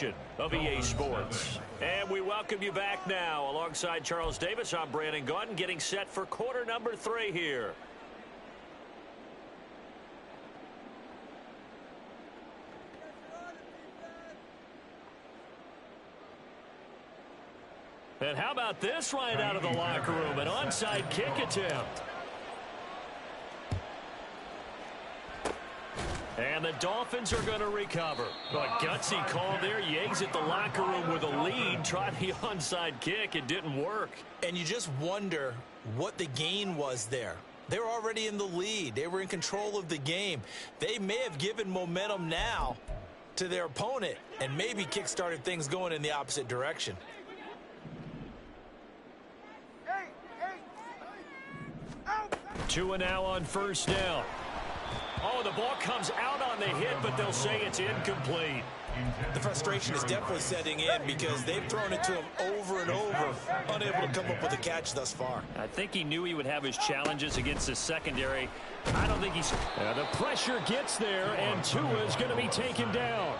edition of EA Sports. And we welcome you back now. Alongside Charles Davis, I'm Brandon Gaudin, getting set for quarter number 3 here. And how about this right out of the locker room? An onside kick attempt. And the Dolphins are going to recover. A gutsy call there. You exit the locker room with a lead. Tried the onside kick. It didn't work. And you just wonder what the gain was there. They were already in the lead. They were in control of the game. They may have given momentum now to their opponent and maybe kick-started things going in the opposite direction. Two and now on first down. Oh, the ball comes out on the hit, but they'll say it's incomplete. The frustration is definitely setting in because they've thrown it to him over and over, unable to come up with a catch thus far. I think he knew he would have his challenges against the secondary. I don't think he's... the pressure gets there, and Tua is going to be taken down.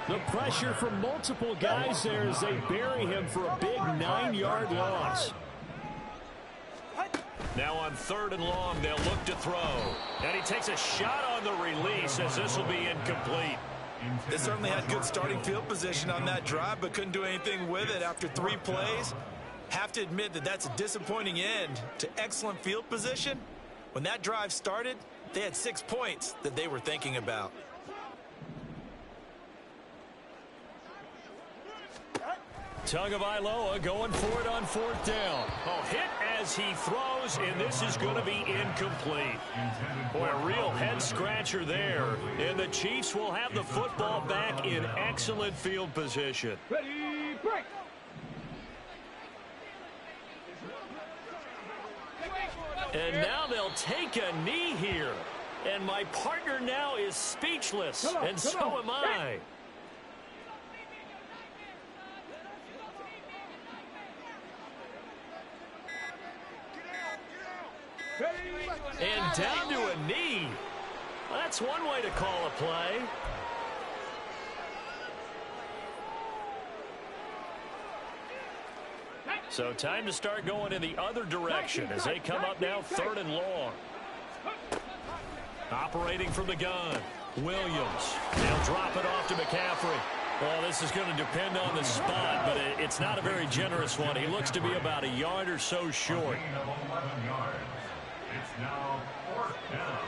The pressure from multiple guys there as they bury him for a big 9-yard loss. Now on 3rd and long, they'll look to throw. And he takes a shot on the release as this will be incomplete. They certainly had good starting field position on that drive, but couldn't do anything with it after 3 plays. Have to admit that that's a disappointing end to excellent field position. When that drive started, they had 6 points that they were thinking about. Tagovailoa going for it on 4th down. Oh, hit as he throws, and this is going to be incomplete. Boy, a real head-scratcher there. And the Chiefs will have the football back in excellent field position. Ready, break! And now they'll take a knee here. And my partner now is speechless, and so am I. And down to a knee. Well, that's one way to call a play. So time to start going in the other direction as they come up now 3rd and long. Operating from the gun, Williams. They'll drop it off to McCaffrey. Well, this is going to depend on the spot, but it's not a very generous one. He looks to be about a yard or so short. It's now 4th down.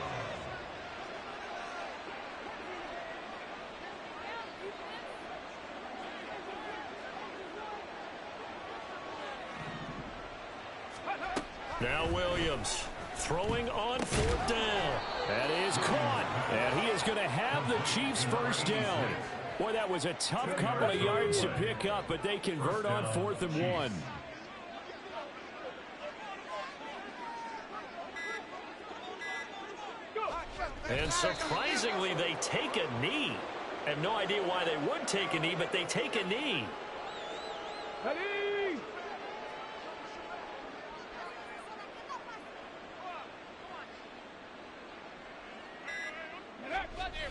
Now Williams throwing on 4th down. That is caught, and he is going to have the Chiefs first down. Boy, that was a tough couple of yards to pick up, but they convert on 4th and 1. And surprisingly, they take a knee. I have no idea why they would take a knee, but they take a knee. Ready!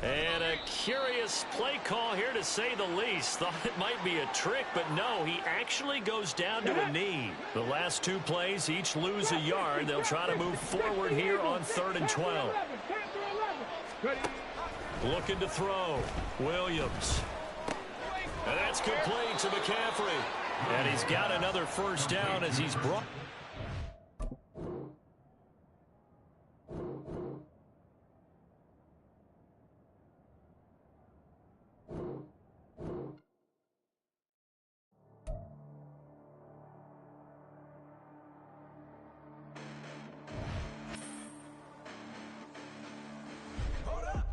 And a curious play call here, to say the least. Thought it might be a trick, but no, he actually goes down to a knee. The last 2 plays each lose a yard. They'll try to move forward here on 3rd and 12. Looking to throw. Williams. And that's complete to McCaffrey. And he's got another first down as he's brought...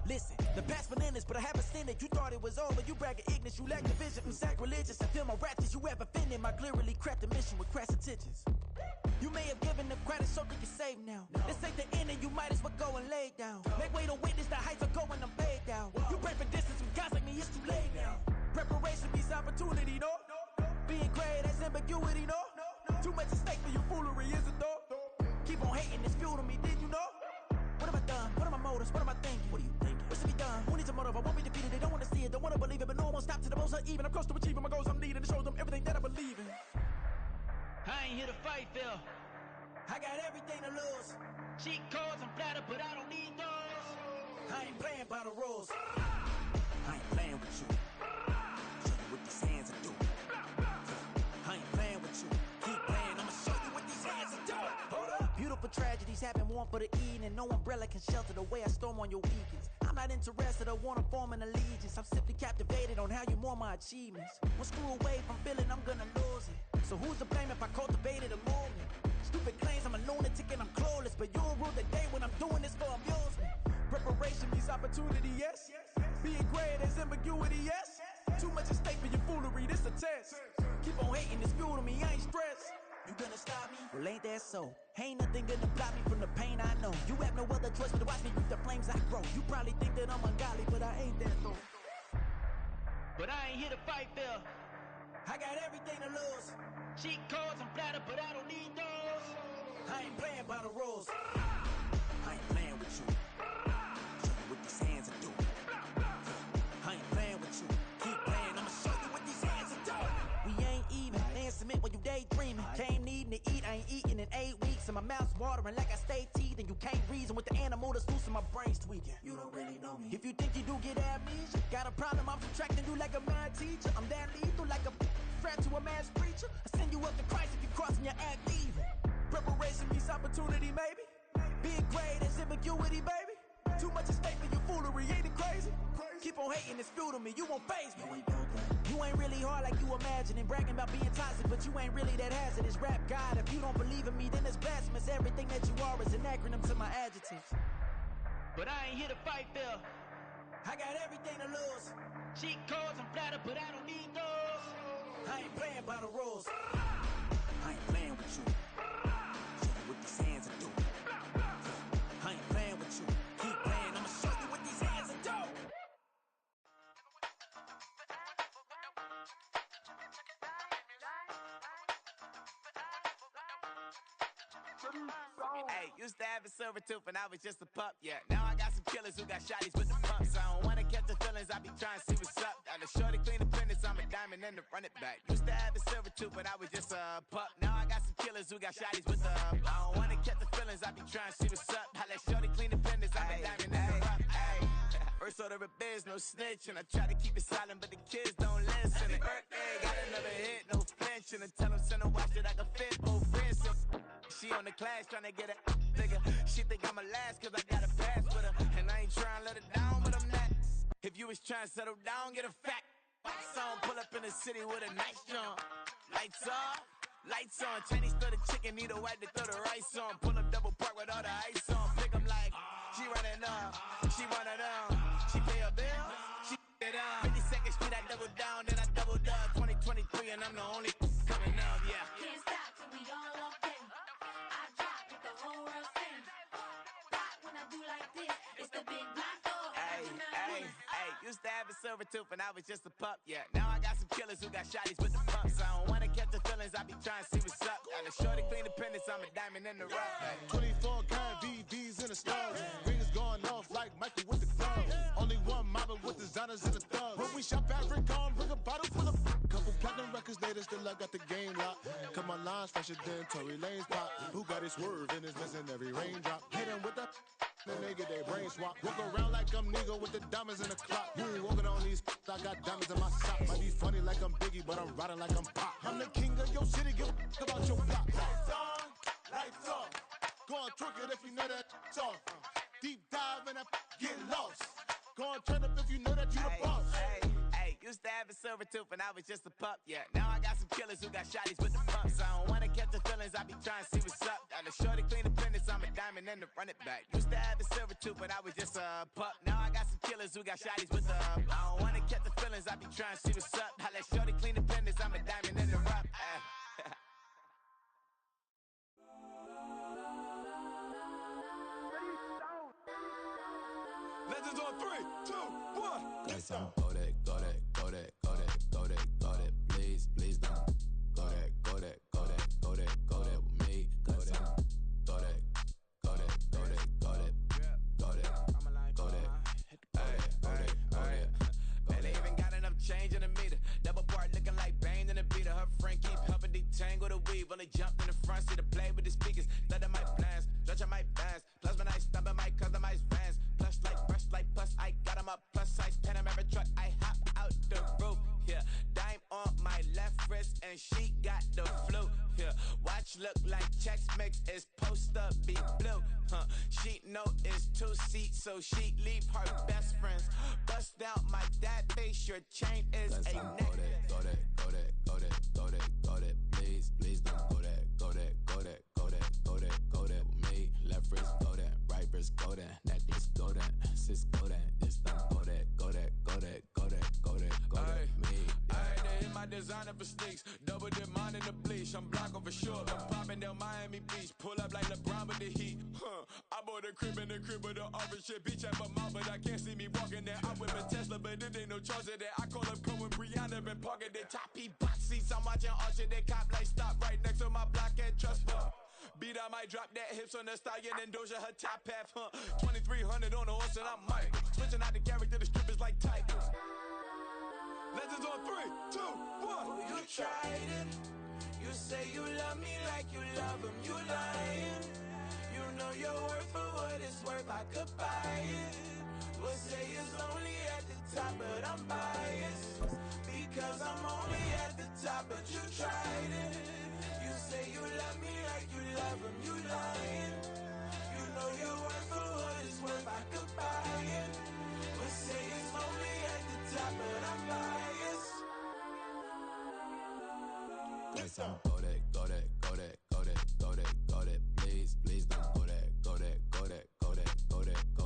Listen, the past bananas, but I haven't seen it. You thought it was over, you bragging ignorance, you lack the vision. I'm sacrilegious, I feel my wrath as you ever offended. My clearly crafted mission with crass intentions. You may have given up credit so they can save now. This ain't the end and you might as well go and lay down. Make way to witness the heights are going, I'm paid down. You pray for distance with guys like me, it's too late now. Preparation beats opportunity, no? Being great, that's ambiguity, no? Too much at stake for your foolery, is it though? Keep on hating, it's fuel to me, did you know? What have I done? What are my motives? What am I thinking? What are you thinking? What's to be done. Who needs a motive? I won't be defeated. They don't want to see it, don't want to believe it, but no one won't stop to the most even. I'm close to achieving my goals. I'm needing to show them everything that I believe in. I ain't here to fight, Phil. I got everything to lose. Cheat codes, I'm flattered, but I don't need those. I ain't playing by the rules. I ain't playing with you. Show you what these hands are doing. I ain't playing with you. Keep playing, I'ma show you what these hands are doing. Hold up. Beautiful tragedies happen, one for the evening. No umbrella can shelter the way I storm on your weekends. I'm not interested, I wanna form an allegiance. I'm simply captivated on how you mourn my achievements. One screw away from feeling I'm gonna lose it. So who's to blame if I cultivated a movement? Stupid claims I'm a lunatic and I'm clueless, but you'll rule the day when I'm doing this for amusement. Preparation means opportunity, yes. Being great as ambiguity, yes. Too much at stake for your foolery, this a test. Keep on hating, it's fuel to me, I ain't stressed. You gonna stop me? Well, ain't that so? Ain't nothing gonna block me from the pain I know. You have no other choice but to watch me reap the flames I grow. You probably think that I'm ungodly, but I ain't that though. But I ain't here to fight, Phil. I got everything to lose. Cheat codes, I'm flattered, but I don't need those. I ain't playing by the rules. I ain't playing with you. Show you what these hands are doing. I ain't playing with you. Keep playing, I'ma show you what these hands are doing. We ain't even. Laying cement when you daydreaming. Came needing to eat, I ain't eating in 8 weeks. And my mouth's watering like I stay teeth. And you can't reason with the animal that's loose and my brain's tweaking. You don't really know me. If you think you do get amnesia, got a problem, I'm subtracting you like a mad teacher. I'm that lethal like a threat to a mass preacher. I send you up to Christ if you crossing your act evil. Preparation means opportunity, maybe. Being great is ambiguity, baby. Too much at stake for your foolery, ain't it crazy? Keep on hating, it's fuel to me, you won't faze me. You ain't really hard like you imagine and bragging about being toxic, but you ain't really that hazardous. Rap God, if you don't believe in me, then it's blasphemous. Everything that you are is an acronym to my adjectives. But I ain't here to fight, Phil. I got everything to lose. Cheat codes, I'm flattered, but I don't need those. I ain't playing by the rules. I ain't playing with you. Show you what these hands are doing. I ain't playing with you. Keep playing, I'ma show you what these hands are doing. Hey, used to have a silver tooth when I was just a pup, yeah. Now I got some killers who got shotties with the pumps. I don't wanna catch the feelings, I be trying to see what's up. Got a shorty clean the fitness, I'm a diamond and to run it back. Used to have a silver tooth when I was just a pup. Now I got some killers who got shotties with the I don't wanna catch the feelings, I be trying to see what's up. I let shorty clean the fitness, I'm a diamond and to run it back. First order of biz, no snitch, and I try to keep it silent, but the kids don't listen. And birthday, got another hit, no flinch, and I tell them send a watch that I can fit both wrists. She on the class trying to get a nigga. She think I'm a last cause I got a pass with her. And I ain't trying to let her down, but I'm not. If you was trying to settle down, get a fat song. Pull up in the city with a nice jump. Lights off, lights on. Chinese throw the chicken, need a wipe to throw the rice on. Pull up double park with all the ice on. Pick 'em like, she running up, she running down. She pay her bill, she it up. 52nd Street, I double down, then I doubled up. 2023 and I'm the only coming up, yeah. Can't stop till we all locked in. I drop it, the whole world sings. Pop when I do like this, it's the big black dog. Hey, used to have a silver tooth when I was just a pup, yeah. Now I got some killers who got shotties with the pumps. I don't wanna catch the feelings, I be trying to see what's up. Got a shorty clean the pendants, I'm a diamond in the rough. Hey. 24 karat VVs in the stars. Rings going off like Michael with the gloves. Only one mobbing with designers in the thugs. When we shop African, bring a bottle full of couple platinum records later, still I got the game locked. Cause my lines fresher than Tory Lane's pop. Who got his swerve and is missing every raindrop. Hit him with the then they get their brain swap. Walk around like I'm nigga with the diamonds in the clock. You ain't walking on these, I got diamonds in my socks. Might be funny like I'm Biggie, but I'm riding like I'm Pop. I'm the king of your city, give a about your block. Lights on, lights off. Go on, twerk it if you know that off. Deep dive and get lost. Go on, turn up if you know that you the boss. Hey, used to have a silver tooth when I was just a pup, yeah. Now I got some killers who got shotties with the pumps. I don't wanna catch the feelings, I be trying to see what's up. Got a shorty clean the pendants, I'm a diamond and to run it back. Used to have a silver tooth when I was just a pup. Now I got some killers who got shotties with the I don't wanna catch the feelings, I be trying to see what's up. I let shorty clean the pendants, I'm a diamond and to run it. Legends on 3, 2, 1. Got some go that, go that, go that, go that, go that, go that, please, please don't. Go that, go that, go that, go that, go that with me. Go that, go that, go that, go that, go that, go that, go that. Hey, and she got the flu. Yeah, watch look like checks mix is post up be blue. She know it's 2 seats, so she leave her best friends. Bust out my dad face, your chain is a necklace. Go that, please don't go that, go that with me. Left wrist go that, right wrist go that, necklace go that, sis go that, this don't go that, me. They hit my designer for sneaks, double dip mine in the bleach. I'm block over short, I'm popping down Miami Beach, pull up like LeBron with the heat. I bought a crib in the crib with the orange shit, beach at my mouth, but I can't see me walking there. I whip a Tesla, but it ain't no charge of that. I call up Cohen, Brianna, been parking the top box seats. I'm watching Archer, they cop like stop right next to my block at Trust Fund. Beat, I might drop that hips on the stallion and Doja her top half, 2300 on the horse and I'm Mike. Switching out the character, the strippers like tigers. Legends on 3, 2, 1. You tried it. You say you love me like you love him. You lying. You know your worth for what it's worth. I could buy it. We'll say it's only at the top, but I'm biased because I'm only at the top. But you tried it. You say you love me like you love him. You lying. You know your worth for what it's worth. I could buy it. We'll say it's only at the top, but I'm biased. Go that, please don't go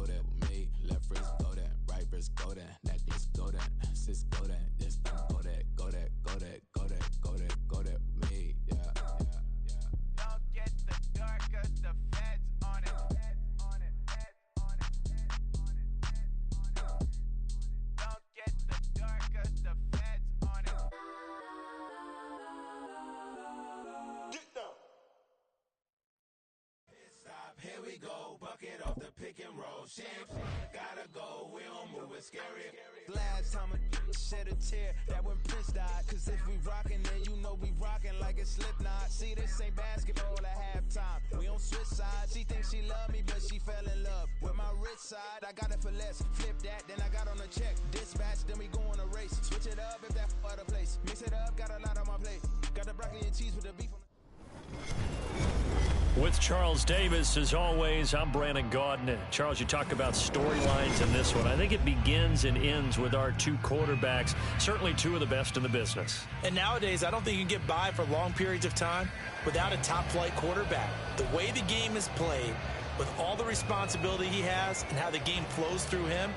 that with me. Left wrist go that, right wrist go that, necklace go that, sis go that, this don't go that with me. Yeah. Don't get the door 'cause the feds on it. Don't get the door 'cause the feds on it. Get down. Stop, here we go, bucket off the pick and roll. Shit, gotta go, we don't move, it's scary. Last time a shed a tear, that when Prince died. Cause if we rockin', then you know we rockin' like a Slipknot. See, this ain't basketball at halftime. We on switch sides. She thinks she love me, but she fell in love with my rich side. I got it for less. Flip that, then I got on a check. Dispatch, then we go on a race. Switch it up if that other place. Mix it up, got a lot on my plate. Got the broccoli and cheese with the beef on With Charles Davis, as always, I'm Brandon Gaudin. Charles, you talk about storylines in this one. I think it begins and ends with our two quarterbacks, certainly two of the best in the business. And nowadays, I don't think you can get by for long periods of time without a top-flight quarterback. The way the game is played, with all the responsibility he has and how the game flows through him,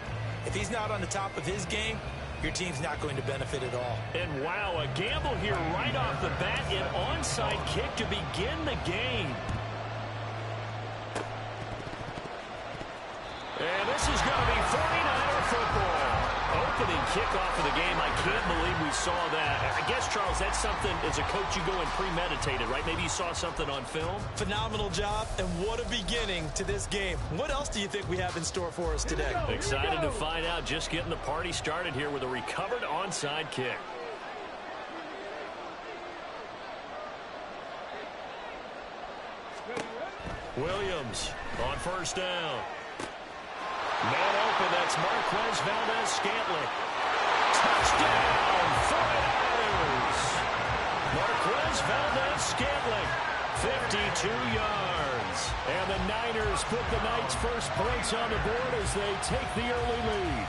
if he's not on the top of his game, your team's not going to benefit at all. And wow, a gamble here right off the bat, an onside kick to begin the game. And this is going to be 49er football. Opening kickoff of the game. I can't believe we saw that. I guess, Charles, that's something, as a coach, you go and premeditate it, right? Maybe you saw something on film. Phenomenal job, and what a beginning to this game. What else do you think we have in store for us today? Excited to find out. Just getting the party started here with a recovered onside kick. Williams on first down. Man open, that's Marquez Valdez-Scantling. Touchdown, 49ers. Marquez Valdez-Scantling, 52 yards. And the Niners put the Knights' first points on the board as they take the early lead.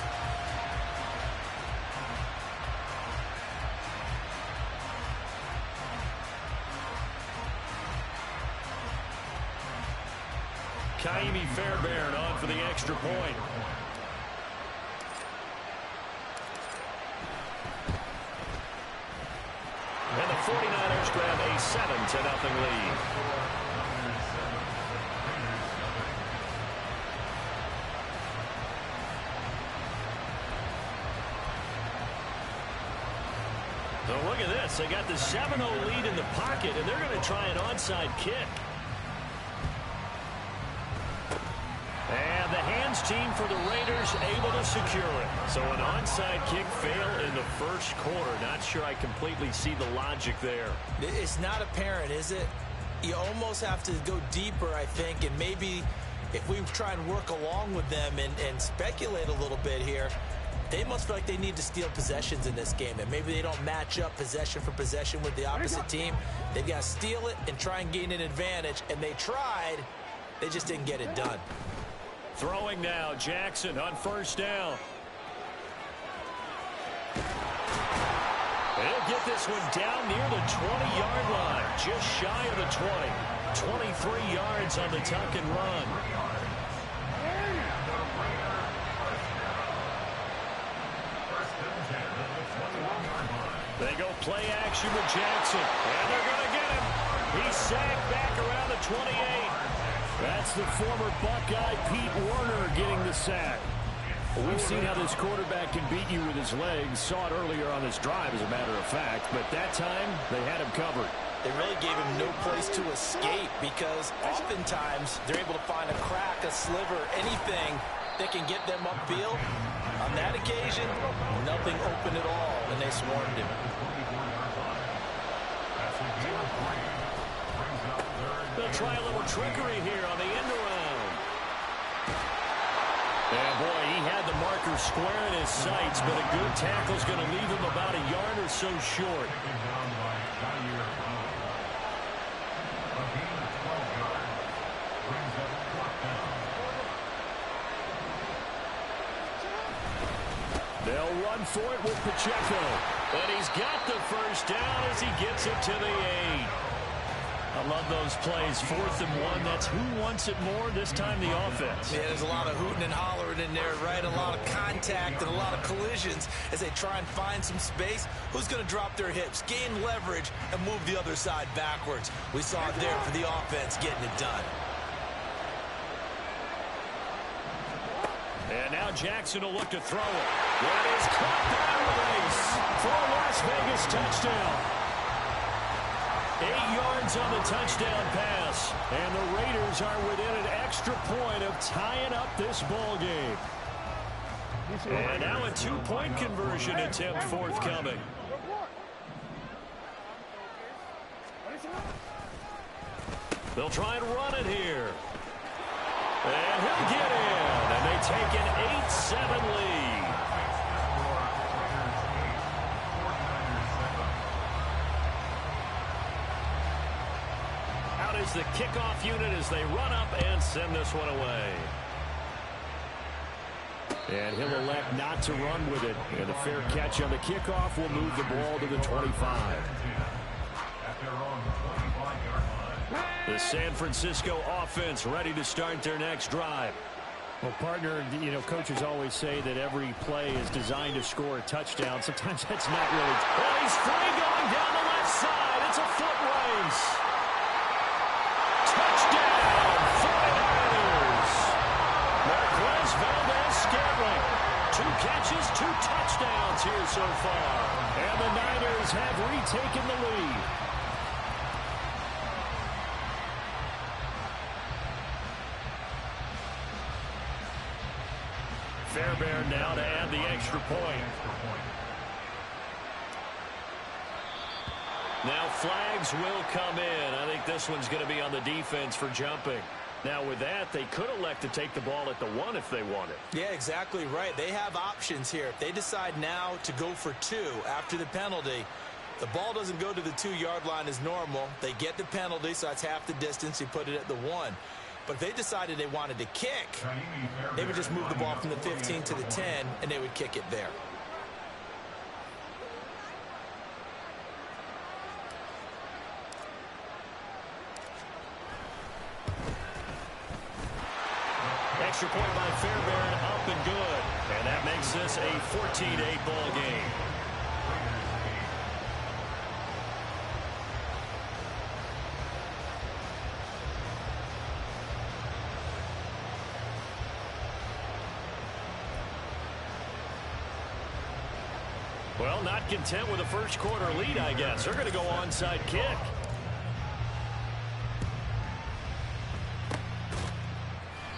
Kaimi Fairbairn on for the extra point. And the 49ers grab a 7-0 lead. So look at this. They got the 7-0 lead in the pocket, and they're going to try an onside kick. And the hands team for the Raiders able to secure it. So an onside kick fail in the first quarter. Not sure I completely see the logic there. It's not apparent, is it? You almost have to go deeper, I think, and maybe if we try and work along with them and speculate a little bit here, They must feel like they need to steal possessions in this game, and maybe they don't match up possession for possession with the opposite team. They've got to steal it and try and gain an advantage, and they tried. They just didn't get it done. Throwing now, Jackson on first down. They'll get this one down near the 20-yard line, just shy of the 20. 23 yards on the tuck and run. They go play action with Jackson, and they're going to get him. He's sacked back around the 28. That's the former Buckeye Pete Werner getting the sack. Well, we've seen how this quarterback can beat you with his legs. Saw it earlier on this drive, as a matter of fact. But that time, they had him covered. They really gave him no place to escape because oftentimes they're able to find a crack, a sliver, anything that can get them upfield. On that occasion, nothing open at all, and they swarmed him. They'll try a little trickery here on the end around. And boy, he had the marker square in his sights, but a good tackle is going to leave him about a yard or so short. They'll run for it with Pacheco. And he's got the first down as he gets it to the 8. I love those plays. 4th and 1. That's who wants it more, this time the offense. Yeah, there's a lot of hooting and hollering in there, right? A lot of contact and a lot of collisions as they try and find some space. Who's going to drop their hips, gain leverage, and move the other side backwards? We saw it there for the offense getting it done. And now Jackson will look to throw it. That is caught by Rice for a Las Vegas touchdown. 8 yards on the touchdown pass. And the Raiders are within an extra point of tying up this ball game. And now a 2-point conversion attempt forthcoming. They'll try and run it here. And he'll get in. And they take an 8-7 lead. Out is the kickoff unit as they run up and send this one away. And he'll elect not to run with it. And a fair catch on the kickoff will move the ball to the 25. The San Francisco offense ready to start their next drive. Well, partner, you know, coaches always say that every play is designed to score a touchdown. Sometimes that's not really. Well, he's free going down the left side. It's a foot race. Touchdown, 49ers. Marquez Valdez-Scantling. 2 catches, 2 touchdowns here so far. And the Niners have retaken the lead. Fairbairn now to add the extra point. Now flags will come in. I think this one's going to be on the defense for jumping. Now with that, they could elect to take the ball at the 1 if they wanted. Yeah, exactly right. They have options here. If they decide now to go for 2 after the penalty, the ball doesn't go to the 2-yard line as normal. They get the penalty, so that's half the distance. You put it at the 1. But if they decided they wanted to kick, they would just move the ball from the 15 to the 10, and they would kick it there. Extra point by Fairbairn, up and good. And that makes this a 14-8 ball game. Well, not content with a first quarter lead, I guess. They're going to go onside kick.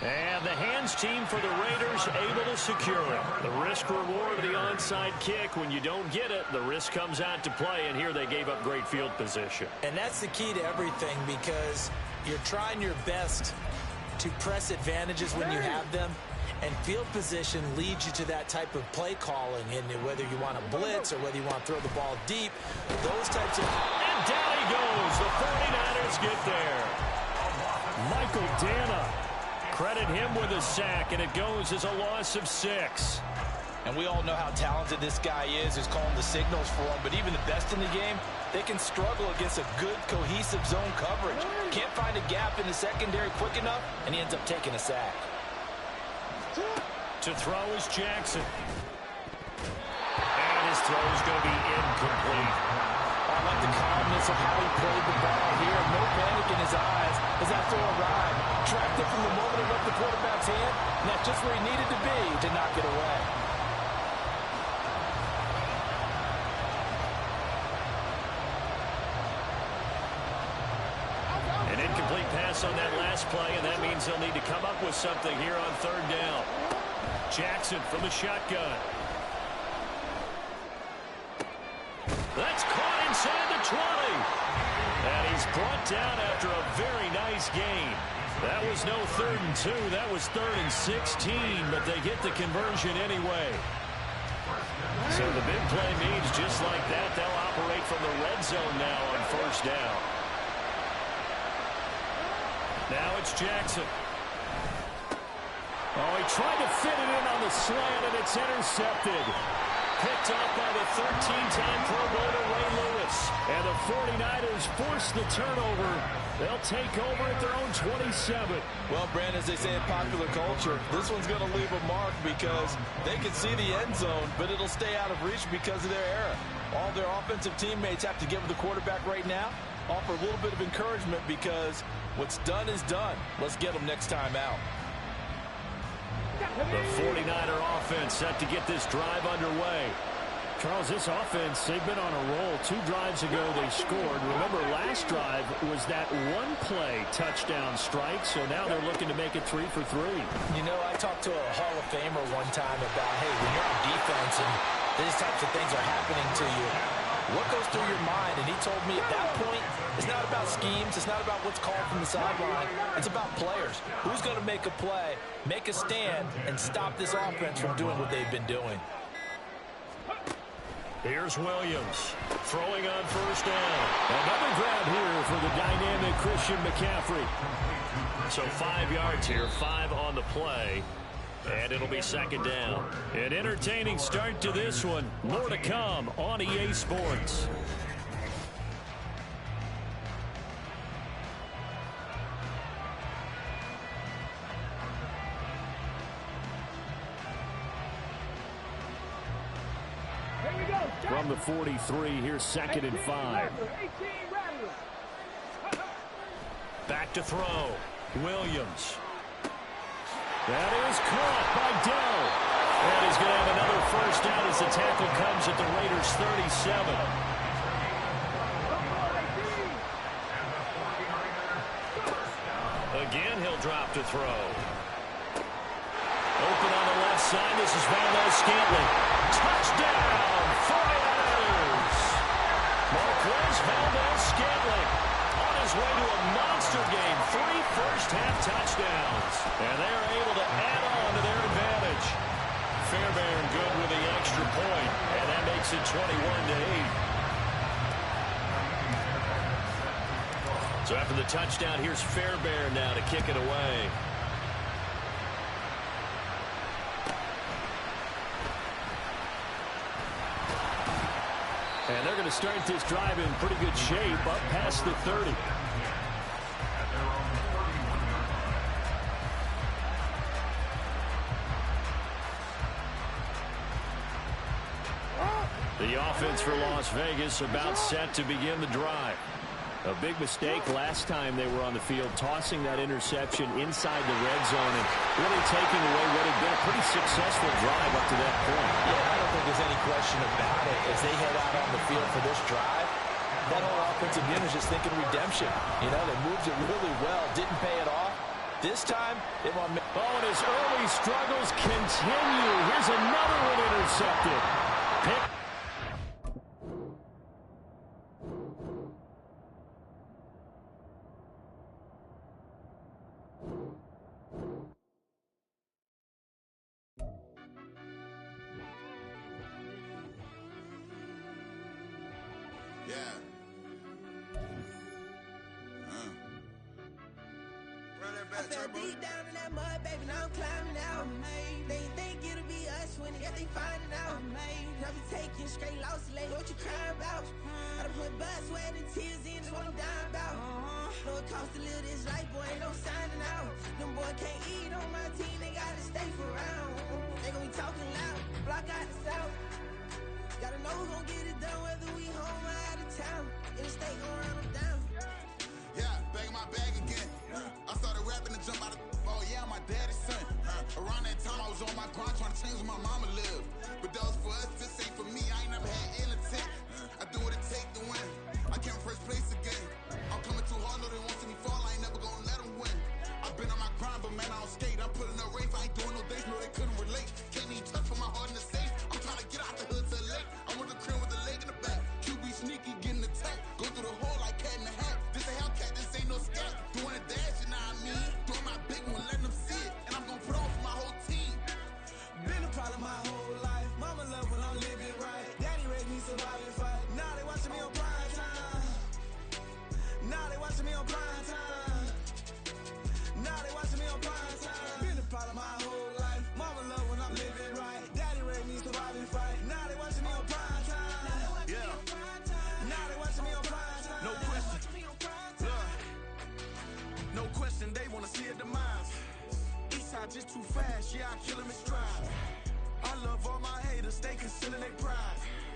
And the hands team for the Raiders able to secure it. The risk reward of the onside kick. When you don't get it, the risk comes out to play, and here they gave up great field position. And that's the key to everything, because you're trying your best to press advantages when you have them, And field position leads you to that type of play calling, and whether you want to blitz or whether you want to throw the ball deep, those types of... And down he goes. The 49ers get there. Michael Dana. Credit him with a sack, and it goes as a loss of 6. And we all know how talented this guy is who's calling the signals for him, but even the best in the game, they can struggle against a good, cohesive zone coverage. Can't find a gap in the secondary quick enough, and he ends up taking a sack. To throw is Jackson. And his throw is going to be incomplete. I like the calmness of how he played the ball here. No panic in his eyes as that throw arrived. Tracked it from the moment it left the quarterback's hand, and that's just where he needed to be to knock it away. An incomplete pass on that last play, and that means they'll need to come up with something here on 3rd down. Jackson from the shotgun. That's caught inside the 20. And he's brought down after a very nice gain. That was no 3rd and 2. That was 3rd and 16, but they get the conversion anyway. So the big play means just like that, they'll operate from the red zone now on 1st down. Now it's Jackson. Oh, he tried to fit it in on the slant, and it's intercepted. Picked off by the 13-time Pro Bowler Ray Lewis. And the 49ers force the turnover. They'll take over at their own 27. Well, Brandon, as they say in popular culture, this one's going to leave a mark because they can see the end zone, but it'll stay out of reach because of their error. All their offensive teammates have to give the quarterback right now, offer a little bit of encouragement because what's done is done. Let's get them next time out. The 49er offense set to get this drive underway. Charles, this offense, they've been on a roll. 2 drives ago they scored. Remember, last drive was that one-play touchdown strike, so now they're looking to make it 3 for 3. You know, I talked to a Hall of Famer one time about, hey, when you're on defense and these types of things are happening to you, what goes through your mind? And he told me at that point, it's not about schemes. It's not about what's called from the sideline. It's about players. Who's going to make a play, make a stand, and stop this offense from doing what they've been doing. Here's Williams throwing on 1st down. Another grab here for the dynamic Christian McCaffrey. So 5 yards here, 5 on the play. And it'll be 2nd down. An entertaining start to this one. More to come on EA Sports. From the 43, here's 2nd and 5. Back to throw. Williams. That is caught by Dell. And he's going to have another 1st down as the tackle comes at the Raiders' 37. Again, he'll drop to throw. Open on the left side. This is Valdez-Scantling. Touchdown, 49ers. Marquez Valdez-Scantling on his way to a monster game. 3 first-half touchdowns. And they are able to add on to their advantage. Fairbairn good with the extra point, and that makes it 21-8. So after the touchdown, here's Fairbairn now to kick it away. And they're going to start this drive in pretty good shape, up past the 30. The offense for Las Vegas about set to begin the drive. A big mistake last time they were on the field, tossing that interception inside the red zone and really taking away what had been a pretty successful drive up to that point. Yeah, I don't think there's any question about it. As they head out on the field for this drive, that whole offensive unit is just thinking redemption. You know, they moved it really well, didn't pay it off. This time, they want to... Oh, and his early struggles continue. Here's another one intercepted. Pick Yeah. I fell deep down in that mud, baby, now I'm climbing out. They think it'll be us when they finding out. I be taking straight losses, lady, what you crying about? I done put blood, sweat, and tears in, that's what I'm dying about. Know it costs to live this life, boy, ain't no signing out. Them boy can't eat on my team, they gotta stay for round. They gon' be talking loud, block out the south. Gotta know who gon' get it done, whether we home or out of town. In the state, gon' run them down. Yeah, back in my bag again. I started rapping and jump out of oh yeah, my daddy's son. Around that time I was on my grind trying to change where my mama lived. But that was for us, this ain't for me. I ain't never had ill intent. I do what it take to win. I came first place again. I'm coming too hard, no they won't see me fall. I ain't never gonna let them win. I've been on my grind, but man I don't skate. I'm putting up race, I ain't doing no days, no they couldn't relate. Can't even touch for my heart in the safe. I'm trying to get out the hood to the lake. I want the crib with the leg in the back. QB sneaky, getting attacked. Go through the hole like cat in the hat. This a Hellcat, this ain't no scat. Doing a dash, you know what I mean? Doing my big one, letting them see it. And I'm gonna put on for my whole team. Been a problem my whole life. Mama love when I'm living right. Daddy raised me survive and fight. Now they watching me on prime time. Now they watching me on prime time. Now they watching me on prime time. Been a problem my whole life. Mama love when I'm living right. Daddy raised me survive and fight. Now they watching me on prime time. Yeah. Now they watching me on prime time. No question. No question, they wanna see a demise. Eastside just too fast, yeah, I kill him in stride. I love all my haters, they consider they pride.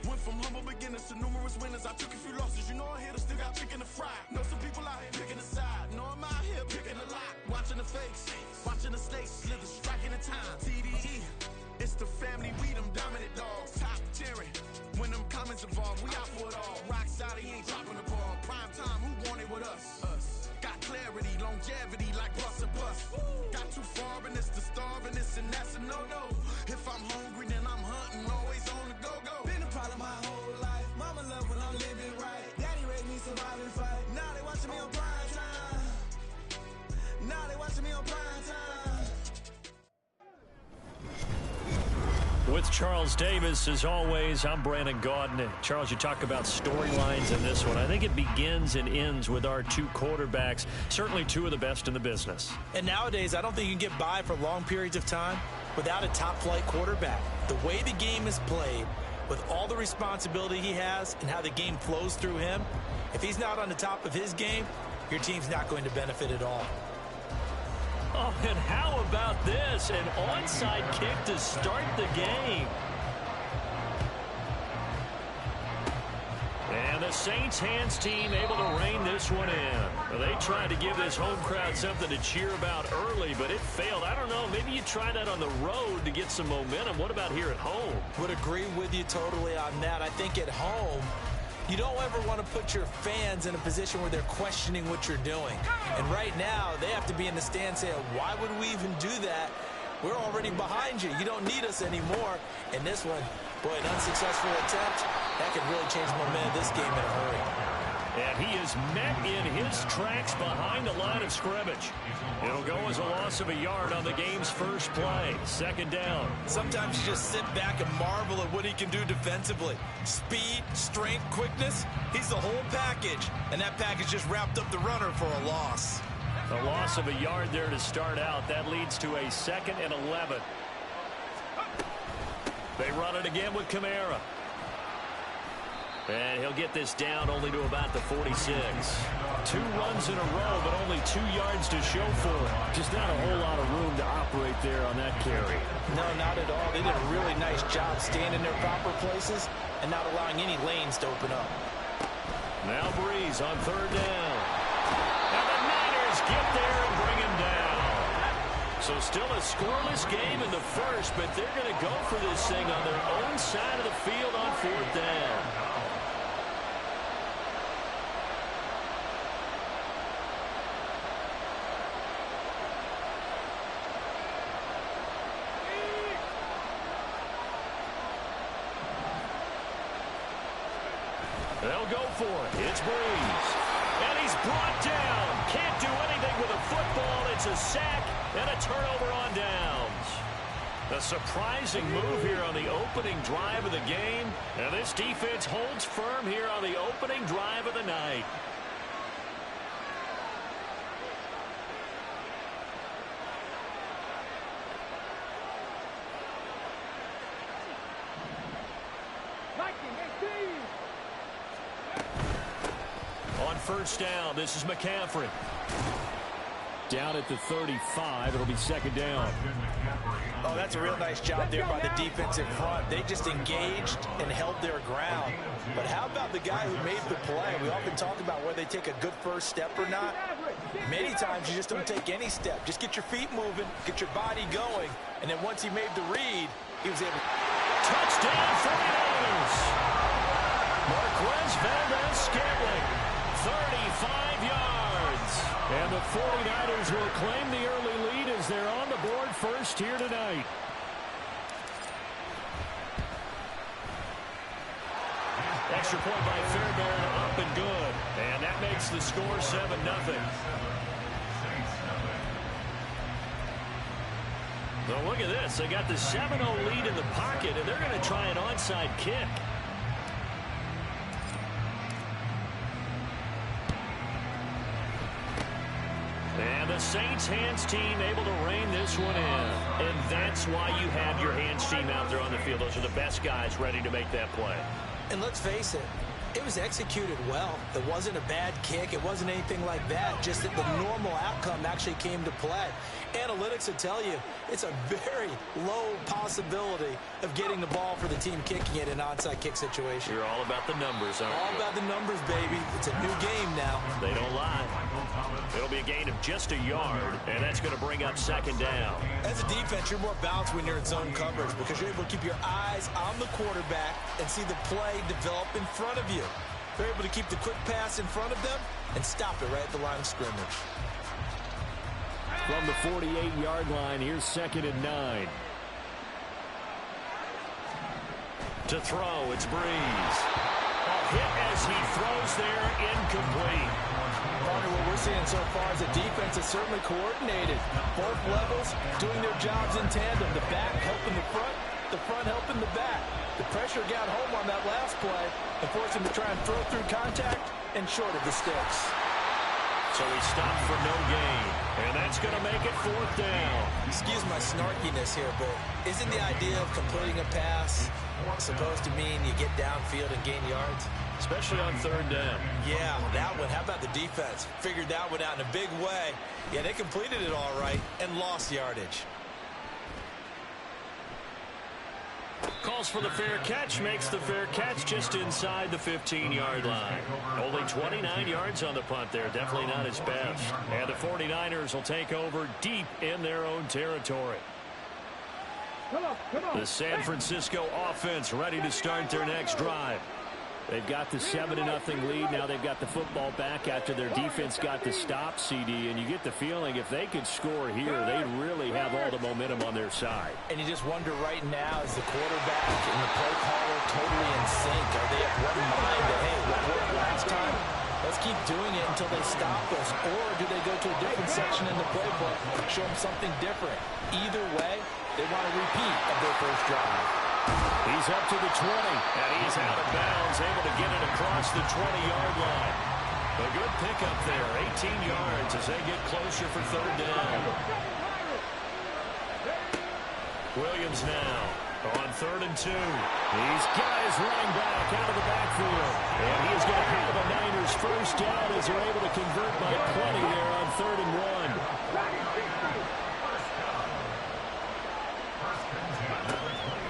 Went from humble beginners to numerous winners. I took a few losses, you know I hit her, still got chicken to fry. Know some people out here picking a side. Know I'm out here picking a lot. Watching the face, watching the stakes, slither, striking the time. TDE, it's the family, we them dominant dogs. Top tiering, when them comments involved, we out for it all. Rock solid, he ain't dropping the ball. Prime time, who want it with us? Got clarity, longevity like bus and bus. Got too far and it's the starving, this and that's a no-no. If I'm hungry, then I'm hunting, always on the go-go. Been a problem my whole life. Mama love when I'm living right. Daddy raised me survive and fight. Now they watching me on prime time. Now they watching me on prime time. With Charles Davis, as always, I'm Brandon Gaudin. Charles, you talk about storylines in this one. I think it begins and ends with our two quarterbacks, certainly two of the best in the business. And nowadays, I don't think you can get by for long periods of time without a top-flight quarterback. The way the game is played, with all the responsibility he has and how the game flows through him, if he's not on the top of his game, your team's not going to benefit at all. Oh, and how about this? An onside kick to start the game. And the Saints hands team able to rein this one in. Well, they tried to give this home crowd something to cheer about early, but it failed. I don't know, maybe you try that on the road to get some momentum. What about here at home? Would agree with you totally on that. I think at home, you don't ever want to put your fans in a position where they're questioning what you're doing. And right now, they have to be in the stand saying, why would we even do that? We're already behind you. You don't need us anymore. And this one, boy, an unsuccessful attempt, that could really change the momentum of this game in a hurry. And he is met in his tracks behind the line of scrimmage. It'll go as a loss of a yard on the game's first play. Second down. Sometimes you just sit back and marvel at what he can do defensively. Speed, strength, quickness, he's the whole package. And that package just wrapped up the runner for a loss. A loss of a yard there to start out. That leads to a 2nd and 11. They run it again with Kamara. And he'll get this down only to about the 46. 2 runs in a row, but only 2 yards to show for it. Just not a whole lot of room to operate there on that carry. No, not at all. They did a really nice job staying in their proper places and not allowing any lanes to open up. Now Breeze on 3rd down. And the Niners get there and bring him down. So still a scoreless game in the first, but they're going to go for this thing on their own side of the field on 4th down. They'll go for it. It's Breeze. And he's brought down. Can't do anything with a football. It's a sack and a turnover on downs. A surprising move here on the opening drive of the game. And this defense holds firm here on the opening drive of the night. On first down, this is McCaffrey. Down at the 35, it'll be second down. Oh, that's a real nice job there by the defensive front. They just engaged and held their ground. But how about the guy who made the play? We often talk about whether they take a good first step or not. Many times you just don't take any step. Just get your feet moving, get your body going, and then once he made the read, he was able to... Touchdown, 49ers! Marquez Valdez-Scantling, 35 yards. And the 49ers will claim the early lead as they're on the board first here tonight. Extra point by Fairbairn, up and good. And that makes the score 7-0. Well, look at this. They got the 7-0 lead in the pocket, and they're going to try an onside kick. And the Saints hands team able to rein this one in. And that's why you have your hands team out there on the field. Those are the best guys ready to make that play. And let's face it, it was executed well. It wasn't a bad kick. It wasn't anything like that. Just that the normal outcome actually came to play. Analytics will tell you it's a very low possibility of getting the ball for the team kicking it in an onside kick situation. You're all about the numbers, aren't you? All about the numbers, baby. It's a new game now. They don't lie. It'll be a gain of just a yard, and that's going to bring up second down. As a defense, you're more balanced when you're in zone coverage because you're able to keep your eyes on the quarterback and see the play develop in front of you. They're able to keep the quick pass in front of them and stop it right at the line of scrimmage. From the 48-yard line, here's 2nd and 9. To throw, it's Breeze. A hit as he throws there, incomplete. Partner, what we're seeing so far is the defense is certainly coordinated. Both levels doing their jobs in tandem. The back helping the front helping the back. The pressure got home on that last play and forced him to try and throw through contact and short of the sticks. So he stopped for no gain, and that's going to make it 4th down. Excuse my snarkiness here, but isn't the idea of completing a pass supposed to mean you get downfield and gain yards? Especially on 3rd down. Yeah, that one. How about the defense? Figured that one out in a big way. Yeah, they completed it all right and lost yardage. Calls for the fair catch, makes the fair catch just inside the 15-yard line. Only 29 yards on the punt there. Definitely not his best. And the 49ers will take over deep in their own territory. The San Francisco offense ready to start their next drive. They've got the 7-0 lead. Now they've got the football back after their defense got the stop, CD. And you get the feeling if they could score here, they really have all the momentum on their side. And you just wonder right now, is the quarterback and the play caller totally in sync? Are they at one mind that, hey, what worked last time? Let's keep doing it until they stop us. Or do they go to a different section in the playbook, show them something different? Either way, they want a repeat of their first drive. He's up to the 20, and he's out of bounds, able to get it across the 20-yard line. A good pickup there, 18 yards as they get closer for 3rd down. Williams now on 3rd and 2. He's got his running back out of the backfield, and he is going to have the Niners first down as they're able to convert by plenty there on 3rd and 1.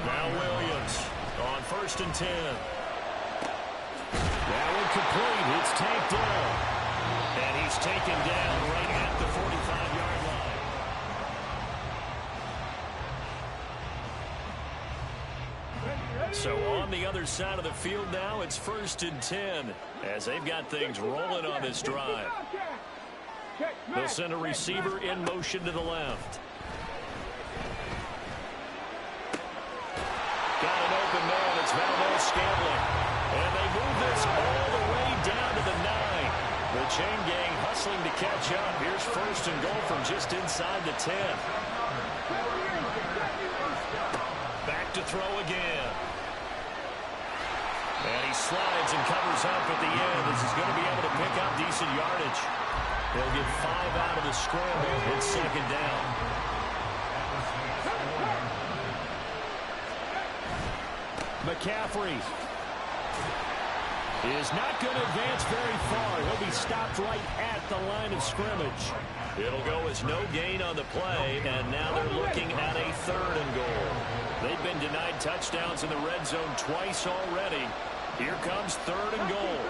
Now Williams on 1st and 10. That one complete. It's tanked down. And he's taken down right at the 45-yard line. So on the other side of the field now, it's 1st and 10 as they've got things rolling on this drive. They'll send a receiver in motion to the left. Got an open man. It's Valdez-Scantling. And they move this all the way down to the 9. The chain gang hustling to catch up. Here's 1st and goal from just inside the 10. throw again. And he slides and covers up at the end. This is going to be able to pick up decent yardage. They'll get 5 out of the scramble. It's second down. McCaffrey is not going to advance very far. He'll be stopped right at the line of scrimmage. It'll go as no gain on the play, and now they're looking at a 3rd and goal. They've been denied touchdowns in the red zone twice already. Here comes 3rd and goal.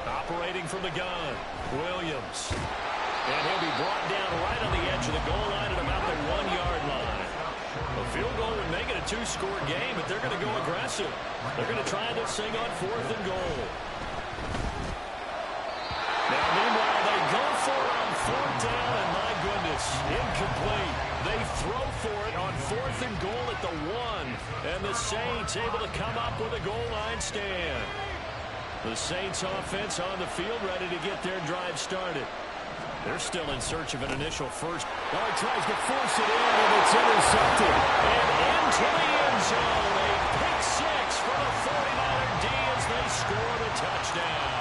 Operating from the gun, Williams. And he'll be brought down right on the edge of the goal line at about the 1-yard line. A field goal would make it a 2-score game, but they're going to go aggressive. They're going to try this thing on 4th and goal. Now, meanwhile, they go for it on 4th down, and my goodness, incomplete. They throw for it on 4th and goal at the 1, and the Saints able to come up with a goal line stand. The Saints offense on the field ready to get their drive started. They're still in search of an initial first. Oh, he tries to force it in, and it's intercepted. And into the end zone, a pick 6 for the 49er D as they score the touchdown.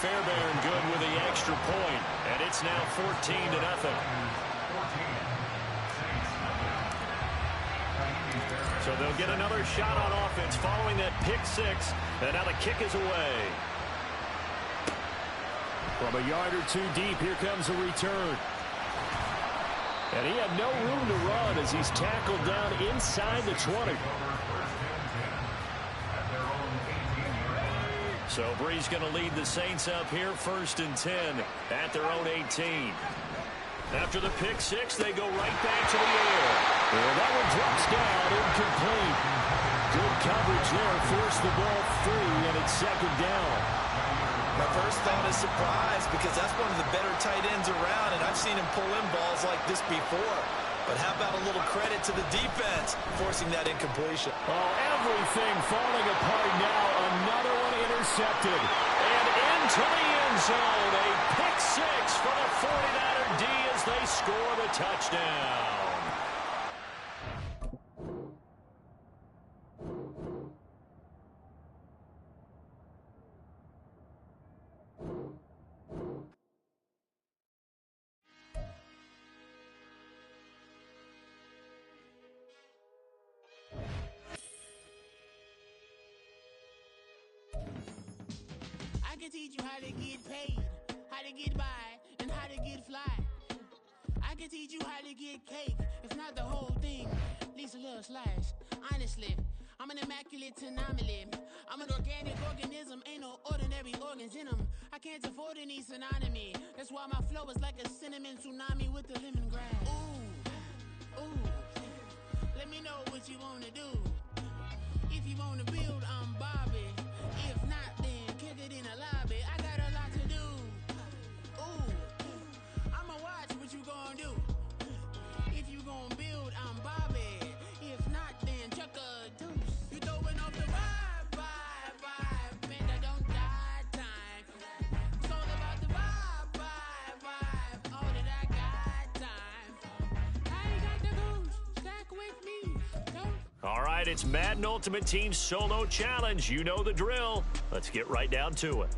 Fairbairn good with the extra point, and it's now 14-0. So they'll get another shot on offense following that pick 6, and now the kick is away. From a yard or 2 deep, here comes a return. And he had no room to run as he's tackled down inside the 20. So Bree's going to lead the Saints up here 1st and 10 at their own 18. After the pick 6, they go right back to the air. And that one drops down, incomplete. Good coverage there, forced the ball free, and it's 2nd down. My first thought is surprise, because that's one of the better tight ends around, and I've seen him pull in balls like this before. But how about a little credit to the defense forcing that incompletion? Oh, everything falling apart now. Another one intercepted. And into the end zone. A pick 6 for the 49er D as they score the touchdown. I can teach you how to get paid, how to get by, and how to get fly. I can teach you how to get cake, if not the whole thing, at least a little slice. Honestly, I'm an immaculate anomaly. I'm an organic organism, ain't no ordinary organs in them. I can't afford any synonymy. That's why my flow is like a cinnamon tsunami with the lemongrass. Ooh, ooh, let me know what you wanna do. If you wanna build, I'm Bobby. If not, then kick it in a lobby. I got a lot to do. Ooh, I'ma watch what you gon' do. If you gon' build, I'm Bobby. If not, then chuck a deuce. You throwing off the vibe. Man, I don't die time. It's all about the vibe. All that I got time. I ain't got the goose. Stack with me. Don't. All right, it's Madden Ultimate Team Solo Challenge. You know the drill. Let's get right down to it.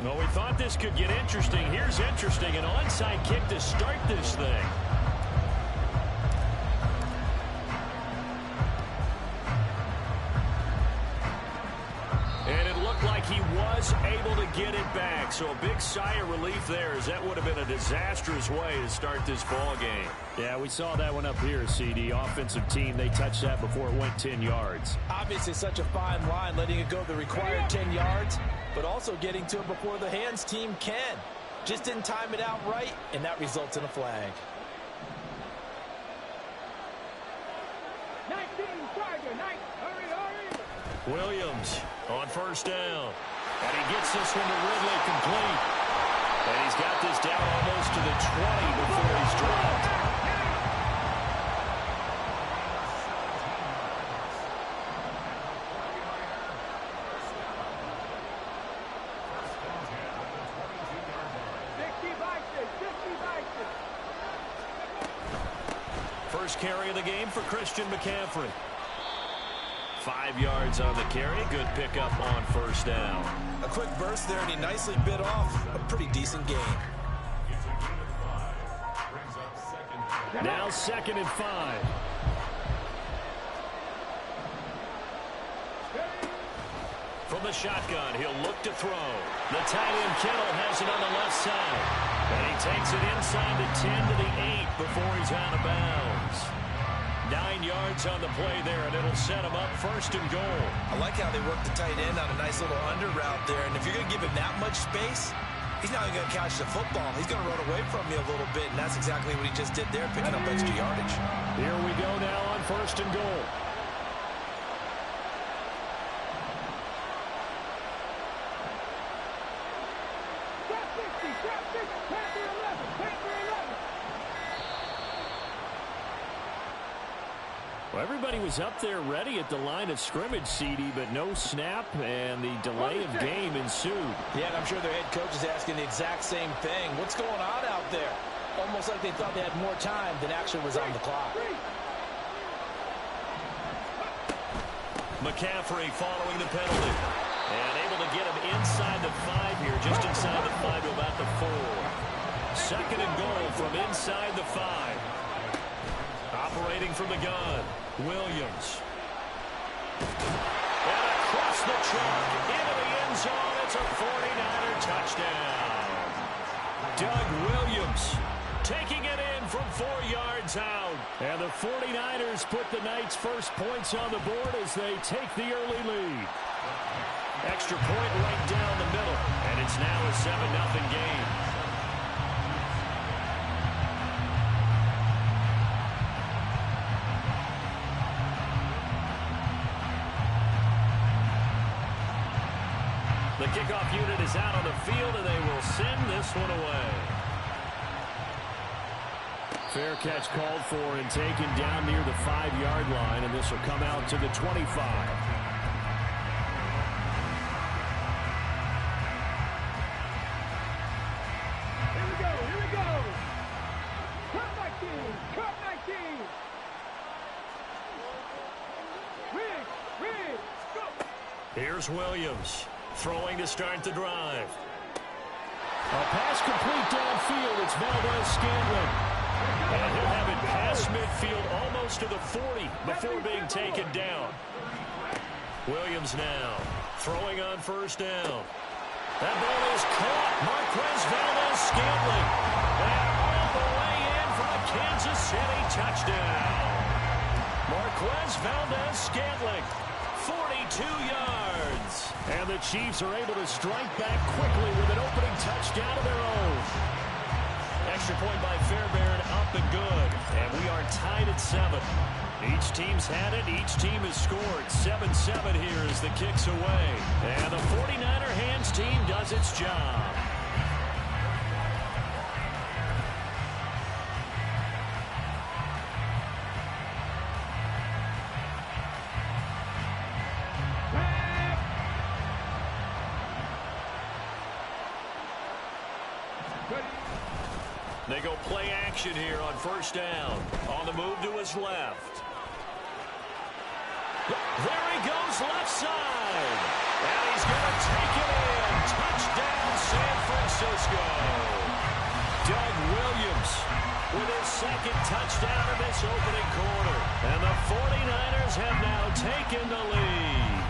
Well, we thought this could get interesting. Here's interesting. An onside kick to start this thing. And it looked like he was able to get it back. So a big sigh of relief there, as that would have been a disastrous way to start this ball game. Yeah, we saw that one up here, CD. Offensive team, they touched that before it went 10 yards. Obviously such a fine line, letting it go the required 10 yards, but also getting to it before the hands team can. Just didn't time it out right, and that results in a flag. Williams on first down. And he gets this one to Ridley complete. And he's got this down almost to the 20 before he's dropped. First carry of the game for Christian McCaffrey. 5 yards on the carry. Good pickup on first down. A quick burst there, and he nicely bit off a pretty decent gain. Now 2nd and 5. From the shotgun, he'll look to throw. The tight end Kittle has it on the left side. And he takes it inside the 10 to the 8 before he's out of bounds. 9 yards on the play there, and it'll set him up 1st and goal. I like how they work the tight end on a nice little under route there. And if you're going to give him that much space, he's not even going to catch the football. He's going to run away from you a little bit, and that's exactly what he just did there, picking up extra yardage. Here we go now on 1st and goal. Well, everybody was up there ready at the line of scrimmage, CD, but no snap, and the delay of game ensued. Yeah, and I'm sure their head coach is asking the exact same thing. What's going on out there? Almost like they thought they had more time than actually was on the clock. McCaffrey following the penalty. And able to get him inside the 5 here, just inside the 5 to about the 4. 2nd and goal from inside the 5. Operating from the gun, Williams. And across the chalk, into the end zone, it's a 49er touchdown. Doug Williams taking it in from 4 yards out. And the 49ers put the Knights' first points on the board as they take the early lead. Extra point right down the middle, and it's now a 7-0 game. The kickoff unit is out on the field, and they will send this one away. Fair catch called for and taken down near the 5-yard line, and this will come out to the 25. Here's Williams throwing to start the drive. A pass complete downfield. It's Valdez-Scantling. And he'll have it past midfield almost to the 40 before being taken down. Williams now throwing on first down. That ball is caught. Marquez Valdez-Scantling. And all the way in for a Kansas City touchdown. Marquez Valdez-Scantling. 42 yards. And the Chiefs are able to strike back quickly with an opening touchdown of their own. Extra point by Fairbairn, up and good. And we are tied at 7. Each team's had it. Each team has scored. 7-7 here as the kick's away. And the 49er hands team does its job. They go play action here on first down. On the move to his left. There he goes left side. And he's going to take it in. Touchdown San Francisco. Doug Williams with his 2nd touchdown of this opening quarter. And the 49ers have now taken the lead.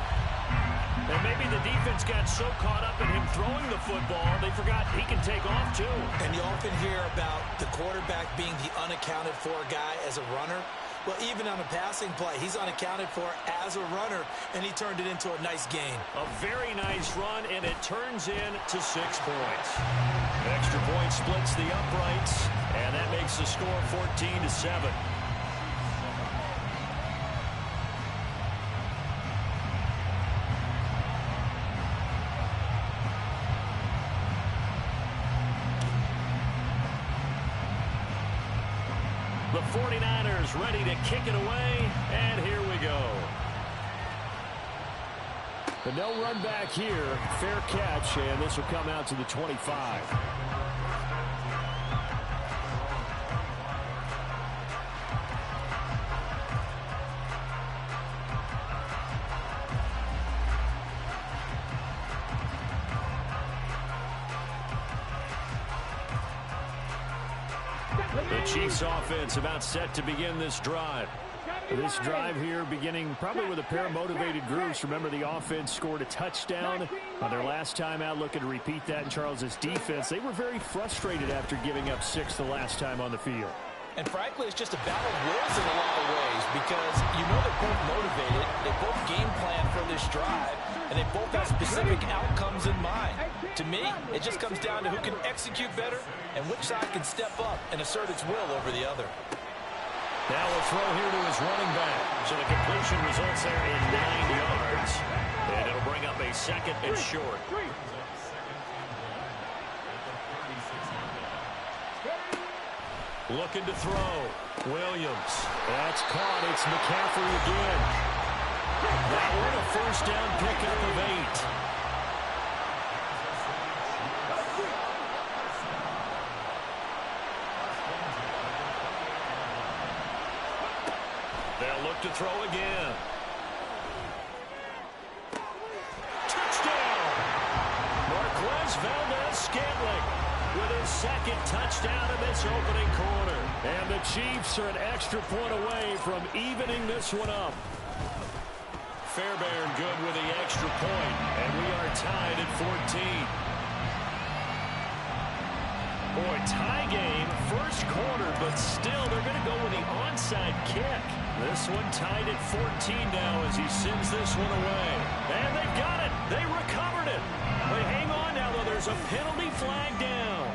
And maybe the defense got so caught up in him throwing the football, they forgot he can take off too. And you often hear about the quarterback being the unaccounted for guy as a runner. Well, even on a passing play, he's unaccounted for as a runner, and he turned it into a nice gain. A very nice run, and it turns into 6 points. Extra point splits the uprights, and that makes the score 14-7. The 49ers ready to kick it away, and here we go. But no run back here. Fair catch, and this will come out to the 25. The Chiefs offense about set to begin this drive. This drive here beginning probably with a pair of motivated groups. Remember, the offense scored a touchdown on their last time out, looking to repeat that in Charles's defense. They were very frustrated after giving up 6 the last time on the field. And frankly, it's just a battle of wills in a lot of ways because you know they're both motivated. They both game plan for this drive, and they both have specific outcomes in mind. To me, it just comes down to who can execute better and which side can step up and assert its will over the other. Now we'll throw here to his running back. So the completion results there in 9 yards. And it'll bring up a second and short. Looking to throw. Williams. That's caught. It's McCaffrey again. That one a first down pickup of 8. They'll look to throw again. Touchdown! Marquez Valdez-Scantling with his second touchdown in this opening quarter. And the Chiefs are an extra point away from evening this one up. Fairbairn good with the extra point, and we are tied at 14. Boy, tie game, first quarter, but still they're going to go with the onside kick. This one tied at 14 now as he sends this one away. And they've got it. They recovered it. But hang on now, though. There's a penalty flag down.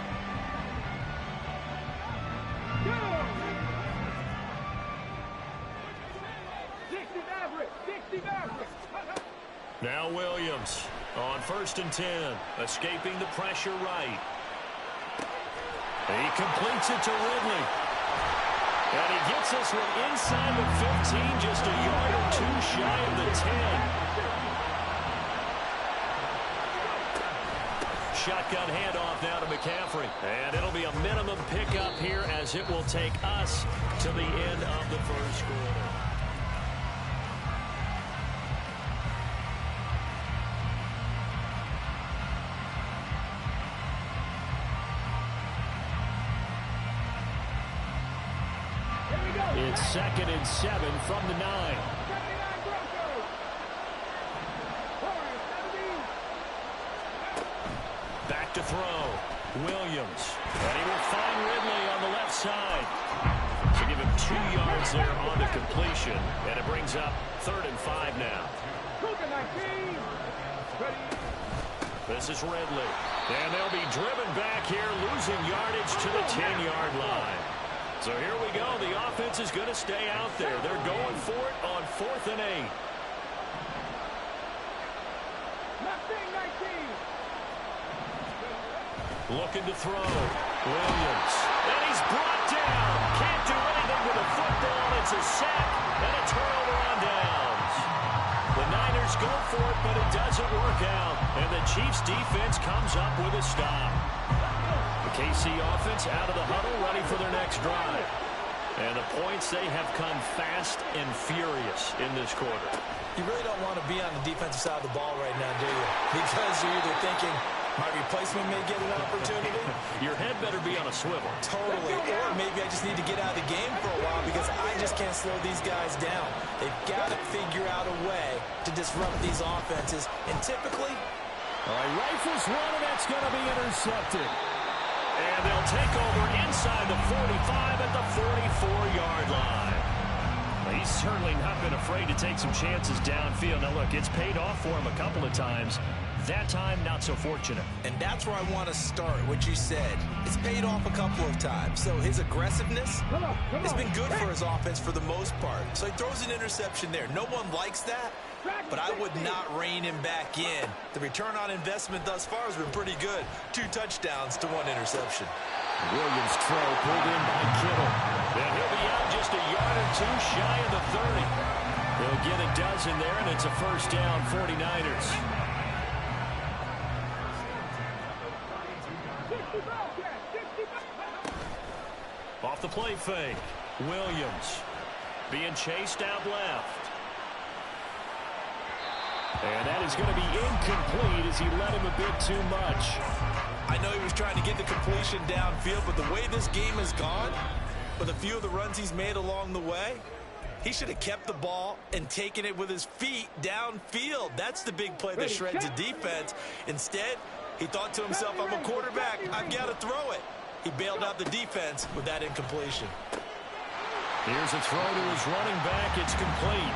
Now Williams on 1st and 10, escaping the pressure right. He completes it to Ridley. And he gets this one inside the 15, just a yard or 2 shy of the 10. Shotgun handoff now to McCaffrey. And it'll be a minimum pickup here as it will take us to the end of the first quarter. It's 2nd and 7 from the 9. Back to throw. Williams. And he will find Ridley on the left side. So give him 2 yards there on the completion. And it brings up 3rd and 5 now. This is Ridley. And they'll be driven back here, losing yardage to the 10-yard line. So here we go. The offense is going to stay out there. They're going for it on 4th and 8. Looking to throw. Williams. And he's brought down. Can't do anything with a football. It's a sack and a turnover on downs. The Niners go for it, but it doesn't work out. And the Chiefs defense comes up with a stop. The KC offense out of the huddle, ready for their next drive. And the points, they have come fast and furious in this quarter. You really don't want to be on the defensive side of the ball right now, do you? Because you're either thinking, my replacement may get an opportunity. Your head better be on a swivel. Totally. Or maybe I just need to get out of the game for a while because I just can't slow these guys down. They've got to figure out a way to disrupt these offenses. And typically... All right, rifles one, and that's going to be intercepted. And they'll take over inside the 45 at the 44-yard line. Well, he's certainly not been afraid to take some chances downfield. Now, look, it's paid off for him a couple of times. That time, not so fortunate. And that's where I want to start, what you said. It's paid off a couple of times. So his aggressiveness has been good for his offense for the most part. So he throws an interception there. No one likes that, but I would not rein him back in. The return on investment thus far has been pretty good. 2 touchdowns to 1 interception. Williams throw pulled in by Kittle. And he'll be out just a yard or two shy of the 30. They'll get a dozen there, and it's a first down, 49ers. Off the play fake. Williams being chased out left. And that is going to be incomplete as he let him a bit too much. I know he was trying to get the completion downfield, but the way this game has gone, with a few of the runs he's made along the way, he should have kept the ball and taken it with his feet downfield. That's the big play that shreds a defense. Instead, he thought to himself, I'm a quarterback. I've got to throw it. He bailed out the defense with that incompletion. Here's a throw to his running back. It's complete.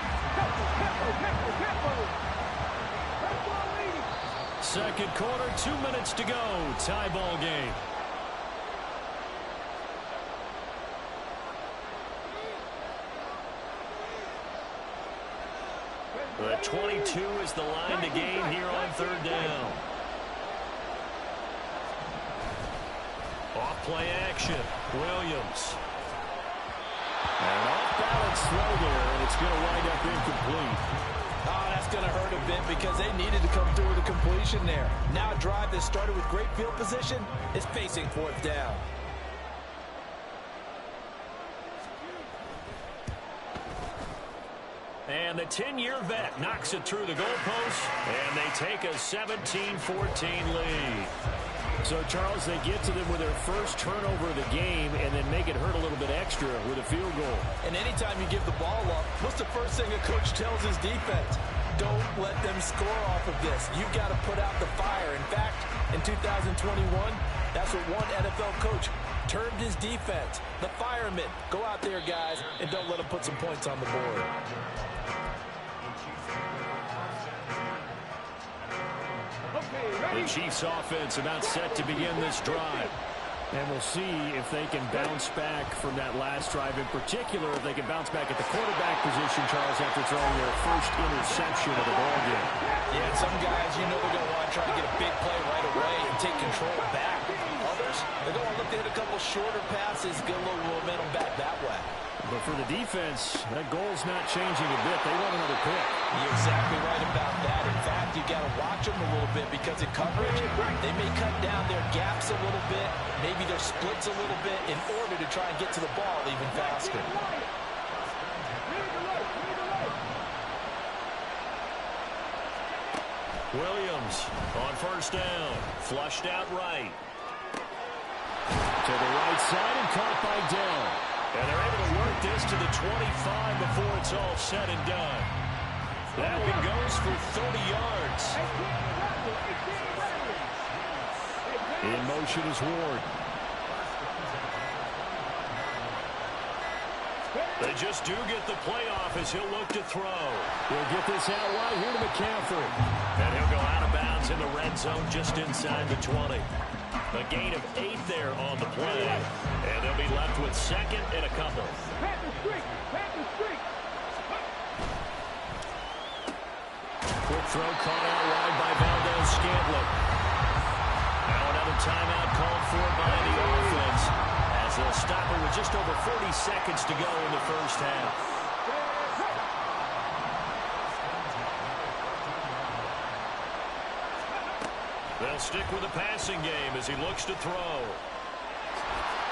Second quarter, 2 minutes to go. Tie ball game. The 22 is the line to gain here on third down. Off play action. Williams. An off-balance throw there, and it's going to wind up incomplete. Oh, that's going to hurt a bit because they needed to come through with a completion there. Now a drive that started with great field position is facing fourth down. And the 10-year vet knocks it through the goalpost, and they take a 17-14 lead. So, Charles, they get to them with their first turnover of the game and then make it hurt a little bit extra with a field goal. And anytime you give the ball up, what's the first thing a coach tells his defense? Don't let them score off of this. You've got to put out the fire. In fact, in 2021, that's what one NFL coach termed his defense. The firemen. Go out there, guys, and don't let them put some points on the board. The Chiefs offense about set to begin this drive. And we'll see if they can bounce back from that last drive. In particular, if they can bounce back at the quarterback position, Charles, after throwing their first interception of the ball game. Yeah, and some guys, you know they're going to want to try to get a big play right away and take control back. Others, they're going to look to hit a couple shorter passes, get a little momentum back that way. But for the defense, that goal's not changing a bit. They want another pick. You're exactly right about that. In fact, you got to watch them a little bit because in coverage, they may cut down their gaps a little bit, maybe their splits a little bit in order to try and get to the ball even faster. Williams on first down. Flushed out right. To the right side and caught by Dell. And they're able to work this to the 25 before it's all said and done. That one goes for 30 yards. In motion is Ward. They just do get the playoff as he'll look to throw. He'll get this out wide here to McCaffrey. And he'll go out of bounds in the red zone just inside the 20. A gain of 8 there on the play. And they'll be left with second and a couple. Quick throw caught out wide by Valdez-Scantling. Now another timeout called for by the offense, as they'll stop it with just over 40 seconds to go in the first half. They'll stick with the passing game as he looks to throw.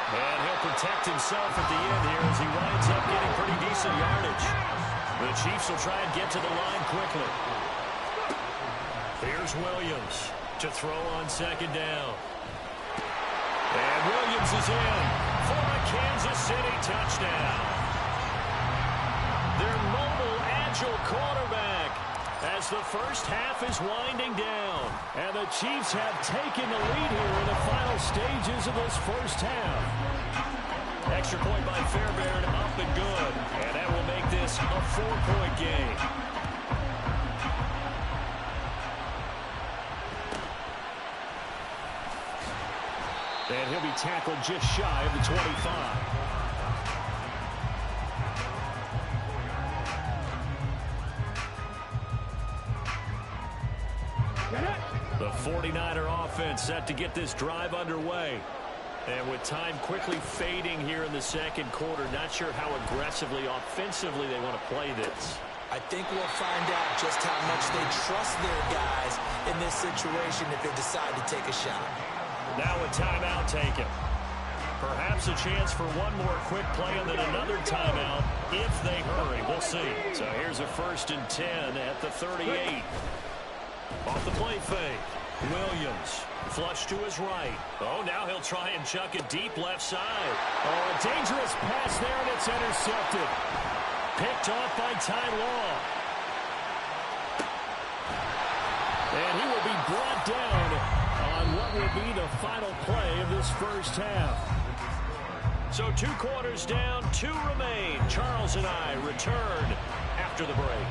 And he'll protect himself at the end here as he winds up getting pretty decent yardage. The Chiefs will try and get to the line quickly. Here's Williams to throw on second down. And Williams is in for a Kansas City touchdown. Their mobile, agile quarterback as the first half is winding down. And the Chiefs have taken the lead here in the final stages of this first half. Extra point by Fairbairn, up and good. And that will make this a 4-point game. And he'll be tackled just shy of the 25. The 49er offense set to get this drive underway. And with time quickly fading here in the second quarter, not sure how aggressively, offensively they want to play this. I think we'll find out just how much they trust their guys in this situation if they decide to take a shot. Now a timeout taken. Perhaps a chance for one more quick play and then another timeout if they hurry. We'll see. So here's a 1st and 10 at the 38. Off the play fake. Williams, flush to his right. Oh, now he'll try and chuck it deep left side. Oh, a dangerous pass there, and it's intercepted. Picked off by Ty Law. And he will be brought down on what will be the final play of this first half. So 2 quarters down, 2 remain. Charles and I return after the break.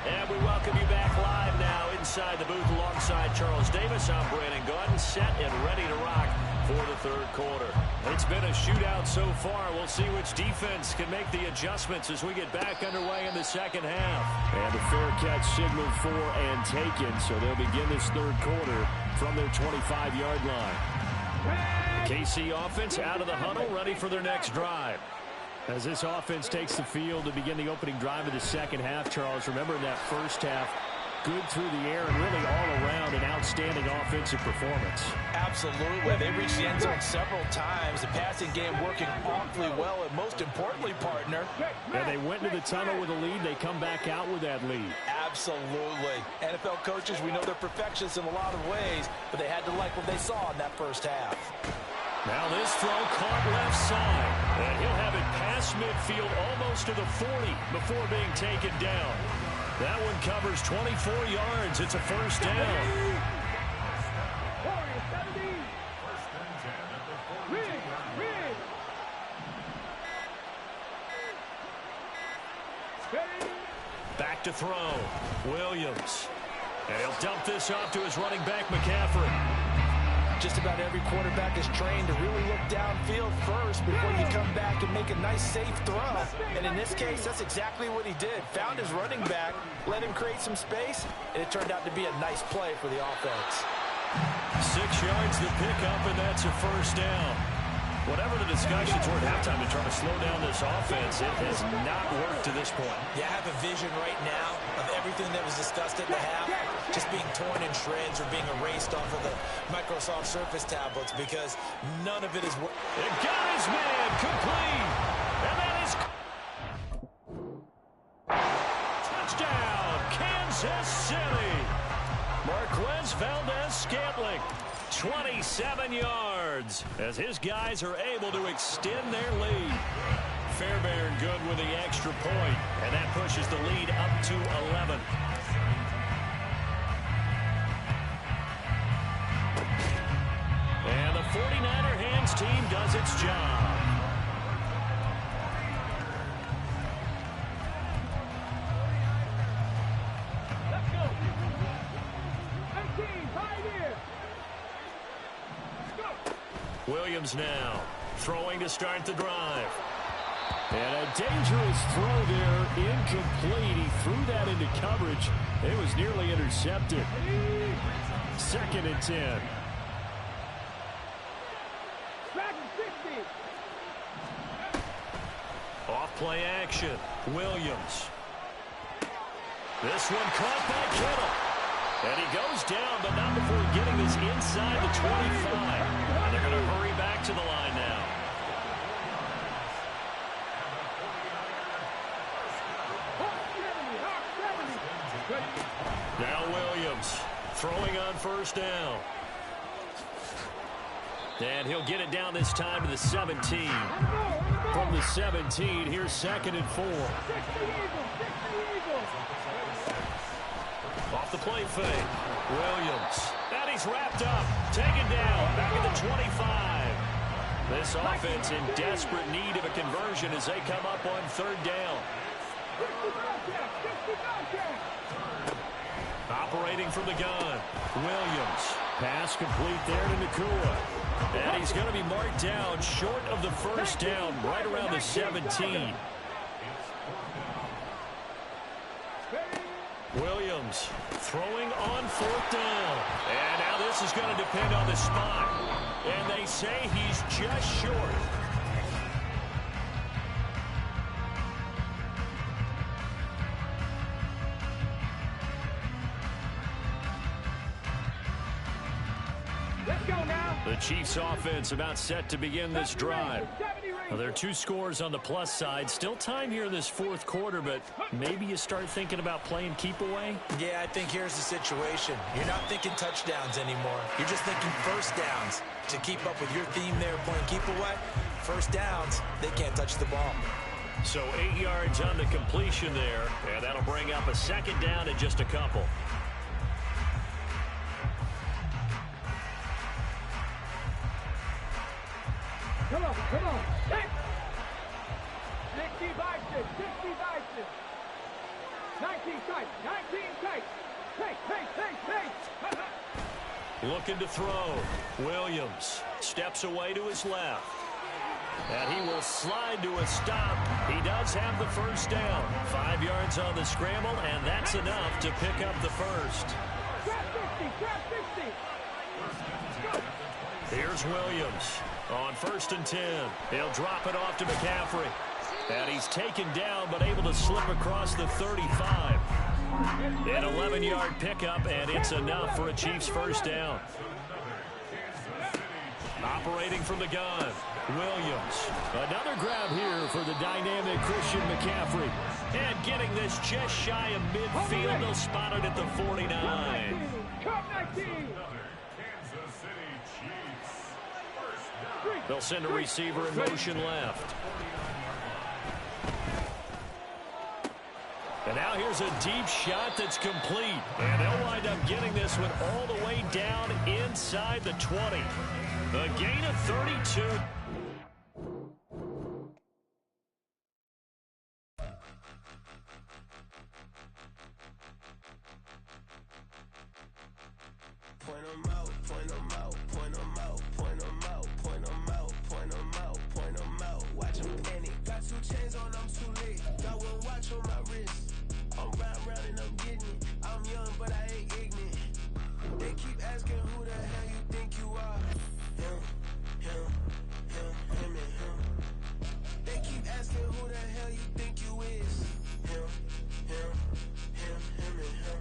And we welcome you back live now inside the booth alongside Charles Davis. I'm Brandon Gaudin, set and ready to rock for the third quarter. It's been a shootout so far. We'll see which defense can make the adjustments as we get back underway in the second half. And a fair catch signaled for and taken, so they'll begin this third quarter from their 25-yard line. The KC offense out of the huddle, ready for their next drive. As this offense takes the field to begin the opening drive of the second half, Charles, remember in that first half, good through the air and really all around an outstanding offensive performance. Absolutely. They reached the end zone several times. The passing game working awfully well, and most importantly, partner. And they went into the tunnel with a lead. They come back out with that lead. Absolutely. NFL coaches, we know they're perfectionists in a lot of ways, but they had to like what they saw in that first half. Now this throw caught left side, and he'll have it past midfield almost to the 40 before being taken down. That one covers 24 yards. It's a first down. Back to throw. Williams. And he'll dump this off to his running back, McCaffrey. Just about every quarterback is trained to really look downfield first before you come back and make a nice, safe throw. And in this case, that's exactly what he did. Found his running back, let him create some space, and it turned out to be a nice play for the offense. 6 yards to pick up, and that's a first down. Whatever the discussions were at halftime to try to slow down this offense, it has not worked to this point. Yeah, I have a vision right now of everything that was discussed at the half just being torn in shreds or being erased off of the Microsoft Surface tablets because none of it is working. It got his man complete. And that is touchdown, Kansas City. Marquez Valdez-Scantling, 27 yards, as his guys are able to extend their lead. Fairbairn good with the extra point, and that pushes the lead up to 11. And the 49er hands team does its job. Williams now throwing to start the drive. And a dangerous throw there, incomplete. He threw that into coverage. It was nearly intercepted. 2nd and 10. Off play action. Williams. This one caught by Kittle. And he goes down, but not before getting this inside the 25. And they're going to hurry back to the line now. Now Williams throwing on first down. And he'll get it down this time to the 17. From the 17, here's 2nd and 4. Off the play fake. Williams. And he's wrapped up. Taken down. Back at the 25. This offense in desperate need of a conversion as they come up on 3rd down. Operating from the gun. Williams. Pass complete there to Nakua. And he's going to be marked down short of the first down, right around the 17. Williams throwing on 4th down. And now this is going to depend on the spot. And they say he's just short. Let's go now. The Chiefs offense about set to begin this drive. Well, there are 2 scores on the plus side. Still time here in this 4th quarter, but maybe you start thinking about playing keep away? Yeah, I think here's the situation. You're not thinking touchdowns anymore. You're just thinking first downs. To keep up with your theme there, playing keep away, first downs, they can't touch the ball. So 8 yards on the completion there, and that'll bring up a 2nd down and just a couple. Come on, come on. Take. 60 by 6, 60 by 6. 19 tight, 19 tight. Take. Looking to throw. Williams steps away to his left. And he will slide to a stop. He does have the first down. 5 yards on the scramble, and that's enough to pick up the first. Grab 60, grab 60. Here's Williams on 1st and 10. He'll drop it off to McCaffrey. And he's taken down but able to slip across the 35. An 11-yard pickup, and it's enough for a Chiefs first down. Operating from the gun, Williams. Another grab here for the dynamic Christian McCaffrey. And getting this just shy of midfield, they'll spot it at the 49. They'll send a receiver in motion left. And now here's a deep shot that's complete. And they'll wind up getting this one all the way down inside the 20. A gain of 32. Point them out, point them out, point them out, point them out, point them out, point them out, point them out. Watch them panic. Got 2 chains on, I'm too late. Got 1 watch on my wrist. I'm round and I'm getting it. I'm young, but I ain't ignorant. They keep asking who the hell you think you are. Him, and him. They keep asking who the hell you think you is. Him, and him.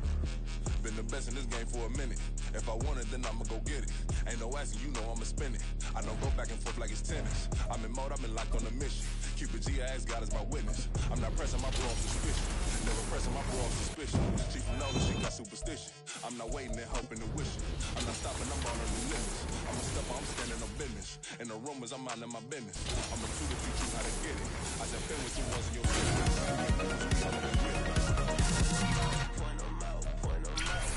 Been the best in this game for a minute. If I want it, then I'ma go get it. Ain't no asking, you know I'ma spin it. I don't go back and forth like it's tennis. I'm in mode, I've been locked on a mission. Cupid G, I ask God as my witness. I'm not pressing my bro on suspicion. Never pressing my bro on suspicion. She from Nola, she got superstition. I'm not waiting and hoping and wishing. I'm not stopping, I'm all on the limits. I'm a stepper, I'm standing on business. In the rumors, I'm out in my business. I'm a tutor, teach you how to get it. I just been with you once in your business. Point them out, point them out.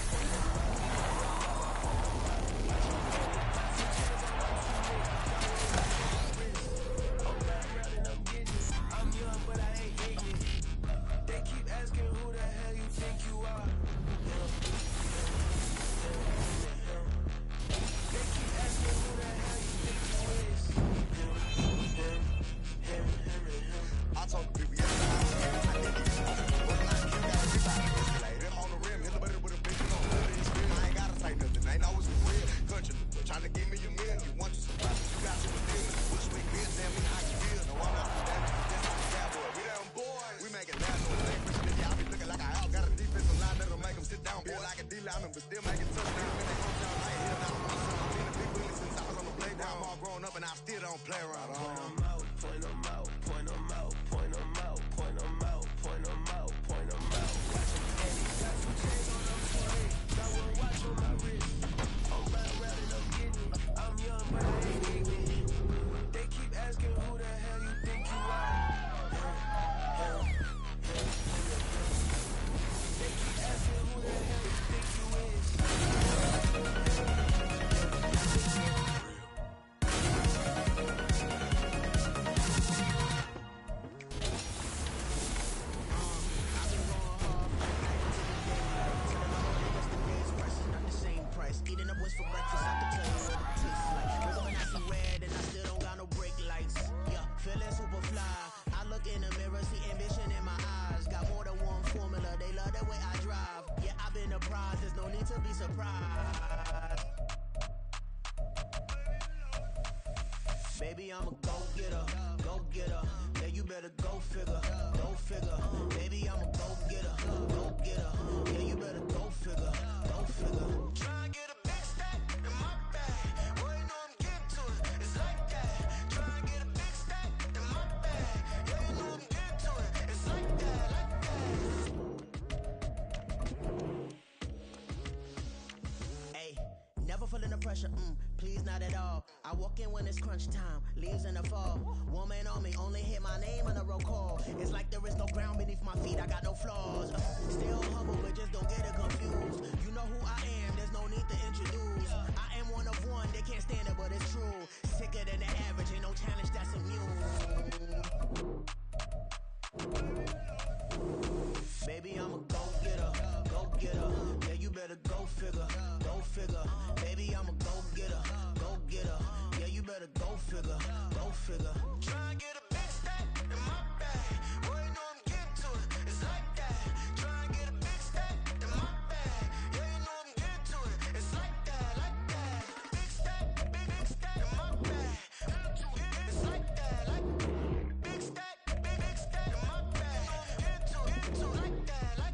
I'm a go-getter, go-getter. Yeah, you better go figure, go figure. Baby, I'm a go-getter, go-getter. Yeah, you better go figure, go figure. Try and get a big stack in my bag. Boy, you know I'm getting to it. It's like that. Try and get a big stack in my bag. Yeah, you know I'm getting to it. It's like that, like that. Hey, never feeling the pressure, please not at all. I walk in when it's crunch time, leaves in the fall. Woman on me, only hit my name on a roll call. It's like there is no ground beneath my feet, I got no flaws. Still humble, but just don't get it confused. You know who I am, there's no need to introduce. I am one of one, they can't stand it, but it's true. Sicker than the average, ain't no challenge that's immune. Baby, I'm a go-getter, go-getter. Yeah, you better go figure, go figure. Baby, I'm a go-getter, go-getter. Yeah, you better go figure, go figure. Try and get a big stack in my bag. Boy, you know I'm getting to it. It's like that. Try and get a big stack in my bag. Yeah, you know I'm getting to it. It's like that, like that. Big stack in my bag. It's like that, like big stack in my bag. Into like that, like.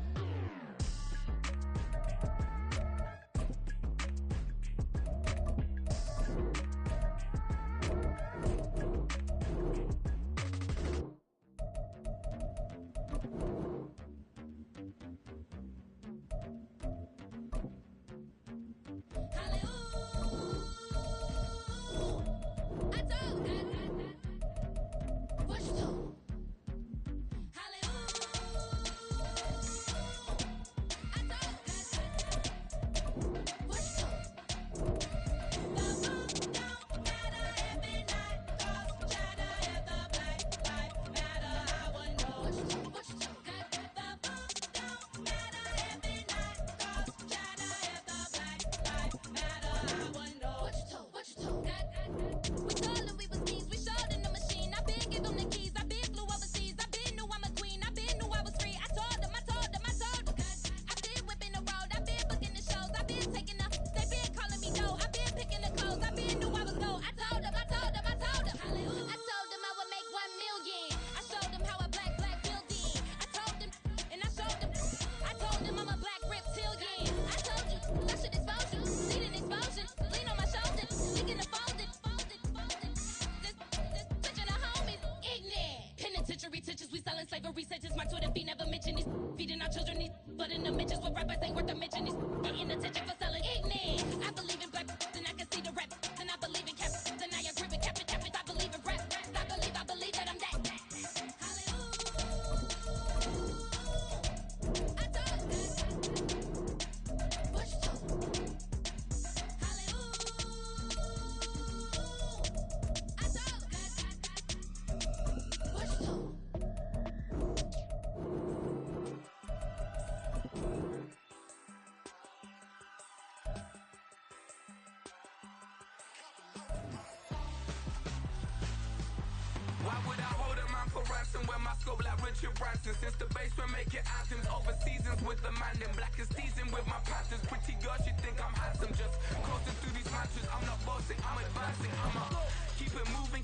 Why would I hold a man for ransom when my scope like Richard Branson? Since the basement making anthems over seasons with the man in black is teasing with my panthers. Pretty girl, she think I'm handsome. Just coasting through these mantras. I'm not bossing, I'm advancing. I'ma keep it moving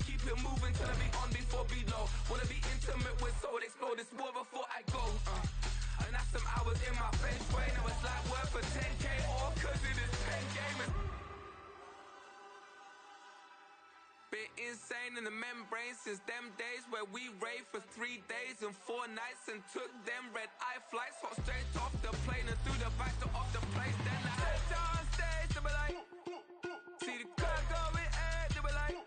till I be on before below. Wanna be intimate with soul, explore this war before I go. And that's some hours in my face way. Now it's like work for 10K or cause it is 10 gamers. Been insane in the membrane since them days where we raved for 3 days and 4 nights and took them red eye flights, hot straight off the plane and through the back door of the place. Then I head down stage, they be like, see the car going ahead, they be like.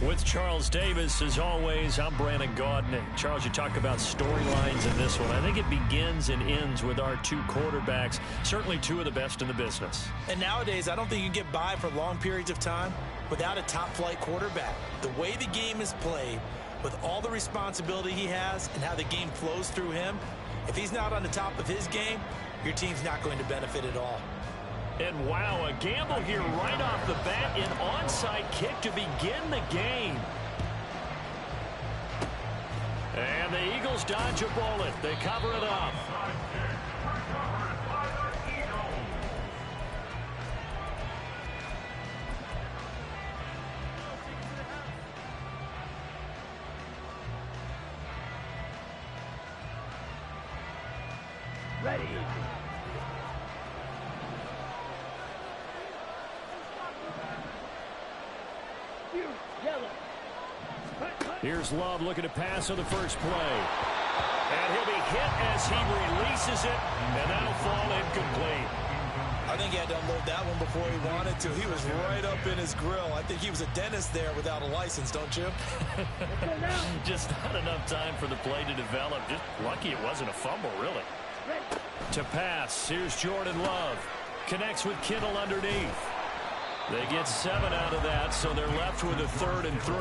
With Charles Davis, as always, I'm Brandon Gaudin. Charles, you talk about storylines in this one. I think it begins and ends with our two quarterbacks, certainly two of the best in the business. And nowadays, I don't think you can get by for long periods of time without a top-flight quarterback. The way the game is played, with all the responsibility he has and how the game flows through him, if he's not on the top of his game, your team's not going to benefit at all. And wow, a gamble here right off the bat, an onside kick to begin the game. And the Eagles dodge a bullet. They cover it up. Here's Love looking to pass on the first play. And he'll be hit as he releases it, and that'll fall incomplete. I think he had to unload that one before he wanted to. He was right up in his grill. I think he was a dentist there without a license, don't you? Just not enough time for the play to develop. Just lucky it wasn't a fumble, really. To pass, here's Jordan Love. Connects with Kittle underneath. They get 7 out of that, so they're left with a 3rd and 3.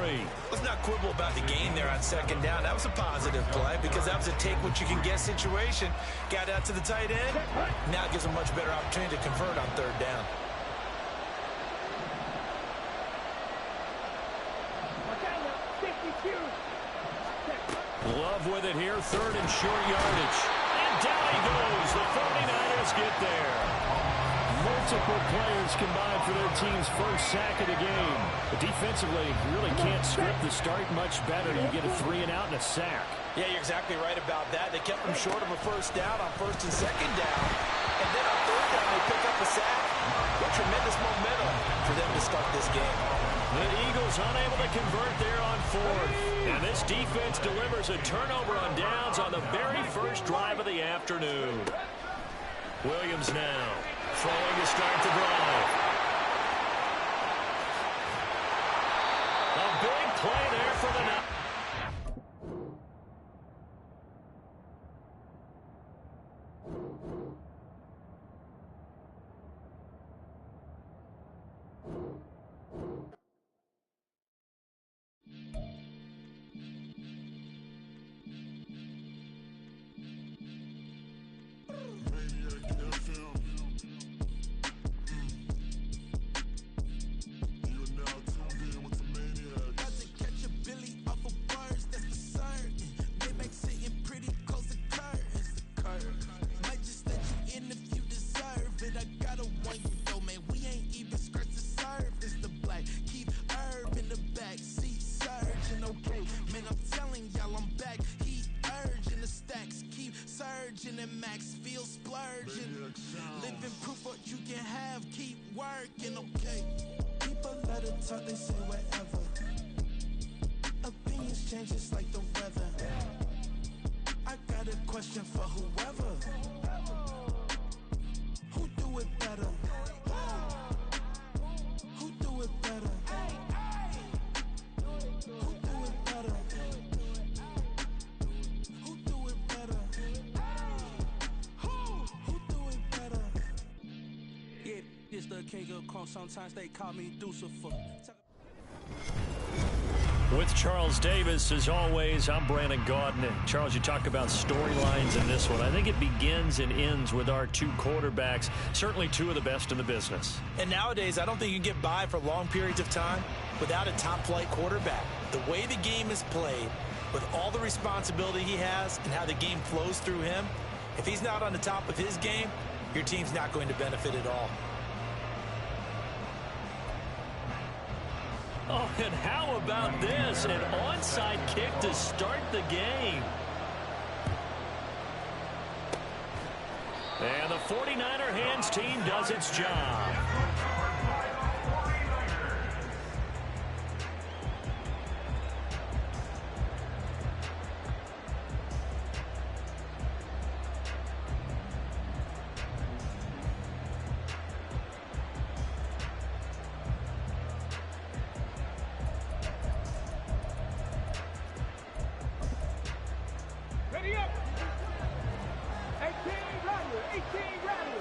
Let's not quibble about the gain there on 2nd down. That was a positive play because that was a take-what-you-can-get situation. Got out to the tight end. Now it gives them a much better opportunity to convert on 3rd down. Love with it here, 3rd and short yardage. And down he goes. The 49ers get there. Multiple players combined for their team's first sack of the game. But defensively, you really can't script the start much better. You get a 3 and out and a sack. Yeah, you're exactly right about that. They kept them short of a 1st down on 1st and 2nd down. And then on 3rd down, they pick up a sack. What tremendous momentum for them to start this game. The Eagles unable to convert there on 4th. And this defense delivers a turnover on downs on the very first drive of the afternoon. Williams now throwing to start the drive. A big play there for the night. They say whatever. Opinions change just like the weather. I got a question for whoever. Who do it better? Who do it better? Who do it better? Who do it better? Who do it better? Yeah, it's the king of crunk. Sometimes they call me Lucifer. With Charles Davis, as always, I'm Brandon Gaudin. And Charles, you talk about storylines in this one. I think it begins and ends with our 2 quarterbacks, certainly 2 of the best in the business. And nowadays, I don't think you can get by for long periods of time without a top-flight quarterback. The way the game is played, with all the responsibility he has and how the game flows through him, if he's not on the top of his game, your team's not going to benefit at all. Oh, and how about this? An onside kick to start the game. And the 49er hands team does its job. Ready up. 18 rattle. 18 rattle.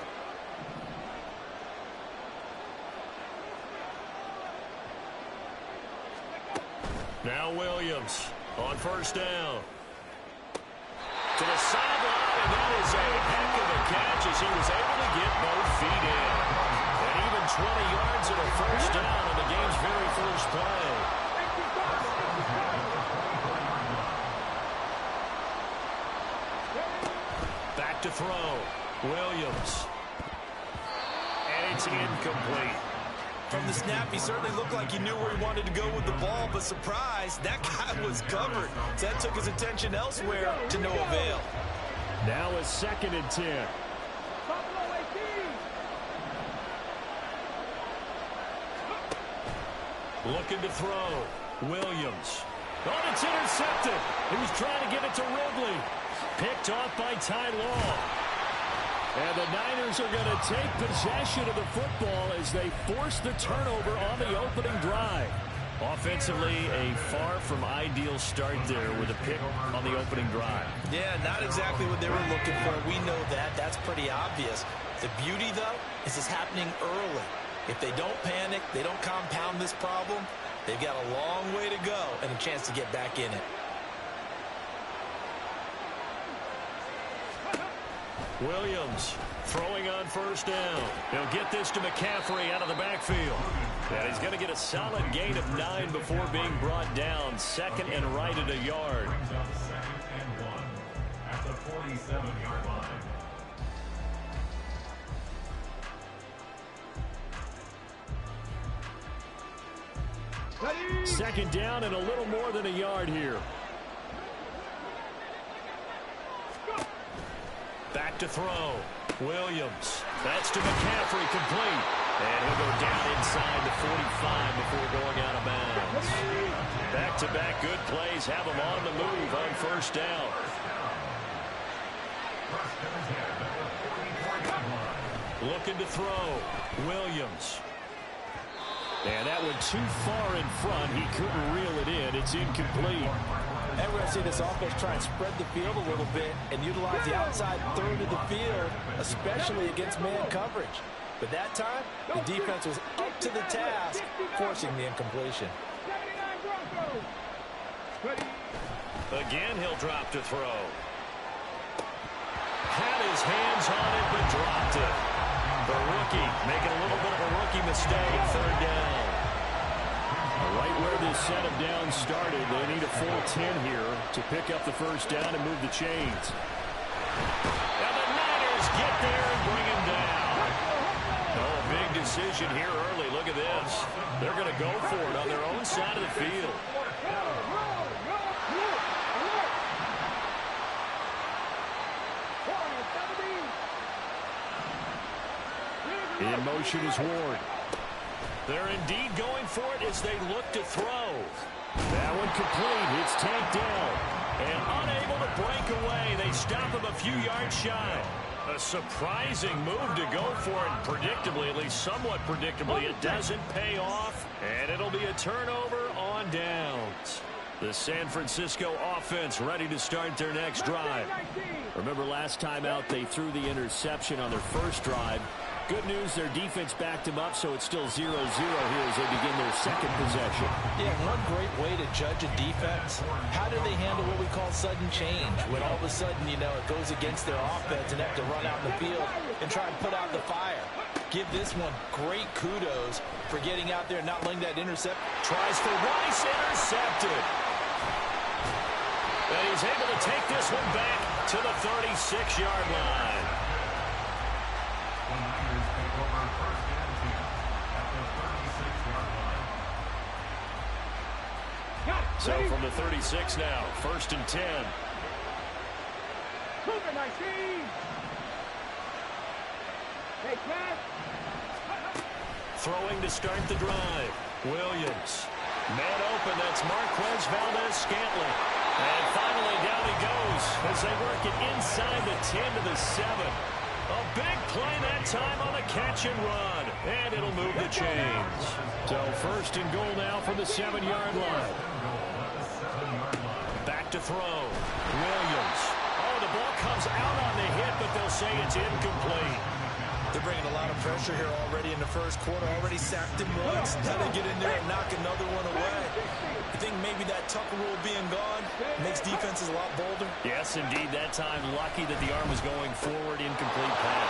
Now Williams on 1st down. To the sideline, and that is a heck of a catch as he was able to get both feet in. And even 20 yards and a 1st down on the game's very first play. Back to throw. Williams. And it's incomplete. From the snap, he certainly looked like he knew where he wanted to go with the ball, but surprise, that guy was covered. So that took his attention elsewhere to no avail. Now a 2nd and 10. Looking to throw. Williams. Oh, it's intercepted. He was trying to get it to Ridley. Picked off by Ty Law. And the Niners are going to take possession of the football as they force the turnover on the opening drive. Offensively, a far from ideal start there with a pick on the opening drive. Yeah, not exactly what they were looking for. We know that. That's pretty obvious. The beauty, though, is it's happening early. If they don't panic, they don't compound this problem, they've got a long way to go and a chance to get back in it. Williams throwing on first down. He'll get this to McCaffrey out of the backfield. And he's going to get a solid gain of 9 before being brought down. Second and right at a yard. Brings up second and 1 at the 47-yard line. Second down and a little more than a yard here. Back to throw. Williams. That's to McCaffrey, complete. And he'll go down inside the 45 before going out of bounds. Back-to-back good plays have him on the move on first down. Looking to throw. Williams. And that went too far in front. He couldn't reel it in. It's incomplete. And we're going to see this offense try and spread the field a little bit and utilize the outside third of the field, especially against man coverage. But that time, the defense was up to the task, forcing the incompletion. Again, he'll drop to throw. Had his hands on it, but dropped it. The rookie making a little bit of a rookie mistake. Third down. Right where this set of downs started, they need a full 10 here to pick up the first down and move the chains. And the Niners get there and bring him down. Oh, big decision here early. Look at this. They're going to go for it on their own side of the field. In motion is Ward. They're indeed going for it as they look to throw. That one complete. It's tanked down. And unable to break away. They stop him a few yards shy. A surprising move to go for it. Predictably, at least somewhat predictably, it doesn't pay off. And it'll be a turnover on downs. The San Francisco offense ready to start their next drive. Remember last time out they threw the interception on their first drive. Good news, their defense backed them up, so it's still 0-0 here as they begin their second possession. Yeah, one great way to judge a defense, how do they handle what we call sudden change? When all of a sudden, you know, it goes against their offense and they have to run out in the field and try and put out the fire. Give this one great kudos for getting out there and not letting that intercept. Tries for Rice, intercepted. And he's able to take this one back to the 36-yard line. So from the 36 now, first and 10. Cougar 19. Hey, Pat. Throwing to start the drive. Williams. Man open, that's Marquez Valdez-Scantling. And finally down he goes as they work it inside the 10 to the 7. A big play that time on the catch and run. And it'll move the chains. So first and goal now from the 7-yard line. Back to throw. Williams. Oh, the ball comes out on the hit, but they'll say it's incomplete. They're bringing a lot of pressure here already in the first quarter. Already sacked him once. Now they get in there and knock another one away. I think maybe that Tucker rule being gone makes defenses a lot bolder. Yes, indeed. That time, lucky that the arm was going forward. Incomplete pass.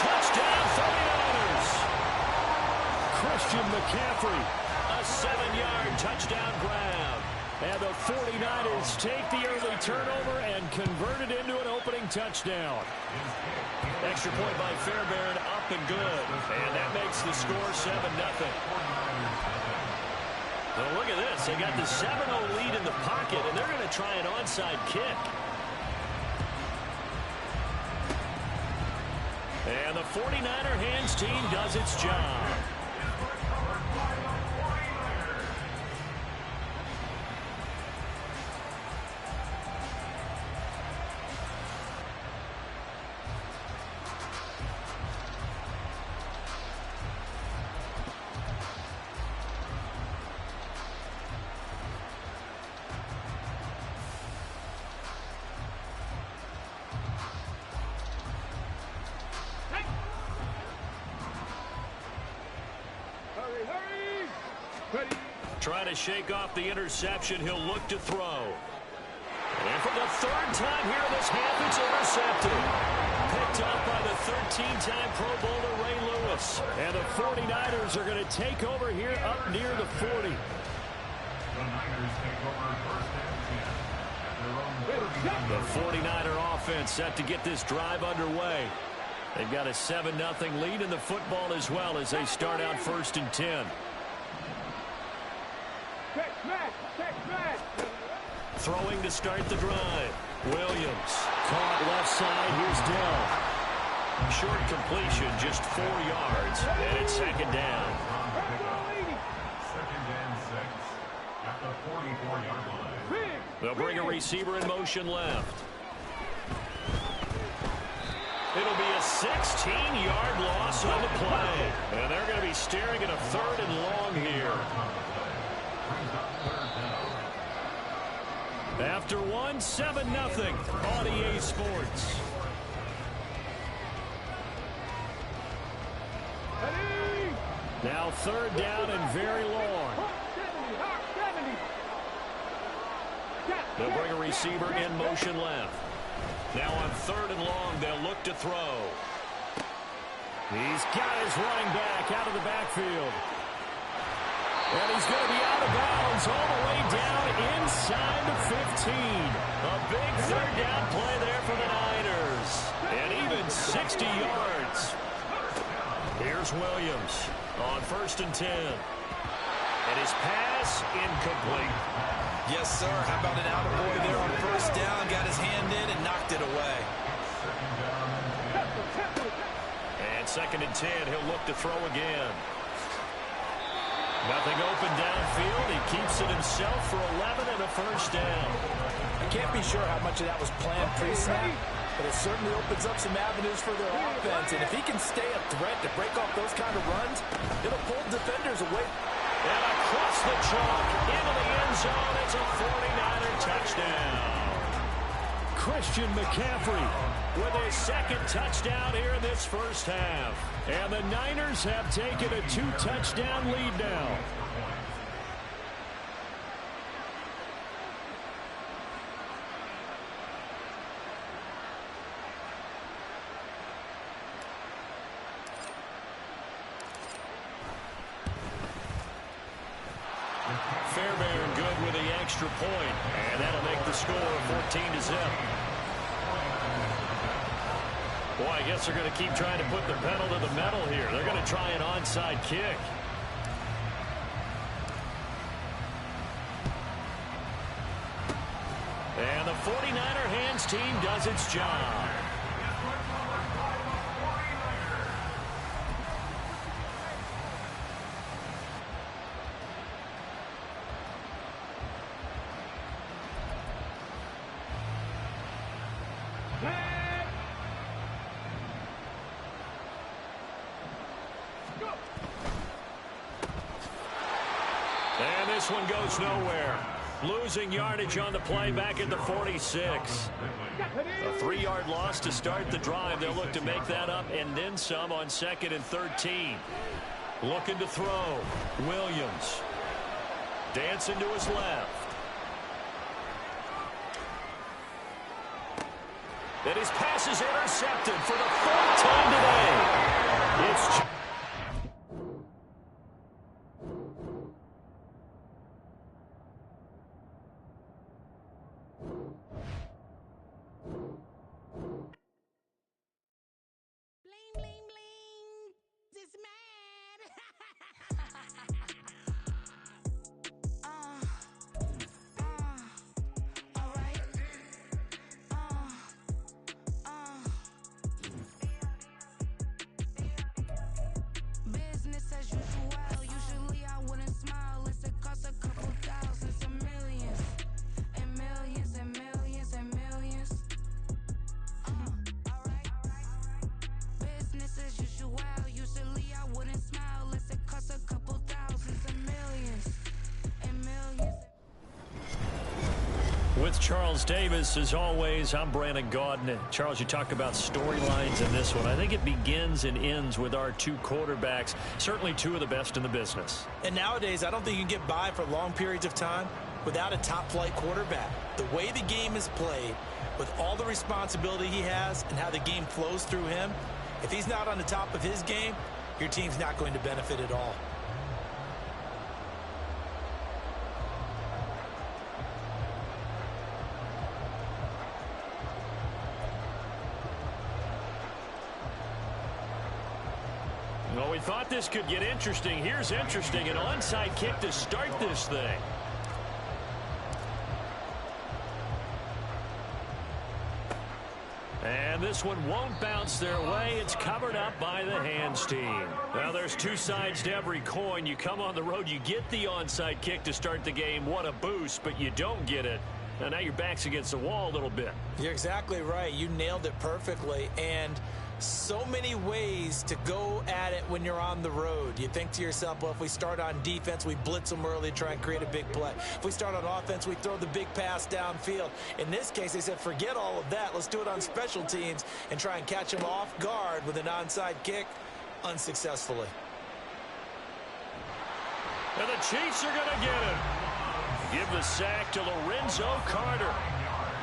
Touchdown, 49ers! Christian McCaffrey. A 7-yard touchdown grab. And the 49ers take the early turnover and convert it into an opening touchdown. Extra point by Fairbairn, up and good. And that makes the score 7-0. Well, look at this. They got the 7-0 lead in the pocket, and they're going to try an onside kick. And the 49er hands team does its job. Trying to shake off the interception. He'll look to throw. And for the third time here in this half, it's intercepted. Picked up by the 13-time Pro Bowler Ray Lewis. And the 49ers are going to take over here up near the 40. The Niners take over first and 10 at their own 39. The 49er offense set to get this drive underway. They've got a 7-0 lead in the football as well as they start out first and 10. Throwing to start the drive. Williams caught left side. Here's Dell. Short completion, just 4 yards, and it's second down. Second and 6 at the 44-yard line. They'll bring a receiver in motion left. It'll be a 16-yard loss on the play. And they're going to be staring at a third and long here. After one, 7-0 on EA Sports. Now third down and very long. They'll bring a receiver in motion left. Now on third and long, they'll look to throw. He's got his running back out of the backfield. And he's going to be out of bounds all the way down inside the 15. A big third down play there for the Niners. And even 60 yards. Here's Williams on first and 10. And his pass incomplete. Yes, sir. How about an attaboy there on first down? Got his hand in and knocked it away. And second and 10. He'll look to throw again. Nothing open downfield. He keeps it himself for 11 and a first down. I can't be sure how much of that was planned pre-snap, but it certainly opens up some avenues for their offense. And if he can stay a threat to break off those kind of runs, it'll pull defenders away. And across the chalk into the end zone. It's a 49er touchdown. Christian McCaffrey with his second touchdown here in this first half. And the Niners have taken a 2-touchdown lead now. Fairbairn good with the extra point, and that'll make the score 14-0. Boy, I guess they're going to keep trying to put the pedal to the metal here. They're going to try an onside kick. And the 49er hands team does its job. And this one goes nowhere. Losing yardage on the play back at the 46. A 3-yard loss to start the drive. They'll look to make that up and then some on second and 13. Looking to throw. Williams. Dancing to his left. And his pass is intercepted for the third time today. It's With Charles Davis, as always, I'm Brandon Gaudin. Charles, you talk about storylines in this one. I think it begins and ends with our two quarterbacks, certainly two of the best in the business. And nowadays, I don't think you can get by for long periods of time without a top-flight quarterback. The way the game is played, with all the responsibility he has and how the game flows through him, if he's not on the top of his game, your team's not going to benefit at all. Well, we thought this could get interesting. Here's interesting. An onside kick to start this thing. And this one won't bounce their way. It's covered up by the hands team. Now, there's two sides to every coin. You come on the road, you get the onside kick to start the game. What a boost, but you don't get it. And now your back's against the wall a little bit. You're exactly right. You nailed it perfectly. And so many ways to go at it when you're on the road. You think to yourself, well, if we start on defense, we blitz them early, try and create a big play. If we start on offense, we throw the big pass downfield. In this case, they said, forget all of that. Let's do it on special teams and try and catch them off guard with an onside kick unsuccessfully. And the Chiefs are going to get it. Give the sack to Lorenzo Carter.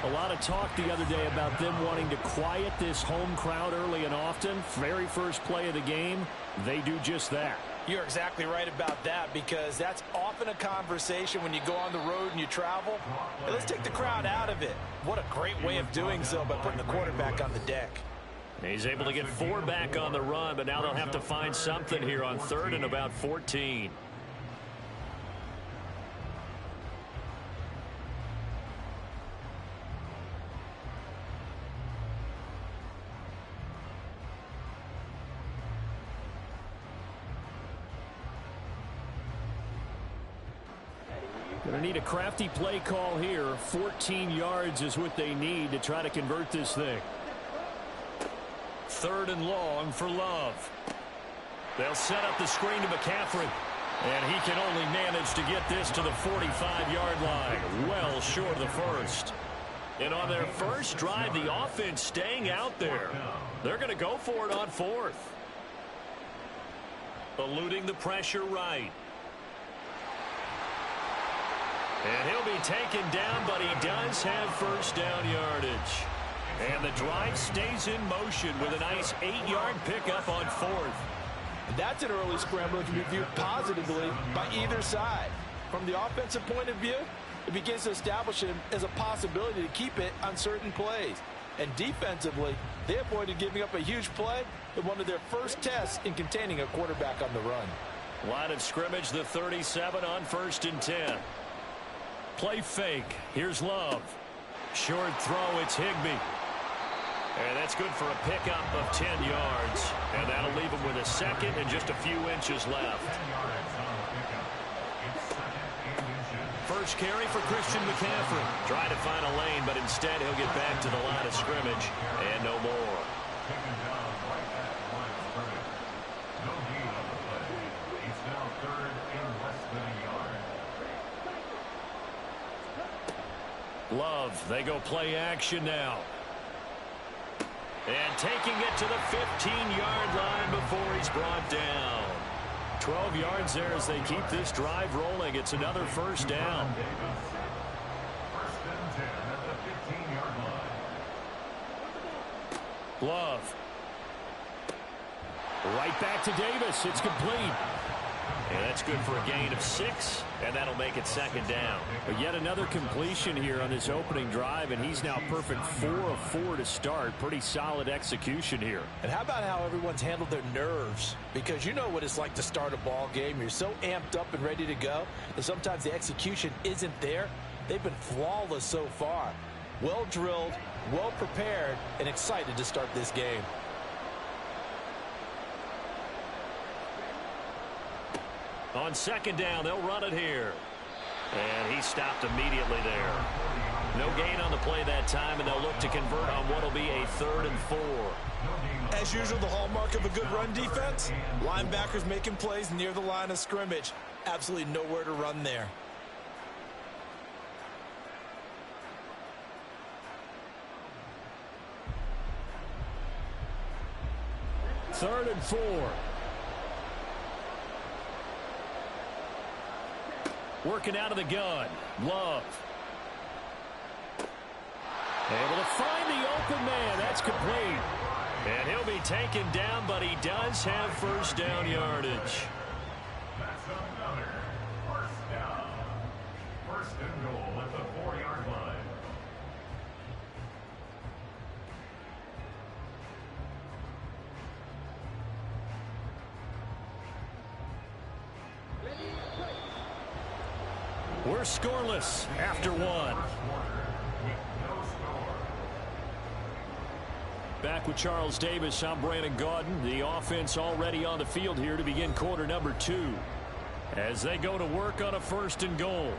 A lot of talk the other day about them wanting to quiet this home crowd early and often. Very first play of the game, they do just that. You're exactly right about that, because that's often a conversation when you go on the road and you travel. Hey, let's take the crowd out of it. What a great way of doing so by putting the quarterback on the deck. He's able to get 4 back on the run, but now they'll have to find something here on 3rd and about 14. Going to need a crafty play call here. 14 yards is what they need to try to convert this thing. 3rd and long for Love. They'll set up the screen to McCaffrey. And he can only manage to get this to the 45-yard line. Well short of the first. And on their first drive, the offense staying out there. They're going to go for it on 4th. Eluding the pressure right. And he'll be taken down, but he does have first down yardage. And the drive stays in motion with a nice 8-yard pickup on 4th. And that's an early scramble that can be viewed positively by either side. From the offensive point of view, it begins to establish him as a possibility to keep it on certain plays. And defensively, they avoided giving up a huge play in one of their first tests in containing a quarterback on the run. Line of scrimmage, the 37 on 1st and 10. Play fake. Here's Love. Short throw. It's Higbee. And that's good for a pickup of 10 yards. And that'll leave him with a second and just a few inches left. First carry for Christian McCaffrey. Trying to find a lane, but instead he'll get back to the line of scrimmage. And no more. No gain on the play. It's now 3rd and less than a yard. Love, they go play action now. And taking it to the 15-yard line before he's brought down. 12 yards there as they keep this drive rolling. It's another first down. First and 10 at the 15-yard line. Love. Right back to Davis. It's complete. And that's good for a gain of 6, and that'll make it 2nd down. But yet another completion here on this opening drive, and he's now perfect 4 of 4 to start. Pretty solid execution here. And how about how everyone's handled their nerves? Because you know what it's like to start a ball game. You're so amped up and ready to go that sometimes the execution isn't there. They've been flawless so far. Well drilled, well prepared, and excited to start this game. On 2nd down, they'll run it here. And he stopped immediately there. No gain on the play that time, and they'll look to convert on what will be a 3rd and 4. As usual, the hallmark of a good run defense, linebackers making plays near the line of scrimmage. Absolutely nowhere to run there. 3rd and 4. Working out of the gun. Love. Able to find the open man. That's complete. And he'll be taken down, but he does have first down yardage. That's another first down. First and goal at the 4-yard line. We're scoreless after one. Back with Charles Davis, I'm Brandon Gaudin. The offense already on the field here to begin quarter number 2 as they go to work on a 1st and goal.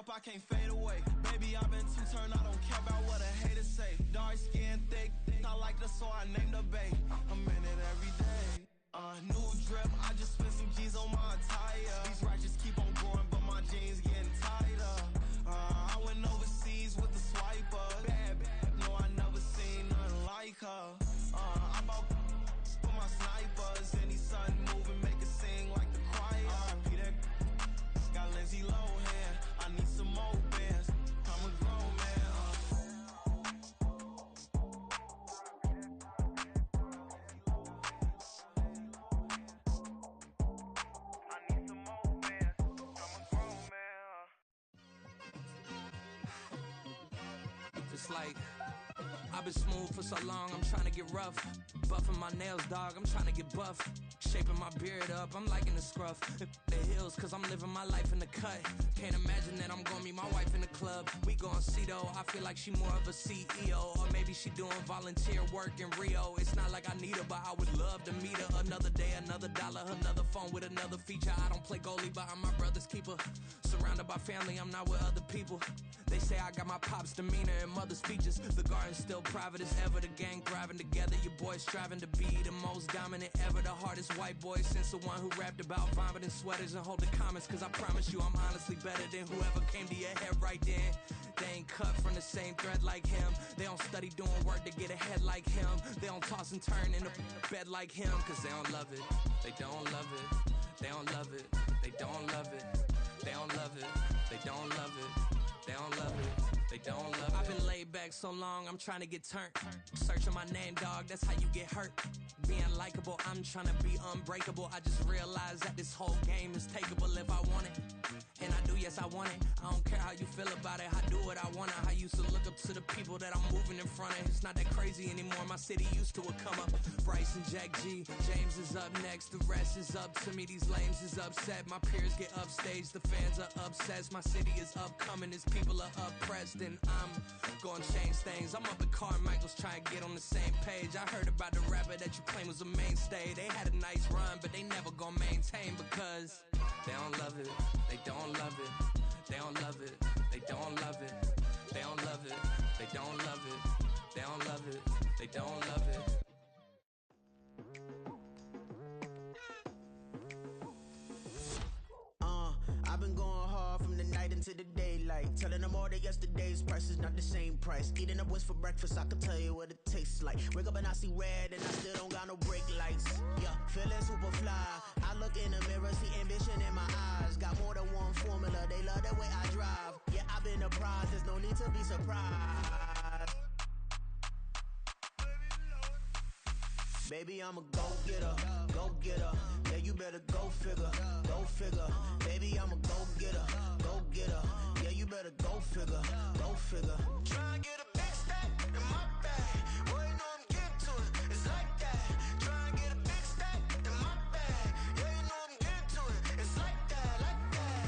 I can't fade away. Baby, I've been too turned, I don't care about what a hater say. Dark skin, thick, I like the so I named the bae. I'm in it every day. New drip, I just spent some G's on my attire. These righteous keep on growing, but my jeans getting tighter. I went overseas with the swiper. Bad, no, I never seen nothing like her. I bought for my snipers. Any sun moving, make it sing like the choir. Peter got Lindsay Lohan. I need some more bands. I'm a grown man. I need some more bands. I'm a grown man. Just like I've been smooth for so long, I'm trying to get rough. Buffing my nails, dog, I'm trying to get buff. Shaping my beard up, I'm liking the scruff. The hills, cause I'm living my life in the cut. Can't imagine that I'm gonna meet my wife in the club. We gon' see though, I feel like she more of a CEO. Or maybe she doing volunteer work in Rio. It's not like I need her, but I would love to meet her. Another day, another dollar, another phone with another feature. I don't play goalie, but I'm my brother's keeper. Surrounded by family, I'm not with other people. They say I got my pop's demeanor and mother's features. The garden's still private as ever, the gang thriving together. Your boys striving to be the most dominant ever. The hardest white boy since the one who rapped about vomiting sweaters and holding comments. Cause I promise you I'm honestly better than whoever came to your head right then. They ain't cut from the same thread like him. They don't study doing work to get ahead like him. They don't toss and turn in the bed like him. Cause they don't love it, they don't love it. They don't love it, they don't love it. They don't love it, they don't love it. They don't love it, they don't love it. I've been laid back so long, I'm trying to get turned. Searching my name, dog, that's how you get hurt. Being likable, I'm trying to be unbreakable. I just realized that this whole game is takeable if I want it. And I do, yes, I want it. I don't care how you feel about it, I do what I want. I used to look up to the people that I'm moving in front of. It's not that crazy anymore, my city used to a come up. Bryce and Jack G, James is up next. The rest is up to me, these lames is upset. My peers get upstaged, the fans are obsessed. My city is upcoming, its people are oppressed. And I'm gonna change things. I'm up at Carmichael's trying to get on the same page. I heard about the rapper that you claim was a mainstay. They had a nice run, but they never gonna maintain because they don't love it, they don't love it, they don't love it, they don't love it, they don't love it, they don't love it, they don't love it, they don't love it. I've been going hard from the night into the daylight. Telling them all that yesterday's price is not the same price. Eating up what's for breakfast, I can tell you what it tastes nice. Like, wake up and I see red and I still don't got no brake lights. Yeah, feeling super fly. I look in the mirror, see ambition in my eyes. Got more than one formula, they love the way I drive. Yeah, I've been a prize, there's no need to be surprised. Baby, I'm a go-getter, go-getter. Yeah, you better go figure, go figure. Baby, I'm a go-getter, go-getter. Yeah, you better go figure, go figure. Try and get a big stack in my bag. Boy, you know I'm getting to it. It's like that. Try and get a big stack in my bag. Yeah, you know I'm getting to it. It's like that, like that.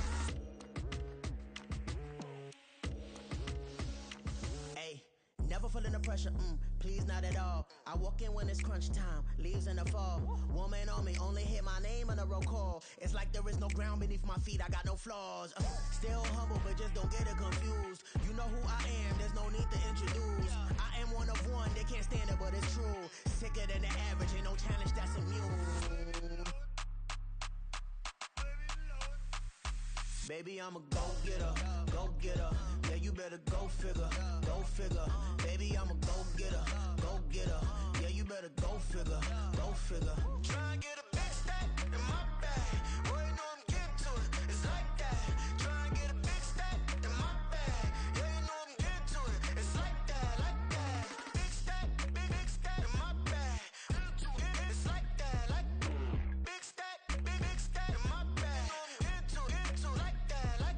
Hey, never feeling the pressure, please not at all. I walk in when it's crunch time, leaves in the fall. Woman on me, only hit my name on a roll call. It's like there is no ground beneath my feet, I got no flaws. Still humble, but just don't get it confused. You know who I am, there's no need to introduce. I am one of one, they can't stand it, but it's true. Sicker than the average, ain't no challenge that's immune. Baby, I'm a go-getter, go-getter. Yeah, you better go figure, go figure. Baby, I'm a go-getter, go-getter. Yeah, you better go figure, go figure. Try and get a big stack in my bag. Boy, you know I'm getting to it. It's like that. Try and get a big stack in my bag. Yeah, you know I'm getting to it. It's like that, like that. Big stack, big stack in my bag. It's like that, like big stack in my bag. You know I'm getting to it, like that, like.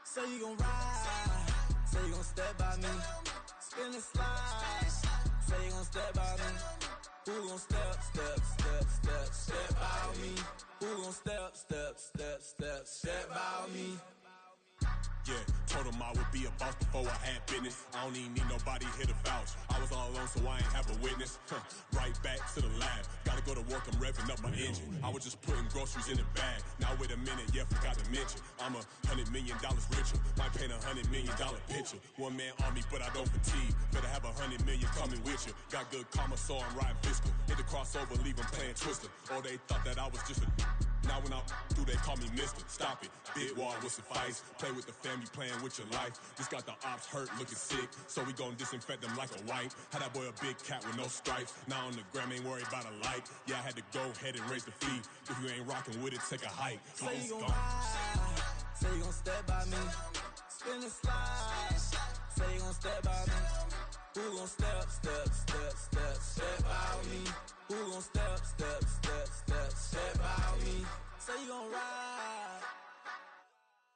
Say you gon' ride, say you gon' step by me, spin and slide, say you gon' step by me. Who gon' step by me? Who gon' step by me? Yeah, told him I would be a boss before I had business. I don't even need nobody here to vouch. I was all alone, so I ain't have a witness. Right back to the lab. Gotta go to work, I'm revving up my engine. I was just putting groceries in the bag. Now wait a minute, yeah, forgot to mention. I'm $100 million richer. Might paint $100 million picture. One man army, but I don't fatigue. Better have 100 million coming with you. Got good karma, so I'm riding fiscal. Hit the crossover, leave them playing Twister. Or they thought that I was just a. Now when I do, they call me mister. Stop it. Big wall will suffice. Play with the family, playing with your life. Just got the ops hurt, looking sick. So we gon' disinfect them like a wipe. Had that boy a big cat with no stripes. Now on the gram, ain't worried about a light. Yeah, I had to go ahead and raise the fee. If you ain't rocking with it, take a hike. Say you gon' ride, say you gon' step by me, spin and slide. Say you gon' step by me. Who gon' step by me? Who gon' step by me? Say you gon' ride.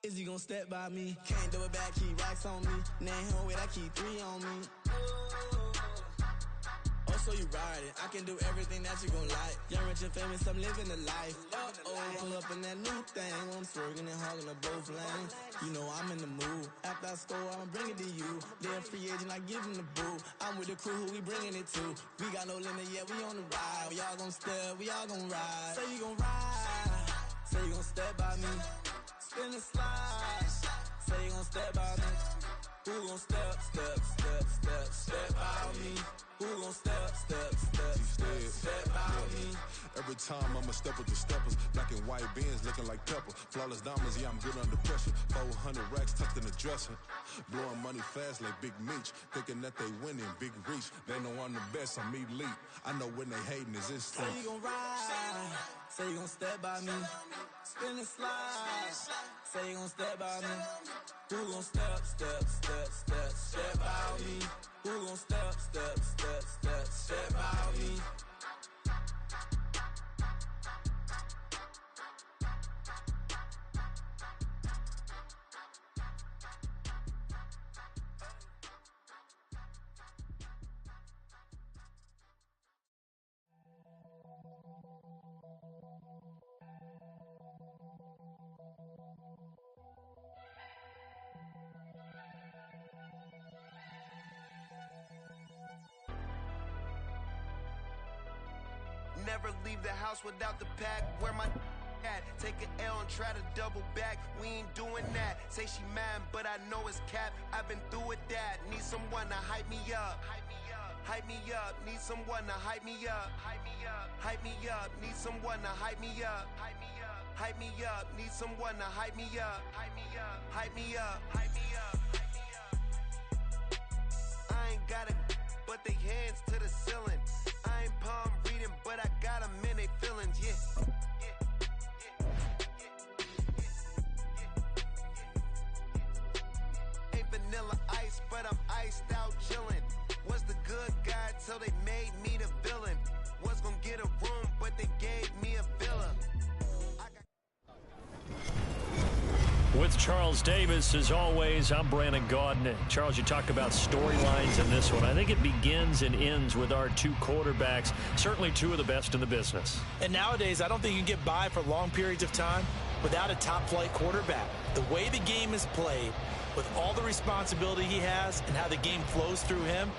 Is he gon' step by me? Can't do it back, keep racks on me. Name home with, I keep 3 on me. Oh, so you riding. I can do everything that you gon' like. Young, rich, and famous, I'm living the life. Pull up in that new thing. I'm swerving and hogging up both lanes. You know I'm in the mood. After I score, I'ma bring it to you. They're a free agent, I give him the boo. I'm with the crew, who we bringing it to. We got no limit, yeah, we on the ride. We all gon' step, we all gon' ride. Say you gon' ride. Say you gon' step by me. Spin and slide. Say you gon' step by me. Who gon' step by me? Who gon' step by me? Every time I'ma step with the steppers. Black and white beans looking like pepper. Flawless diamonds, yeah, I'm good under pressure. 400 racks tucked in the dresser. Blowing money fast like Big Meech. Thinking that they winning, big reach. They know I'm the best, I'm elite. I know when they hating is instinct. Say you gon' ride, say you gon' step by me. Spin and slide, say you gon' step by me. Who gon' step by me? Who gon' step by me? never leave the house without the pack. Where my at? Take an L and try to double back. We ain't doing that. Say she mad, but I know it's cap. I've been through with that. Need someone to hype me up. Hype me up. Need someone to hype me up. Hype me up. Hype me up. Need someone to hype me up. Hype me up. Hype me up. Need someone to hype me up. Hype me up. Hype me up. Hype me up. I ain't got it, but they hands to the ceiling. I ain't palm reading, but I got them in they feelings, yeah. Ain't vanilla ice, but I'm iced out chillin'. Was the good guy till they made me the villain. Was gonna get a room, but they gave me a villa. With Charles Davis, as always, I'm Brandon Gaudin. Charles, you talk about storylines in this one. I think it begins and ends with our two quarterbacks, certainly two of the best in the business. And nowadays, I don't think you can get by for long periods of time without a top-flight quarterback. The way the game is played, with all the responsibility he has and how the game flows through him,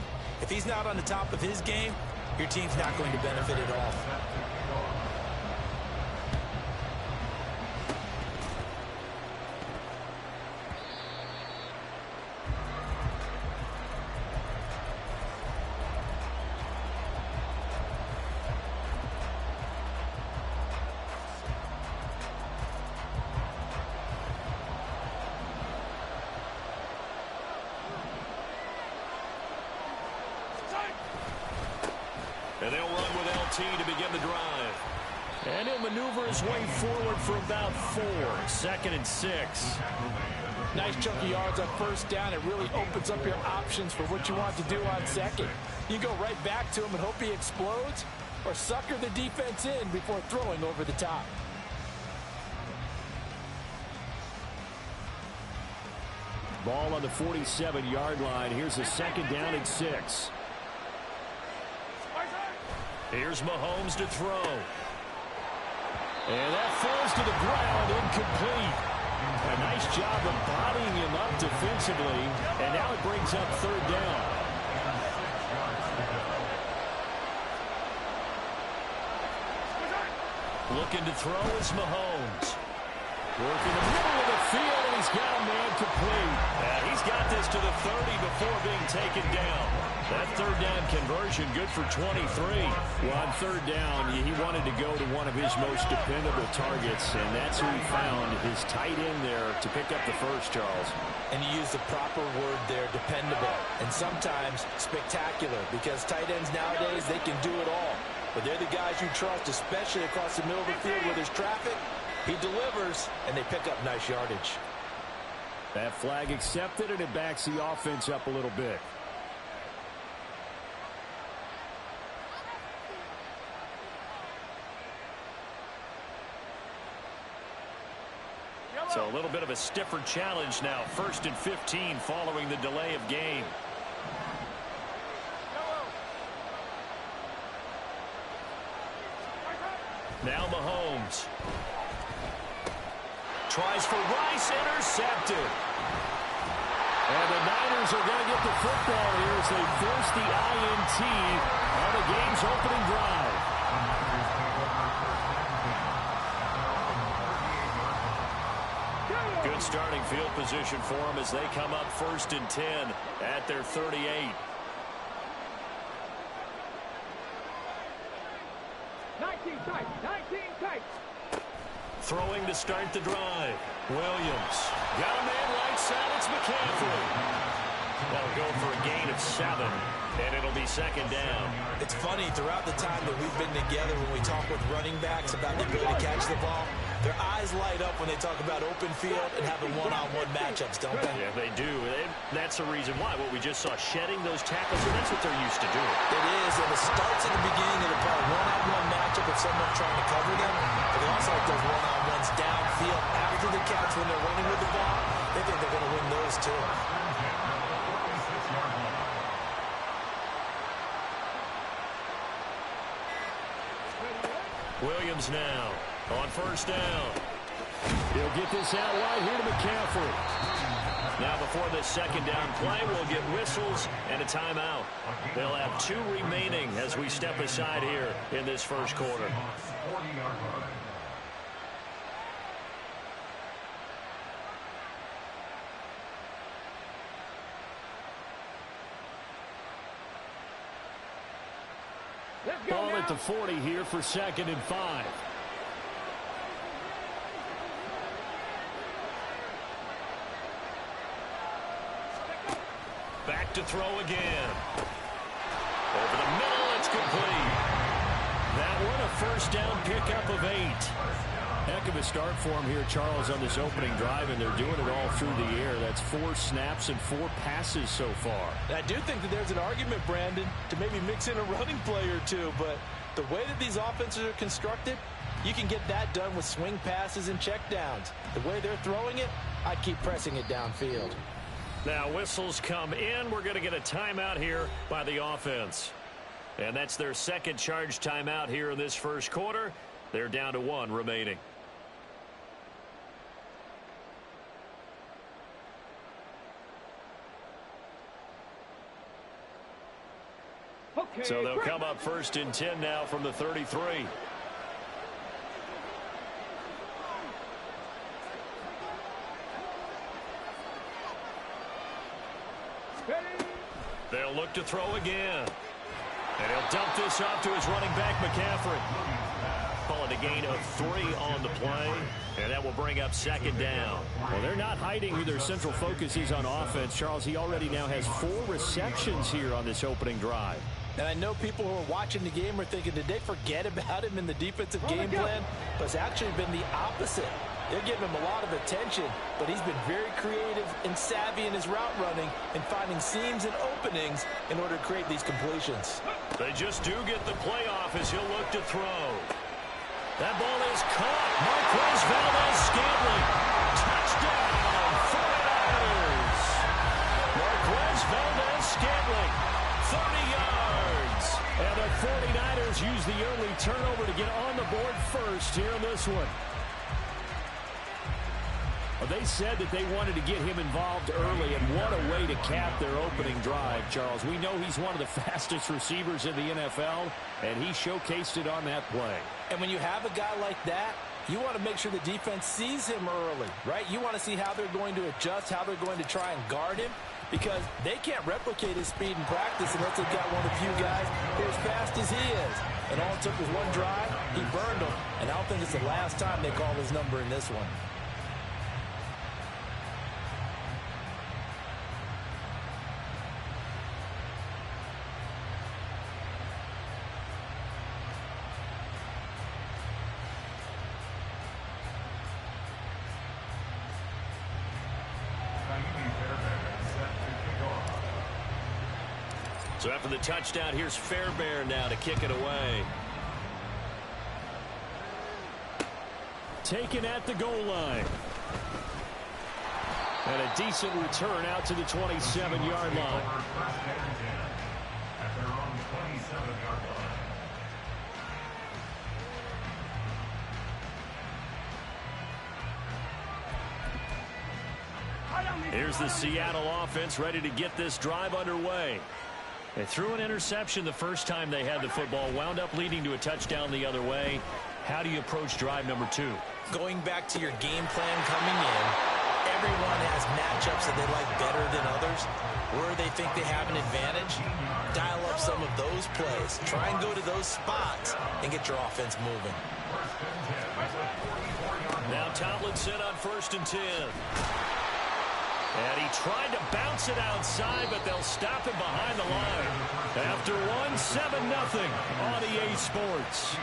if he's not on the top of his game, your team's not going to benefit at all. And they'll run with LT to begin the drive. And he'll maneuver his way forward for about 4. 2nd and 6. Nice chunk of yards on first down. It really opens up your options for what you want to do on second. You go right back to him and hope he explodes, or sucker the defense in before throwing over the top. Ball on the 47-yard line. Here's a 2nd down and 6. Here's Mahomes to throw. And that falls to the ground, incomplete. A nice job of bodying him up defensively. And now it brings up 3rd down. Looking to throw is Mahomes. Working the middle of the field, and he's got a man complete. He's got this to the 30 before being taken down. That 3rd down conversion good for 23. Well, on 3rd down, he wanted to go to one of his most dependable targets, and that's who he found, his tight end there, to pick up the first, Charles. And you use the proper word there, dependable, and sometimes spectacular, because tight ends nowadays, they can do it all. But they're the guys you trust, especially across the middle of the field where there's traffic. He delivers, and they pick up nice yardage. That flag accepted, and it backs the offense up a little bit. So a little bit of a stiffer challenge now. 1st and 15 following the delay of game. Now Mahomes. Tries for Rice, intercepted. And the Niners are going to get the football here as they force the INT on the game's opening drive. Good starting field position for them as they come up 1st and 10 at their 38. Throwing to start the drive. Williams. Got a man right side. It's McCaffrey. That'll go for a gain of 7, and it'll be 2nd down. It's funny, throughout the time that we've been together, when we talk with running backs about the ability to catch the ball, their eyes light up when they talk about open field and having one-on-one matchups, don't they? Yeah, they do. That's the reason why. What we just saw, shedding those tackles, and that's what they're used to doing. It is, and it starts at the beginning of the play. One-on-one matchup with someone trying to cover them. But they also like those one-on-ones downfield after the catch when they're running with the ball. They think they're going to win those, too. Williams now on 1st down. He'll get this out wide here to McCaffrey. Now before this second down play, we'll get whistles and a timeout. They'll have 2 remaining as we step aside here in this first quarter. Ball at the 40 here for 2nd and 5. Back to throw again. Over the middle, it's complete. That one a first down pickup of 8. Heck of a start for him here, Charles, on this opening drive, and they're doing it all through the air. That's 4 snaps and 4 passes so far. I do think that there's an argument, Brandon, to maybe mix in a running play or two, but the way that these offenses are constructed, you can get that done with swing passes and checkdowns. The way they're throwing it, I keep pressing it downfield. Now whistles come in. We're going to get a timeout here by the offense. And that's their second charge timeout here in this first quarter. They're down to 1 remaining. Okay, so they'll come up 1st and 10 now from the 33. They'll look to throw again. And he'll dump this off to his running back, McCaffrey. Call it a gain of 3 on the play, and that will bring up 2nd down. Well, they're not hiding who their central focus is on offense. Charles, he already now has 4 receptions here on this opening drive. And I know people who are watching the game are thinking, did they forget about him in the defensive game plan? But it's actually been the opposite. They're giving him a lot of attention, but he's been very creative and savvy in his route running and finding seams and openings in order to create these completions. They just do get the playoff as he'll look to throw. That ball is caught. Marquez Valdez-Scantling. Touchdown, 49ers. Marquez Valdez-Scantling, 30 yards. And the 49ers use the early turnover to get on the board first here in this one. They said that they wanted to get him involved early, and what a way to cap their opening drive, Charles. We know he's one of the fastest receivers in the NFL, and he showcased it on that play. And when you have a guy like that, you want to make sure the defense sees him early, right? You want to see how they're going to adjust, how they're going to try and guard him, because they can't replicate his speed in practice unless they've got one of the few guys who are as fast as he is. And all it took was one drive, he burned him, and I don't think it's the last time they call his number in this one. So after the touchdown, here's Fairbairn now to kick it away. Taken at the goal line. And a decent return out to the 27-yard line. At their own 27-yard line. Here's the Seattle offense ready to get this drive underway. They threw an interception the first time they had the football, wound up leading to a touchdown the other way. How do you approach drive number 2? Going back to your game plan coming in, everyone has matchups that they like better than others. Where they think they have an advantage, dial up some of those plays. Try and go to those spots and get your offense moving. Now Tomlinson on 1st and 10. And he tried to bounce it outside, but they'll stop him behind the line. After 7-0 on EA Sports.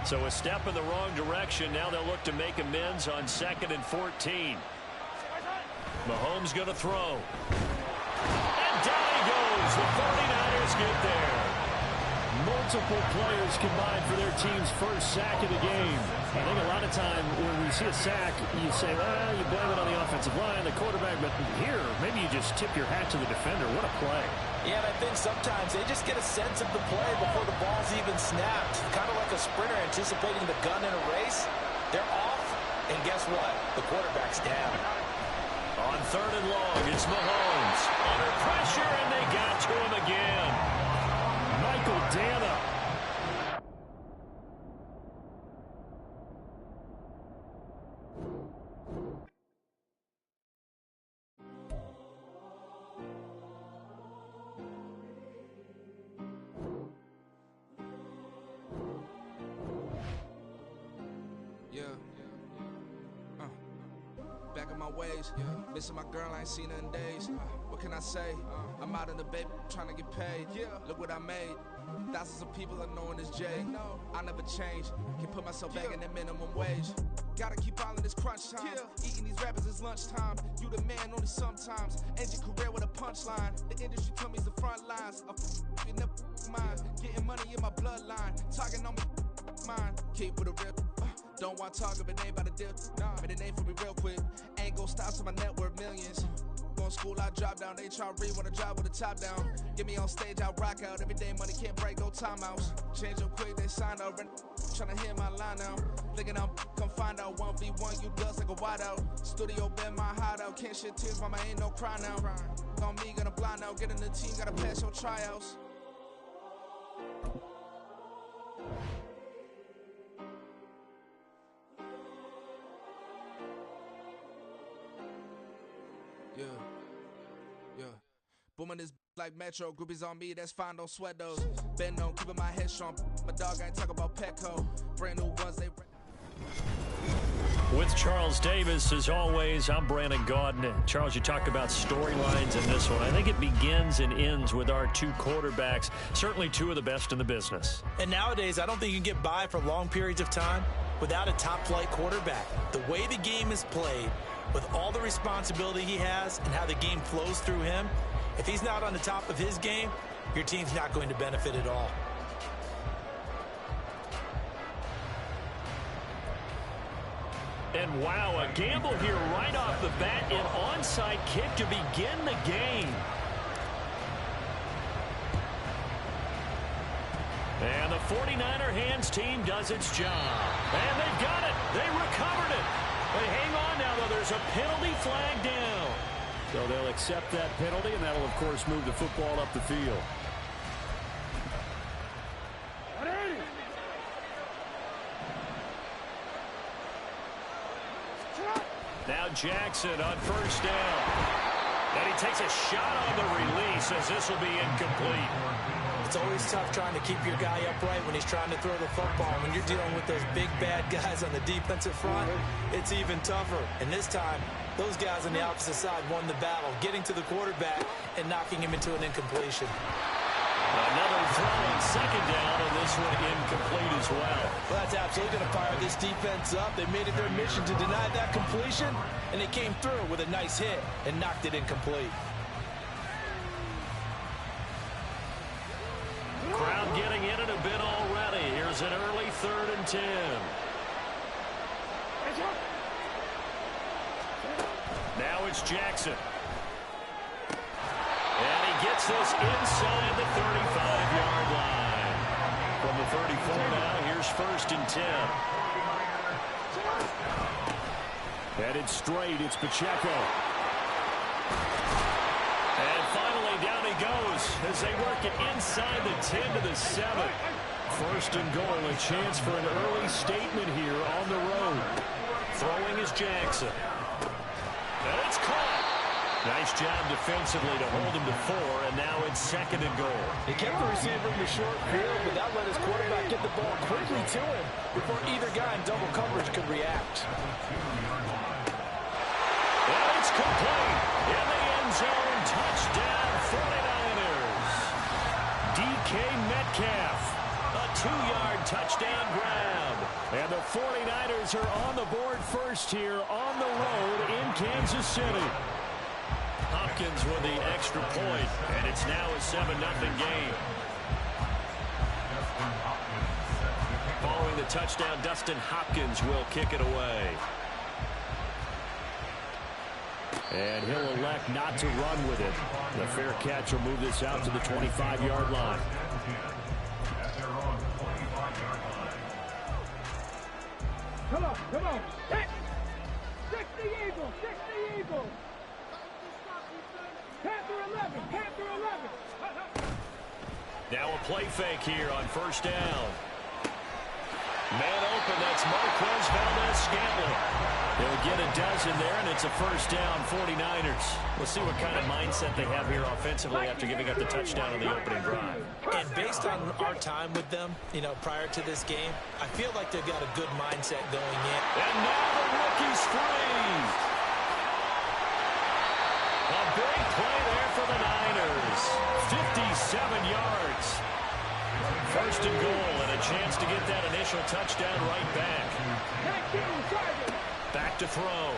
So a step in the wrong direction. Now they'll look to make amends on 2nd and 14. Mahomes going to throw. And down he goes. The 49ers get there. Multiple players combined for their team's first sack of the game. I think a lot of time when we see a sack, you say, well, you blame it on the offensive line, the quarterback, but here, maybe you just tip your hat to the defender. What a play. Yeah, and I think sometimes they just get a sense of the play before the ball's even snapped. Kind of like a sprinter anticipating the gun in a race. They're off, and guess what? The quarterback's down. On 3rd and long, it's Mahomes. Under pressure, and they got to him again. Michael Dana. Back in my ways, missing my girl, I ain't seen her in days. What can I say? I'm out in the baby, trying to get paid. Look what I made. Thousands of people are knowing this Jay. I never change. Can put myself back in the minimum wage. Gotta keep all in this crunch time. Eating these rappers is lunchtime. You the man only sometimes. End your career with a punchline. The industry told me the front lines. You never mind. Getting money in my bloodline. Talking on me, mine. Keep with a real. Don't want to talk if it ain't about a deal. But it ain't for me real quick. Ain't gon' stop so my net worth millions. Going school, I drop down. HRE wanna drive with the top down. Get me on stage, I rock out. Every day money can't break, no timeouts. Change up quick, they sign up. Tryna hear my line now. Thinking I'm come find out 1v1, you dust like a wideout. Studio been my hideout. Can't shed tears, mama ain't no cry now. On me, gonna blind out. Get in the team, gotta pass your tryouts. Yeah. Booming this like Metro. Groupies on me, that's fine, don't sweat those. Been on, keeping my head strong. My dog ain't talk about Petco. Brand new ones, they. With Charles Davis, as always, I'm Brandon Gaudin. Charles, you talked about storylines in this one. I think it begins and ends with our two quarterbacks, certainly two of the best in the business. And nowadays, I don't think you can get by for long periods of time without a top-flight quarterback. The way the game is played, with all the responsibility he has and how the game flows through him, if he's not on the top of his game, your team's not going to benefit at all. And wow, a gamble here right off the bat, an onside kick to begin the game. And the 49er hands team does its job. And they've got it. They recovered it. They hang on now, though. There's a penalty flag down. So they'll accept that penalty, and that'll, of course, move the football up the field. Now Jackson on first down. And he takes a shot on the release as this will be incomplete. It's always tough trying to keep your guy upright when he's trying to throw the football. When you're dealing with those big, bad guys on the defensive front, it's even tougher. And this time, those guys on the opposite side won the battle, getting to the quarterback and knocking him into an incompletion. Another throw on second down, and this one incomplete as well. Well, that's absolutely going to fire this defense up. They made it their mission to deny that completion, and they came through with a nice hit and knocked it incomplete. Crowd getting in it a bit already. Here's an early 3rd and 10. Now it's Jackson. And he gets this inside the 35-yard line. From the 34 now, here's 1st and 10. Headed straight, it's Pacheco. And finally, down he goes as they work it inside the 10 to the 7. 1st and goal, a chance for an early statement here on the road. Throwing is Jackson. And it's caught. Nice job defensively to hold him to 4, and now it's 2nd and goal. He kept the receiver in the short field, but that let his quarterback get the ball quickly to him before either guy in double coverage could react. And it's complete. In the end zone, touchdown 49ers. DK Metcalf, a 2-yard touchdown grab. And the 49ers are on the board first here on the road in Kansas City. Hopkins with the extra point, and it's now a 7-0 game. Following the touchdown, Dustin Hopkins will kick it away. And he'll elect not to run with it. The fair catch will move this out to the 25-yard line. Come on. Stick the Eagles. Panther 11. Now a play fake here on first down. Man open, that's Marquez Valdez-Scantling. They'll get a dozen there, and it's a first down, 49ers. We'll see what kind of mindset they have here offensively after giving up the touchdown on the opening drive. And based on our time with them, prior to this game, I feel like they've got a good mindset going in. And now the rookie's free. A big play there for the Niners. 57 yards. First and goal, and a chance to get that initial touchdown right back. Back to throw.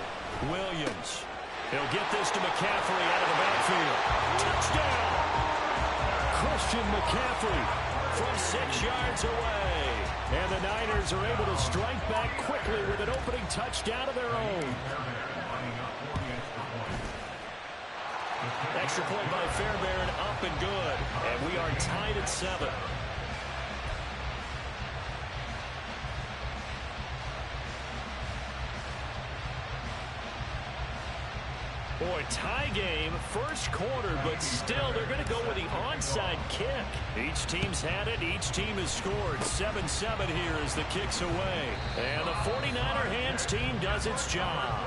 Williams. He'll get this to McCaffrey out of the backfield. Touchdown! Christian McCaffrey from 6 yards away. And the Niners are able to strike back quickly with an opening touchdown of their own. Extra point by Fairbairn, up and good. And we are tied at 7. Boy, tie game, first quarter, but still they're going to go with the onside kick. Each team's had it. Each team has scored. 7-7 here as the kick's away. And the 49er hands team does its job.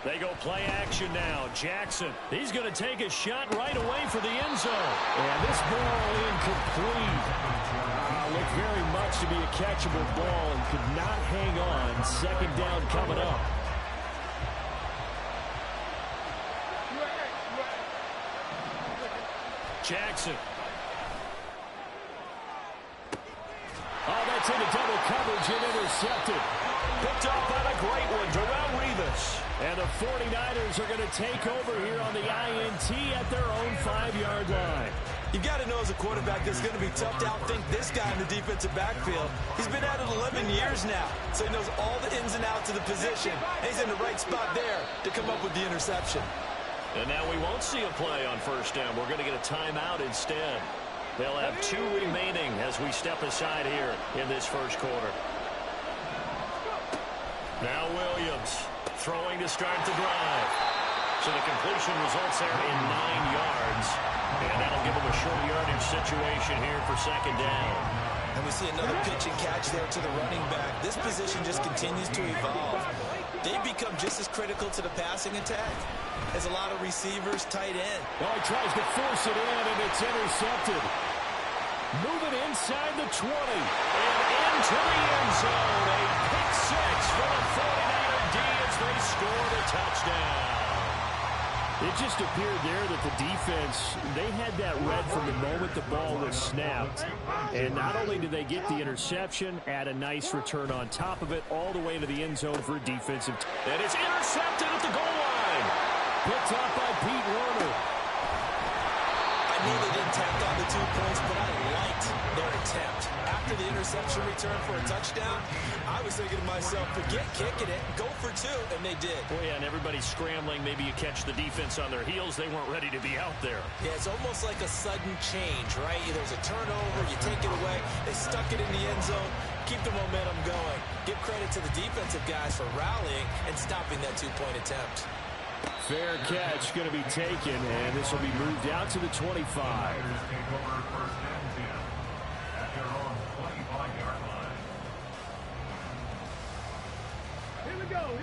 They go play action now. Jackson, he's going to take a shot right away for the end zone. And this ball incomplete. Looked very much to be a catchable ball and could not hang on. Second down coming up. Jackson. Oh, that's into double coverage and intercepted. Picked off by the great one, Darrelle Revis. And the 49ers are going to take over here on the INT at their own 5-yard line. You've got to know as a quarterback it's going to be tough to outthink this guy in the defensive backfield. He's been at it 11 years now, so he knows all the ins and outs of the position. And he's in the right spot there to come up with the interception. And now we won't see a play on first down. We're going to get a timeout instead. They'll have 2 remaining as we step aside here in this first quarter. Now Williams throwing to start the drive. So the completion results there in 9 yards. And that'll give them a short yardage situation here for second down. And we see another pitch and catch there to the running back. This position just continues to evolve. They become just as critical to the passing attack as a lot of receivers, tight end. Oh, he tries to force it in, and it's intercepted. Moving inside the 20 and into the end zone. A pick 6 for the 49er D as they score the touchdown. It just appeared there that the defense, they had that read from the moment the ball was snapped. And not only did they get the interception, add a nice return on top of it, all the way to the end zone for a defensive. And it's intercepted at the goal line. Picked up by Pete Werner. I knew they didn't tack on the 2 points, but I liked their attempt. After the interception return for a touchdown, I was thinking to myself, forget kicking it, go for 2, and they did. Well, yeah, and everybody's scrambling. Maybe you catch the defense on their heels. They weren't ready to be out there. Yeah, it's almost like a sudden change, right? There's a turnover, you take it away, they stuck it in the end zone, keep the momentum going. Give credit to the defensive guys for rallying and stopping that 2-point attempt. Fair catch going to be taken, and this will be moved out to the 25.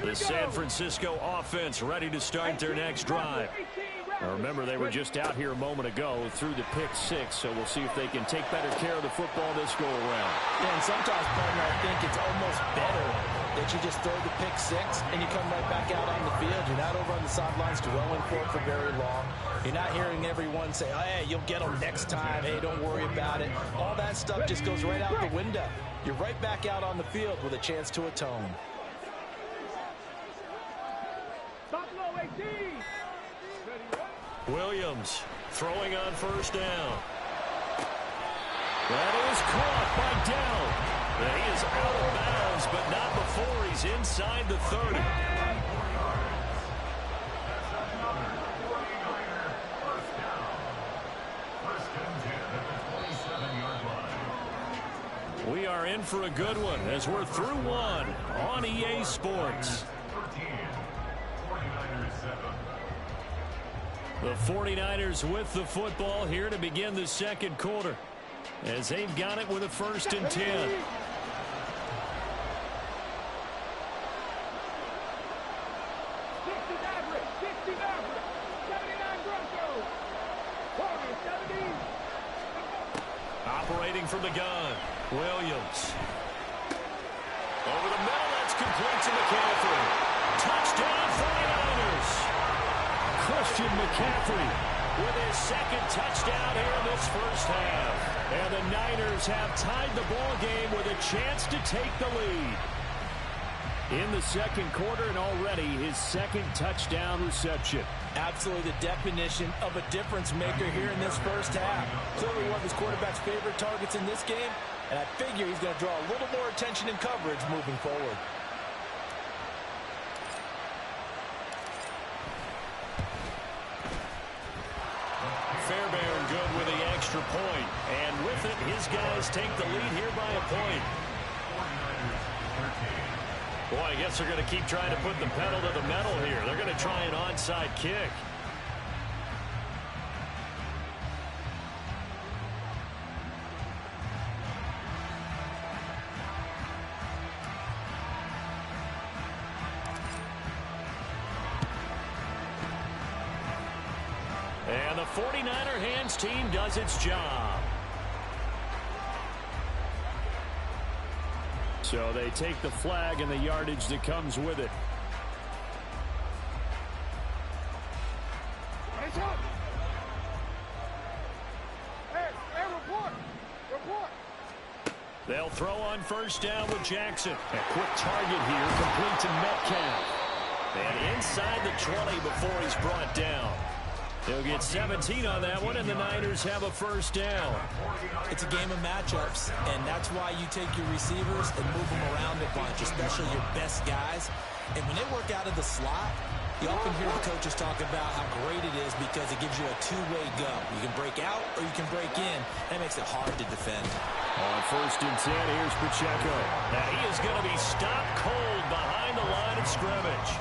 The San Francisco offense ready to start their next drive. Now remember, they were just out here a moment ago through the pick 6, so we'll see if they can take better care of the football this go around. Yeah, and sometimes, partner, I think it's almost better that you just throw the pick six and you come right back out on the field. You're not over on the sidelines dwelling for very long. You're not hearing everyone say, oh, hey, you'll get them next time. Hey, don't worry about it. All that stuff just goes right out the window. You're right back out on the field with a chance to atone. Williams throwing on first down. That is caught by Dowd. He is out of bounds, but not before he's inside the 30. We are in for a good one as we're through one on EA Sports. The 49ers with the football here to begin the second quarter as they've got it with a 1st and 10. Operating from the gun, Williams. Over the middle, that's complete to McCaffrey. Touchdown 49ers. Christian McCaffrey with his second touchdown here in this first half. And the Niners have tied the ball game with a chance to take the lead. In the second quarter and already his second touchdown reception. Absolutely the definition of a difference maker here in this first half. Clearly one of his quarterback's favorite targets in this game, and I figure he's going to draw a little more attention and coverage moving forward. Fairbairn good with the extra point, and with it, his guys take the lead here by a point. Boy, I guess they're going to keep trying to put the pedal to the metal here. They're going to try an onside kick. And the 49er hands team does its job. So they take the flag and the yardage that comes with it. They'll throw on first down with Jackson. A quick target here, complete to Metcalf. And inside the 20 before he's brought down. They'll get 17 on that one, and the Niners have a first down. It's a game of matchups, and that's why you take your receivers and move them around a bunch, especially your best guys. And when they work out of the slot, you often hear the coaches talk about how great it is because it gives you a two-way go. You can break out or you can break in. That makes it hard to defend. On first and 10, here's Pacheco. Now he is going to be stopped cold behind the line of scrimmage.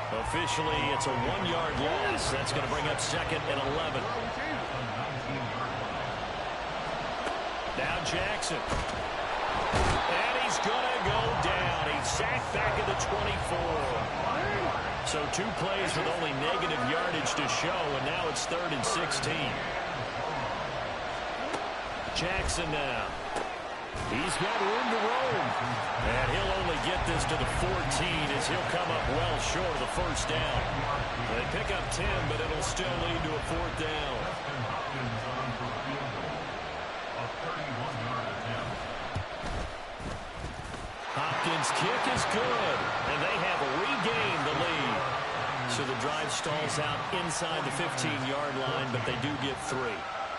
Officially, it's a 1-yard loss. That's going to bring up 2nd and 11. Now Jackson. And he's going to go down. He's sacked back at the 24. So 2 plays with only negative yardage to show, and now it's 3rd and 16. Jackson now. He's got room to roam. And he'll only get this to the 14 as he'll come up well short of the first down. They pick up 10, but it'll still lead to a 4th down. Hopkins' kick is good, and they have regained the lead. So the drive stalls out inside the 15-yard line, but they do get 3.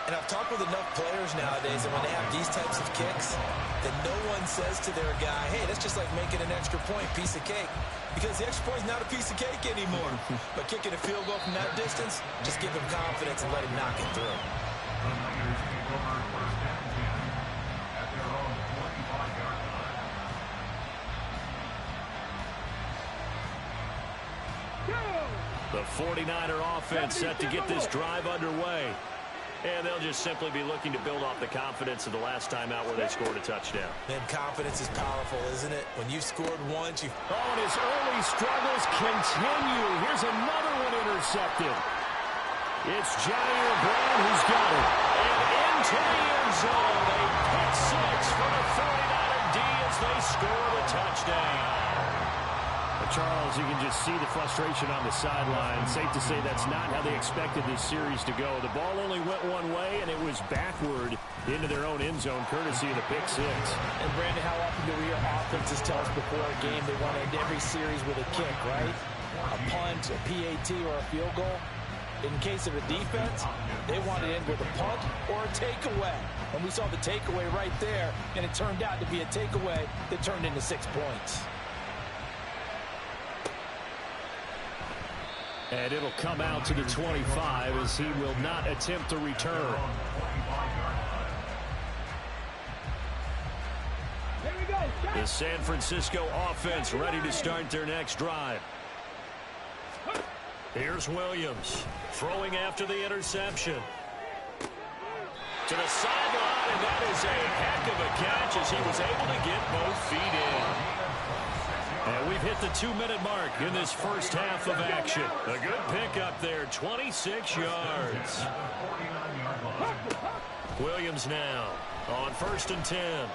And I've talked with enough players nowadays that when they have these types of kicks, that no one says to their guy, hey, that's just like making an extra point, piece of cake. Because the extra point is not a piece of cake anymore. But kicking a field goal from that distance, just give him confidence and let him knock it through. The 49er offense set to get this drive underway. And they'll just simply be looking to build off the confidence of the last time out where they scored a touchdown. Man, confidence is powerful, isn't it? When you've scored once, you... Oh, and his early struggles continue. Here's another one intercepted. It's Jair Brown who's got it. And into the end zone, a pick 6 for the 49er D as they score the touchdown. Charles, you can just see the frustration on the sideline. Safe to say that's not how they expected this series to go. The ball only went one way, and it was backward into their own end zone, courtesy of the pick six. And, Brandon, how often do we hear offenses tell us before a game they want to end every series with a kick, right? A punt, a PAT, or a field goal. In case of a defense, they want to end with a punt or a takeaway. And we saw the takeaway right there, and it turned out to be a takeaway that turned into 6 points. And it'll come out to the 25 as he will not attempt to return. The San Francisco offense ready to start their next drive. Here's Williams throwing after the interception. To the sideline, and that is a heck of a catch as he was able to get both feet in. And we've hit the 2-minute mark in this first half of action. A good pickup there, 26 yards. Williams now on 1st and 10.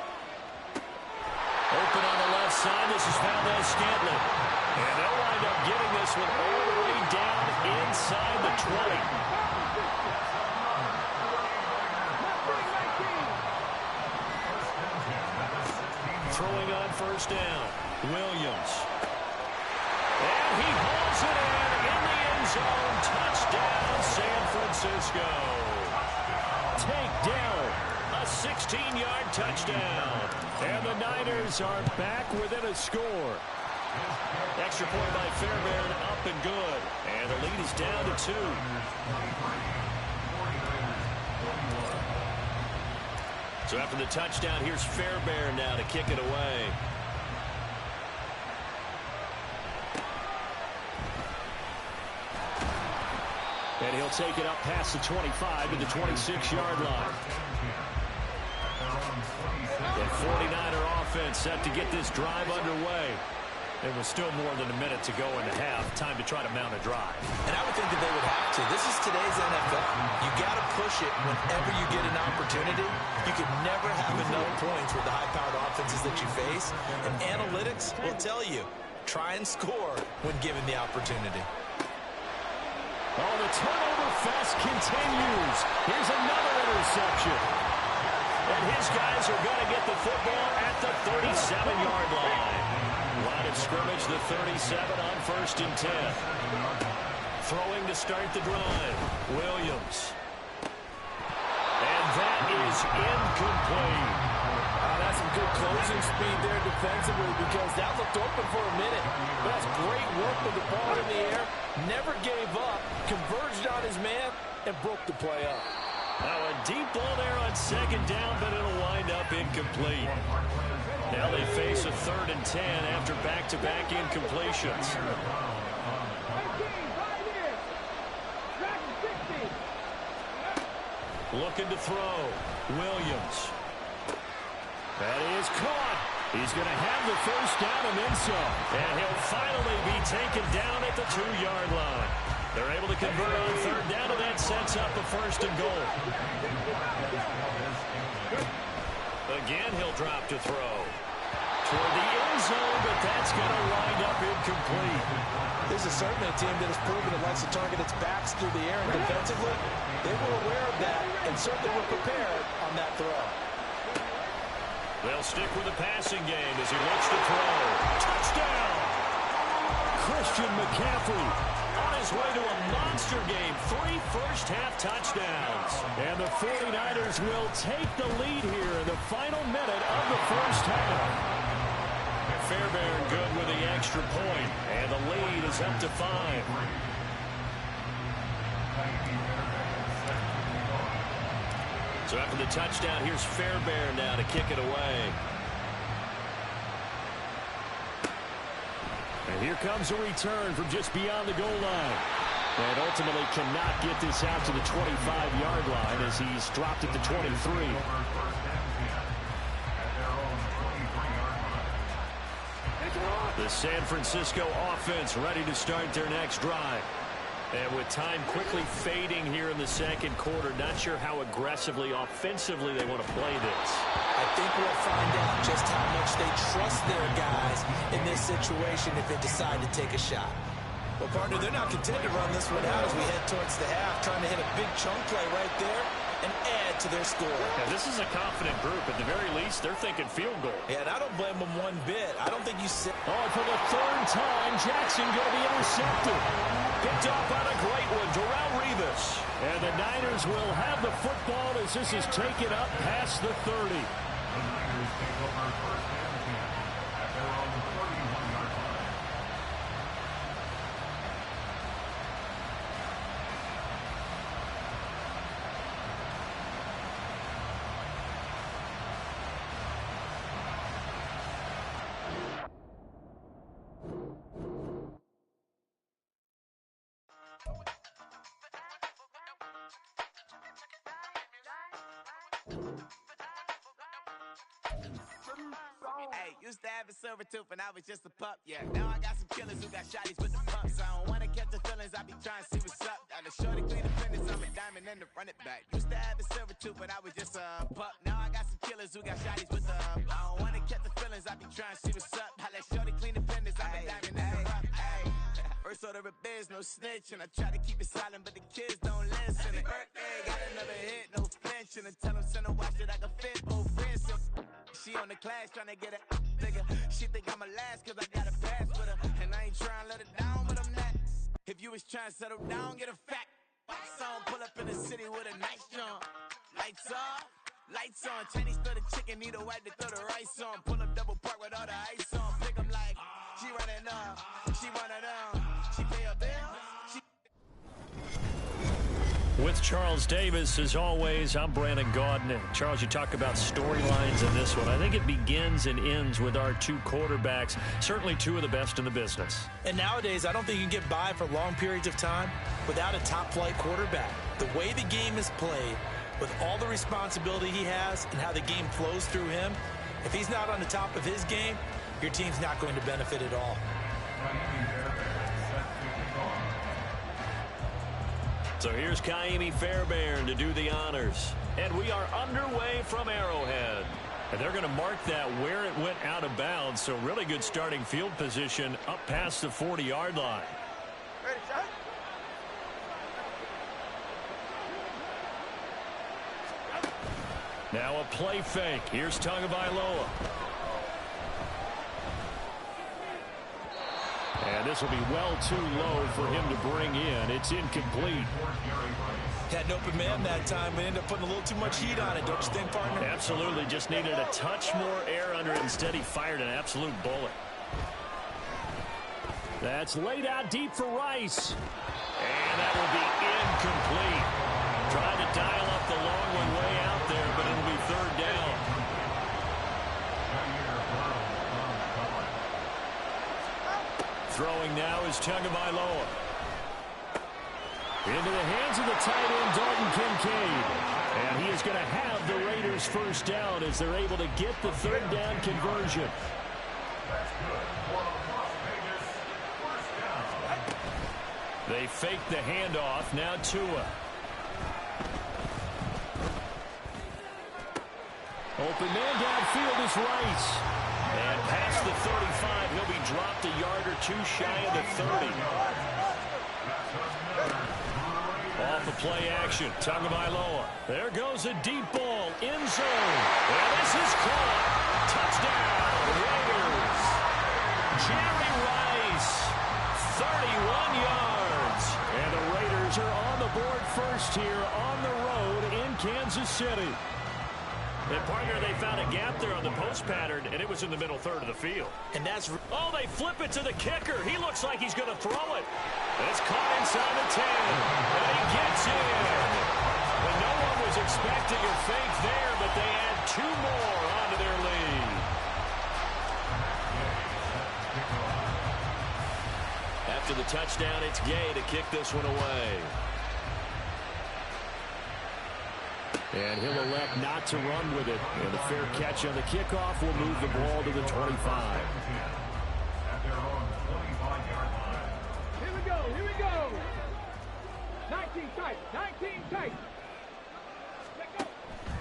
Open on the left side, this is Valdez-Scantling. And they'll wind up getting this one all the way down inside the 20. Throwing on 1st down. Williams. And he hauls it in the end zone. Touchdown, San Francisco. Takedown. A 16-yard touchdown. And the Niners are back within a score. Extra point by Fairbairn, up and good. And the lead is down to 2. So after the touchdown, here's Fairbairn now to kick it away. And he'll take it up past the 25 to the 26-yard line. The 49er offense set to get this drive underway. There was still more than a minute to go in the half. Time to try to mount a drive. And I would think that they would have to. This is today's NFL. You got to push it whenever you get an opportunity. You can never have enough points with the high-powered offenses that you face. And analytics will tell you, try and score when given the opportunity. Oh, the turnover fest continues. Here's another interception. And his guys are going to get the football at the 37-yard line. Line of scrimmage, the 37 on 1st and 10. Throwing to start the drive. Williams. And that is incomplete. That's some good closing speed there defensively because that looked open for a minute. But that's great work with the ball in the air. Never gave up, converged on his man, and broke the play up. Now a deep ball there on 2nd down, but it'll wind up incomplete. Now they face a 3rd and 10 after back-to-back incompletions. Looking to throw. Williams. That is caught. He's going to have the 1st down and then some. And he'll finally be taken down at the 2-yard line. They're able to convert on 3rd down, and that sets up a 1st and goal. Again, he'll drop to throw. Toward the end zone, but that's going to wind up incomplete. This is certainly a team that has proven it likes to target its backs through the air and defensively. They were aware of that and certainly were prepared on that throw. They'll stick with the passing game as he looks to throw. Touchdown! Christian McCaffrey on his way to a monster game. 3 first-half touchdowns. And the 49ers will take the lead here in the final minute of the first half. Fairbairn good with the extra point, and the lead is up to 5. So after the touchdown, here's Fairbairn now to kick it away. And here comes a return from just beyond the goal line. And ultimately cannot get this out to the 25-yard line as he's dropped it to 23. The San Francisco offense ready to start their next drive. And with time quickly fading here in the second quarter, not sure how aggressively, offensively they want to play this. I think we'll find out just how much they trust their guys in this situation if they decide to take a shot. Well, partner, they're not content to run this one out as we head towards the half, trying to hit a big chunk play right there and add to their score. Yeah, this is a confident group. At the very least, they're thinking field goal. Yeah, and I don't blame them one bit. I don't think you sit. Oh, for the third time, Jackson going to be intercepted. Picked off on a great one, Darrell Revis. And the Niners will have the football as this is taken up past the 30. The Niners take over first and 10 at their own 31-yard line. Hey, used to have a silver tooth and I was just a pup, yeah. Now I got some killers who got shotties with the pumps. I don't wanna catch the feelings, I be trying to see what's up. Got a shorty clean the finish, I'm a diamond and to run it back. Used to have a silver tooth but I was just a pup. Now I got some killers who got shotties with the I don't wanna catch the feelings, I be trying to see what's up. I let shorty clean the finish, I'm a diamond and to run it. First order of biz, no snitch, and I try to keep it silent, but the kids don't listen. And birthday, got another hit, no flinch, and I tell them send a watch that I can fit, old friends. So she on the class trying to get it nigga. She think I'm a last cause I got a pass with her, and I ain't trying to let her down, but I'm not. If you was trying to settle down, get a fact. Song, pull up in the city with a nice jump. Lights off, lights on. Chinese throw the chicken, need a wipe to throw the rice on. Pull up double park with all the ice on. Pick 'em like, she running up, she running down. She pay a bill, she... With Charles Davis, as always, I'm Brandon Gaudin. Charles, you talk about storylines in this one. I think it begins and ends with our two quarterbacks, certainly two of the best in the business. And nowadays, I don't think you can get by for long periods of time without a top-flight quarterback. The way the game is played, with all the responsibility he has and how the game flows through him, if he's not on the top of his game, your team's not going to benefit at all. So here's Kaimi Fairbairn to do the honors. And we are underway from Arrowhead. And they're going to mark that where it went out of bounds. So really good starting field position up past the 40-yard line. Ready, shot? Now a play fake. Here's Tagovailoa. And this will be well too low for him to bring in. It's incomplete. Had an open man that time, but ended up putting a little too much heat on it, don't you think, partner? Absolutely. Just needed a touch more air under it. Instead, he fired an absolute bullet. That's laid out deep for Rice. And that will be incomplete. Trying to dial up the long one way out there, but it'll be third down. Throwing now is Tagovailoa. Into the hands of the tight end, Dalton Kincaid. And he is going to have the Raiders first down as they're able to get the third down conversion. That's good for Las Vegas. First down. They fake the handoff. Now Tua. Open man downfield is Rice. And past the 35, he'll be dropped a yard or two shy of the 30. Off the play action, Tagovailoa. There goes a deep ball, end zone. And this is caught. Touchdown, Raiders. Jerry Rice, 31 yards. And the Raiders are on the board first here on the road in Kansas City. And, partner, they found a gap there on the post pattern, and it was in the middle third of the field. And that's... Oh, they flip it to the kicker. He looks like he's going to throw it. It's caught inside the 10, and he gets in. And no one was expecting a fake there, but they add two more onto their lead. After the touchdown, it's Gay to kick this one away. And he'll elect not to run with it. And the fair catch on the kickoff will move the ball to the 25. At their own 25-yard line. Here we go, here we go. 19 tight. 19 tight.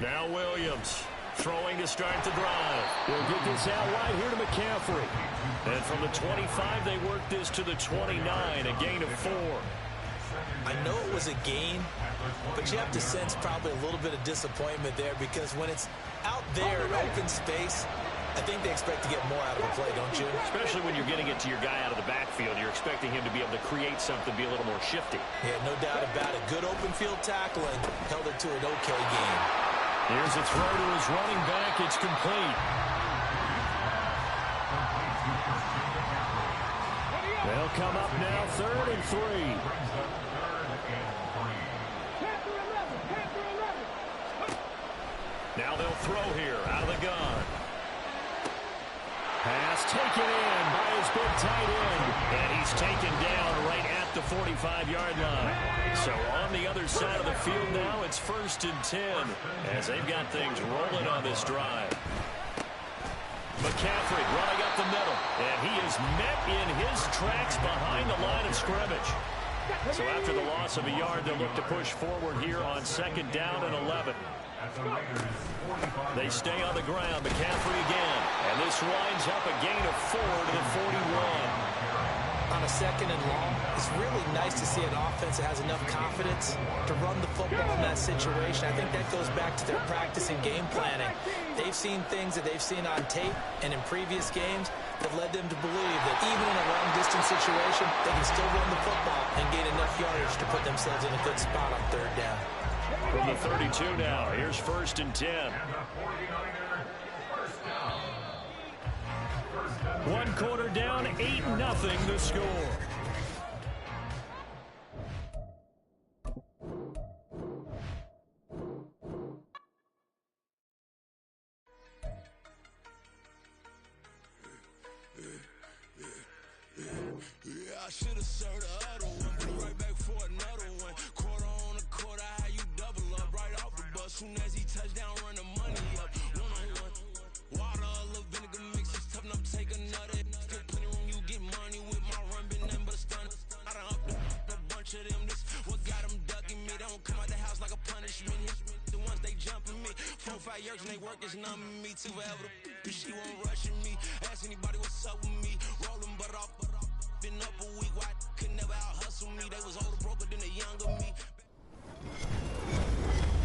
Now Williams throwing to start the drive. We'll get this out wide here to McCaffrey. And from the 25, they work this to the 29, a gain of 4. I know it was a gain, but you have to sense probably a little bit of disappointment there because when it's out there in open space, I think they expect to get more out of a play, don't you? Especially when you're getting it to your guy out of the backfield. You're expecting him to be able to create something, be a little more shifty. Yeah, no doubt about it. Good open field tackling held it to an okay game. Here's a throw to his running back. It's complete. They'll come up now 3rd and 3. Now they'll throw here out of the gun. Pass taken in by his big tight end. And he's taken down right at the 45-yard line. So on the other side of the field now, it's 1st and 10 as they've got things rolling on this drive. McCaffrey running up the middle. And he is met in his tracks behind the line of scrimmage. So after the loss of a yard, they'll look to push forward here on 2nd down and 11. They stay on the ground. McCaffrey again. And this winds up a gain of 4 to the 41. On a 2nd and long, it's really nice to see an offense that has enough confidence to run the football in that situation. I think that goes back to their practice and game planning. They've seen things that they've seen on tape and in previous games that led them to believe that even in a long-distance situation, they can still run the football and gain enough yardage to put themselves in a good spot on 3rd down. From the 32 now, here's 1st and 10. 1 quarter down, 8-0 the score. Yeah, I should have served the other one, but right back for another one. Quarter on a quarter, how you double up right off the bus. Soon as he touch down, run the money up. 1-on-1. Water, a little vinegar mix, it's tough enough to take another. Still plenty room, you get money with my run, been nothing but a stun. I done up a bunch of them, this what got them ducking me. They don't come out the house like a punishment. The ones they jumping me. 4 or 5 years and they work is numbing me. Too forever, she won't rushing me. Ask anybody what's up with me. Rolling butt off. Been up a week, why could never out hustle me? They was older, broker than the younger me.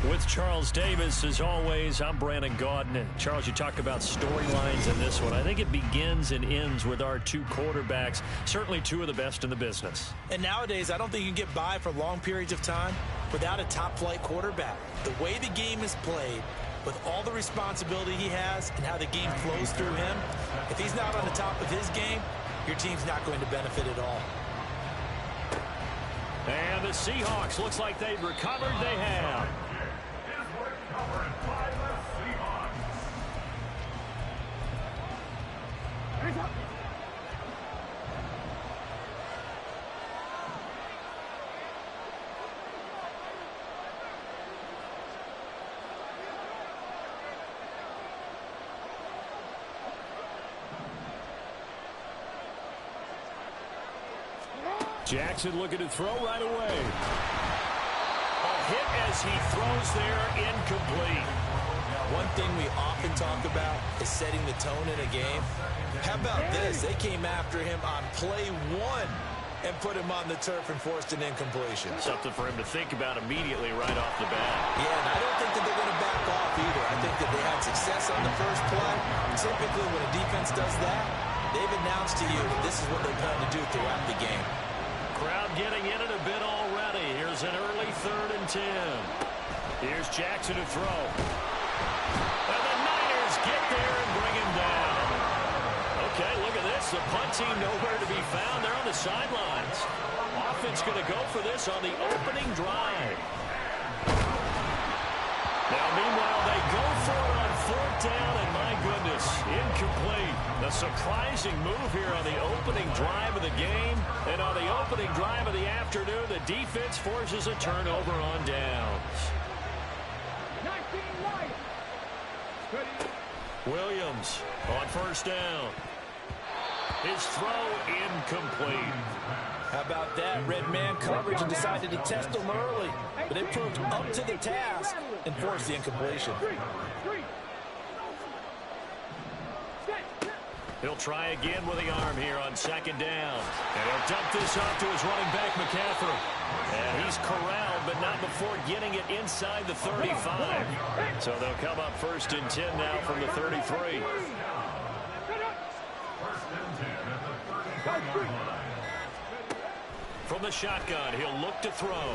With Charles Davis, as always, I'm Brandon Gaudin. And Charles, you talk about storylines in this one. I think it begins and ends with our 2 quarterbacks, certainly 2 of the best in the business. And nowadays, I don't think you can get by for long periods of time without a top-flight quarterback. The way the game is played, with all the responsibility he has and how the game flows through him, if he's not on the top of his game, your team's not going to benefit at all. And the Seahawks, looks like they've recovered. They have. Jackson looking to throw right away. A hit as he throws there, incomplete. One thing we often talk about is setting the tone in a game. How about this? They came after him on play 1 and put him on the turf and forced an incompletion. Something for him to think about immediately right off the bat. Yeah, and I don't think that they're going to back off either. I think that they had success on the first play. Typically, when a defense does that, they've announced to you that this is what they plan to do throughout the game. Crowd getting in it a bit already. Here's an early 3rd and 10. Here's Jackson to throw. And the Niners get there and bring him down. Okay, look at this. The punt team nowhere to be found. They're on the sidelines. Offense going to go for this on the opening drive. Now, meanwhile, they go for it on 4th down, and my goodness, incomplete. A surprising move here on the opening drive of the game. And on the opening drive of the afternoon, the defense forces a turnover on downs. 19 right. Williams on 1st down. His throw incomplete. How about that? Red man coverage and decided to test him early. But it proved up to the task and forced the incompletion. He'll try again with the arm here on second down. And he'll dump this off to his running back, McCaffrey. And he's corralled, but not before getting it inside the 35. So they'll come up 1st and 10 now from the 33. 1st and 10 at the 35 line. From the shotgun, he'll look to throw.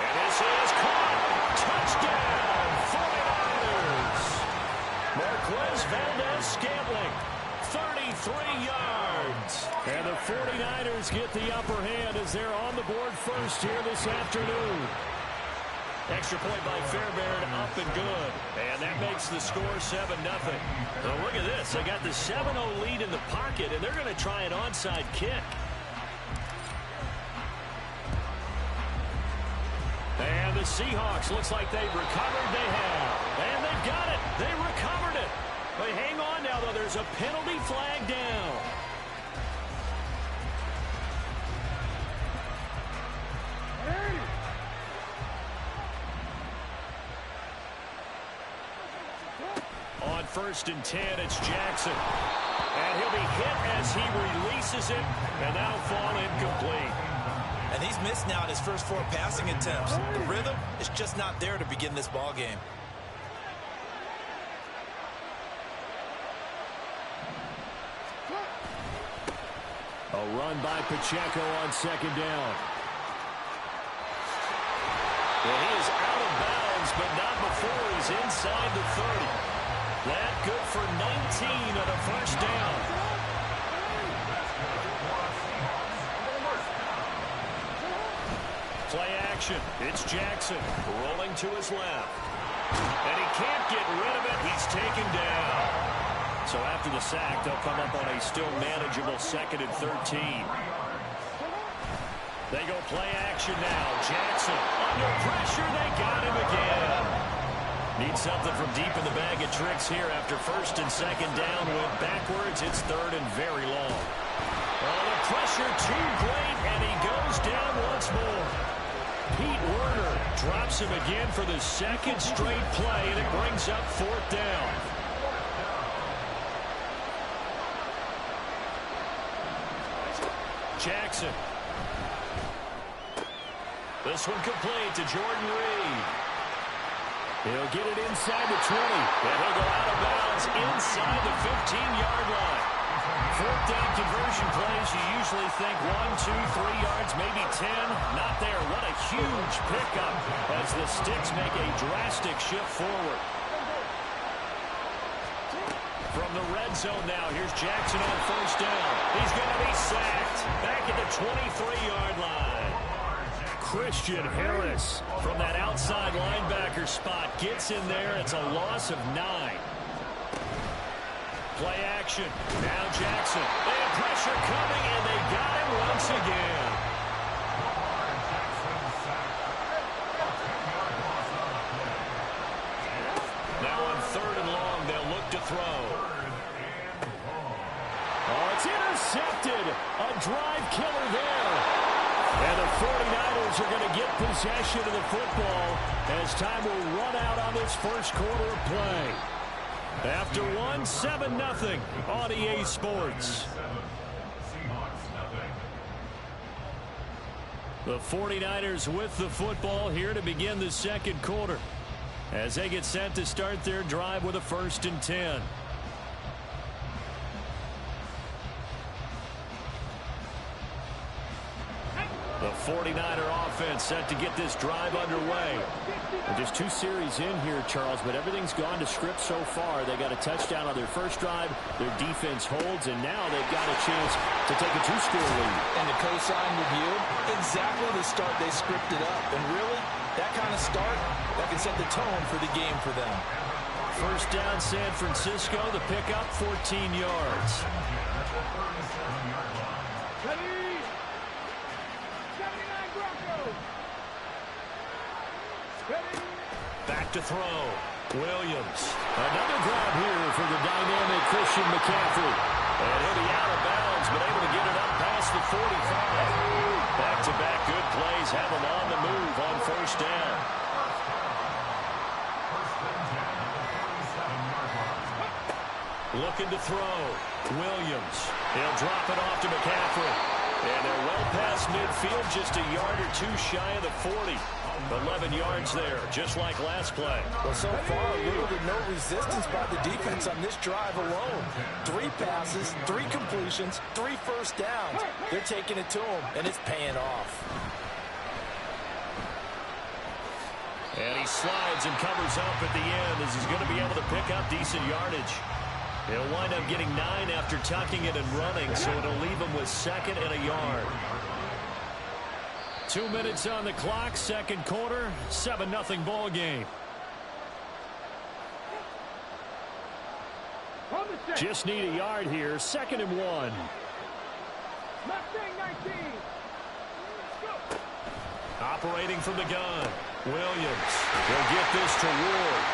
And this is caught. Touchdown, 49ers. Marquez Valdez-Scantling, 33 yards. And the 49ers get the upper hand as they're on the board first here this afternoon. Extra point by Fairbairn, up and good. And that makes the score 7-0. Now look at this. They got the 7-0 lead in the pocket, and they're going to try an onside kick. And the Seahawks, looks like they've recovered. They have. And they've got it. They recovered it. But hang on now, though. There's a penalty flag down. On 1st and 10, it's Jackson. And he'll be hit as he releases it, and that'll fall incomplete. And he's missed now at his first 4 passing attempts. The rhythm is just not there to begin this ball game. A run by Pacheco on second down. And he is out of bounds, but not before he's inside the 30. That good for 19 on a first down. Play action. It's Jackson rolling to his left. And he can't get rid of it. He's taken down. So after the sack, they'll come up on a still manageable 2nd and 13. They go play action now. Jackson under pressure. They got him again. Need something from deep in the bag of tricks here after 1st and 2nd down. Went backwards. It's 3rd and very long. Oh, the pressure too great, and he goes down once more. Pete Werner drops him again for the 2nd straight play, and it brings up 4th down. Jackson. This one complete to Jordan Reed. He'll get it inside the 20, and he'll go out of bounds inside the 15-yard line. 4th down conversion plays, you usually think 1, 2, 3 yards, maybe 10. Not there. What a huge pickup as the Sticks make a drastic shift forward. From the red zone now, here's Jackson on 1st down. He's going to be sacked back at the 23-yard line. Christian Harris from that outside linebacker spot gets in there. It's a loss of 9. Play action. Now Jackson. They have pressure coming, and they got him once again. Now on 3rd and long, they'll look to throw. Oh, it's intercepted. A drive killer there. And the 49ers are going to get possession of the football as time will run out on this first quarter of play. After 1, 7-0 on EA Sports. The 49ers with the football here to begin the 2nd quarter as they get set to start their drive with a 1st and 10. The 49er offense set to get this drive underway. And just 2 series in here, Charles, but everything's gone to script so far. They got a touchdown on their first drive. Their defense holds, and now they've got a chance to take a 2-score lead. And to co-sign with you, exactly the start they scripted up. And really, that kind of start, that can set the tone for the game for them. First down, San Francisco. The pickup, 14 yards. Back to throw. Williams. Another grab here for the dynamic Christian McCaffrey. And he'll be out of bounds, but able to get it up across the 45. Back-to-back good plays have him on the move on first down. Looking to throw. Williams. He'll drop it off to McCaffrey. And they're well past midfield, just a yard or two shy of the 40. 11 yards there, just like last play. Well, so far, little to no resistance by the defense on this drive alone. 3 passes, 3 completions, 3 first downs. They're taking it to him, and it's paying off. And he slides and covers up at the end as he's going to be able to pick up decent yardage. He'll wind up getting 9 after tucking it and running, so it'll leave him with 2nd and a yard. 2 minutes on the clock, second quarter, 7-0 ball game. Just need a yard here, 2nd and 1. Operating from the gun, Williams will get this to Ward.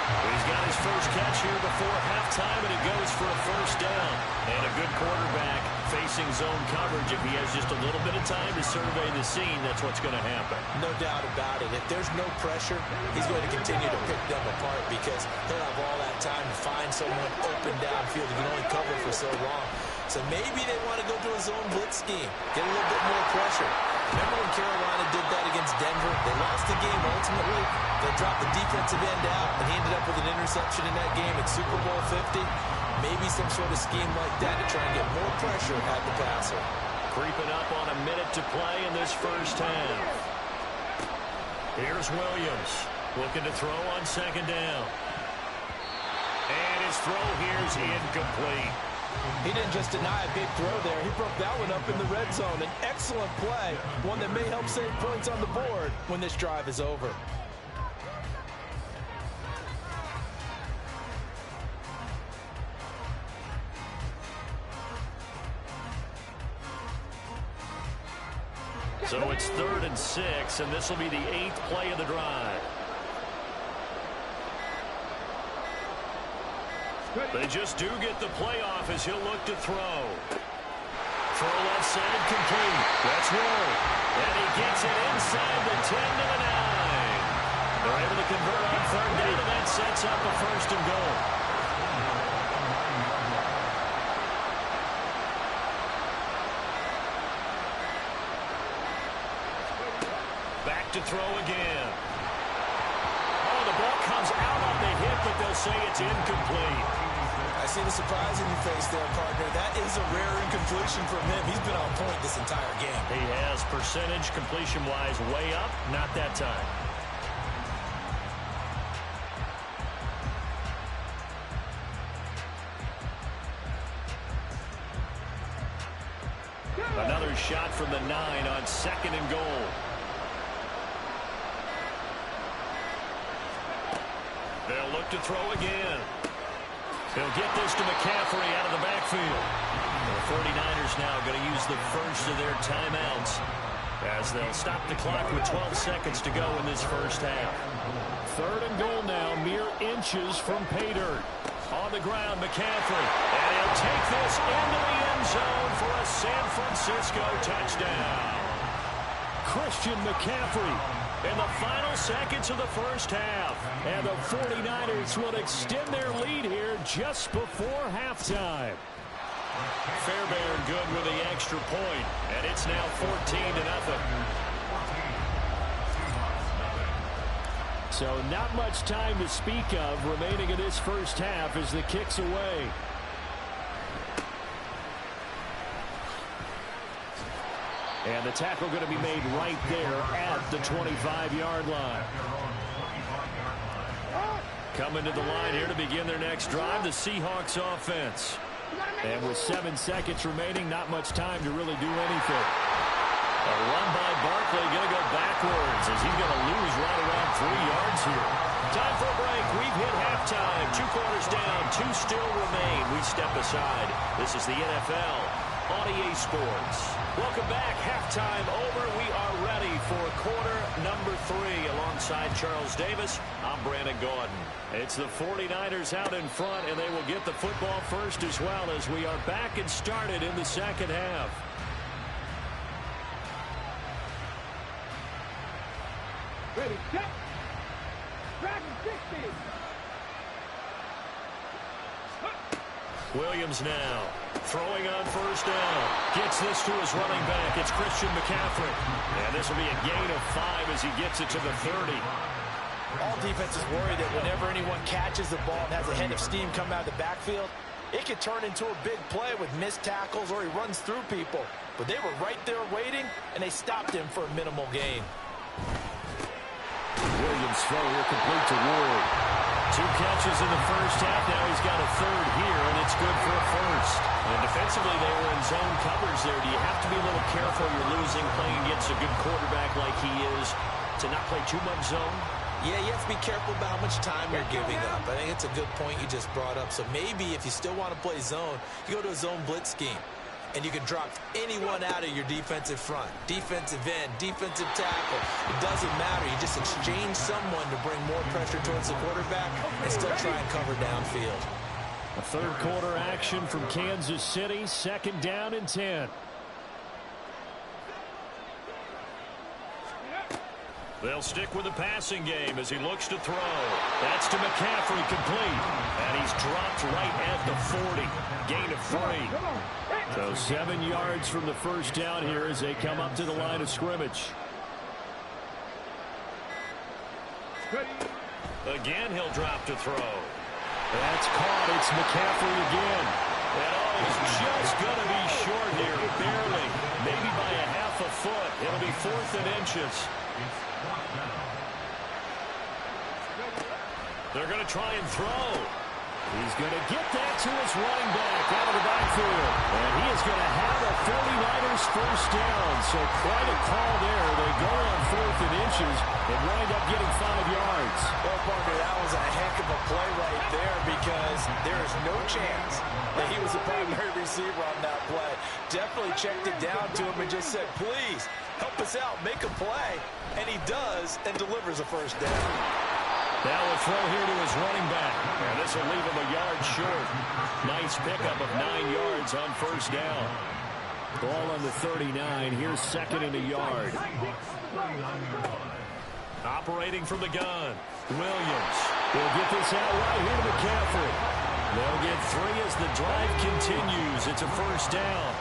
He's got his first catch here before halftime, and it goes for a first down. And a good quarterback facing zone coverage. If he has just a little bit of time to survey the scene, that's what's going to happen. No doubt about it. If there's no pressure, he's going to continue to pick them apart because he'll have all that time to find someone open downfield. He can only cover for so long. So maybe they want to go to a zone blitz scheme, get a little bit more pressure. Remember when Carolina did that against Denver? They lost the game ultimately. They dropped the defensive end out, and he ended up with an interception in that game at Super Bowl 50. Maybe some sort of scheme like that to try and get more pressure at the passer. Creeping up on a minute to play in this first half. Here's Williams looking to throw on 2nd down. And his throw here's incomplete. He didn't just deny a big throw there. He broke that one up in the red zone. An excellent play, one that may help save points on the board when this drive is over. So it's 3rd and 6, and this will be the 8th play of the drive. They just do get the playoff as he'll look to throw. Throw left side complete. That's Ward. And he gets it inside the 10 to the 9. They're able to convert on 3rd down, and that sets up a 1st and goal. Back to throw again. Oh, the ball comes out on the hit, but they'll say it's incomplete. I see the surprise in your face there, partner. That is a rare incompletion from him. He's been on point this entire game. He has percentage completion-wise way up, not that time. Another shot from the 9 on 2nd and goal. They'll look to throw again. He'll get this to McCaffrey out of the backfield. The 49ers now going to use the first of their timeouts as they'll stop the clock with 12 seconds to go in this first half. 3rd and goal now, mere inches from pay dirt. On the ground, McCaffrey. And he'll take this into the end zone for a San Francisco touchdown. Christian McCaffrey in the final seconds of the first half. And the 49ers will extend their lead here just before halftime. Fairbairn good with the extra point, and it's now 14-0. So not much time to speak of remaining in this first half as the kick's away. And the tackle going to be made right there at the 25-yard line. Coming to the line here to begin their next drive, the Seahawks offense. And with 7 seconds remaining, not much time to really do anything. A run by Barkley going to go backwards as he's going to lose right around 3 yards here. Time for a break. We've hit halftime. 2 quarters down. 2 still remain. We step aside. This is the NFL on EA Sports. Welcome back. Halftime over. We are ready for quarter number 3 alongside Charles Davis. I'm Brandon Gaudin. It's the 49ers out in front, and they will get the football first as well as we are back and started in the second half. Ready, set. Track 60. Williams now throwing on first down. Gets this to his running back. It's Christian McCaffrey. And this will be a gain of 5 as he gets it to the 30. All defenses worry that whenever anyone catches the ball and has a head of steam come out of the backfield, it could turn into a big play with missed tackles or he runs through people. But they were right there waiting, and they stopped him for a minimal gain. Williams throw here complete to Ward. 2 catches in the first half. Now he's got a third here, and it's good for a first. And defensively, they were in zone coverage there. Do you have to be a little careful you're losing playing against a good quarterback like he is to not play too much zone? Yeah, you have to be careful about how much time you're giving up. I think it's a good point you just brought up. So maybe if you still want to play zone, you go to a zone blitz scheme. And you can drop anyone out of your defensive front. Defensive end, defensive tackle. It doesn't matter. You just exchange someone to bring more pressure towards the quarterback and still try and cover downfield. A third quarter action from Kansas City. 2nd down and 10. They'll stick with the passing game as he looks to throw. That's to McCaffrey, complete. And he's dropped right at the 40. Gain of 3. So 7 yards from the first down here as they come up to the line of scrimmage. Again, he'll drop to throw. That's caught. It's McCaffrey again. And he's just going to be short here, barely. Maybe by a half a foot. It'll be 4th and inches. They're going to try and throw. He's going to get that to his running back out of the backfield. And he is going to have a 49ers first down. So quite a call there. They go on 4th and inches and wind up getting 5 yards. Well, partner, that was a heck of a play right there because there is no chance that he was the primary receiver on that play. Definitely checked it down to him and just said, please, help us out, make a play. And he does and delivers a first down. Now a throw here to his running back. And this will leave him a yard short. Nice pickup of 9 yards on first down. Ball on the 39. Here's 2nd and a yard. Operating from the gun. Williams will get this out right here to McCaffrey. They'll get 3 as the drive continues. It's a first down.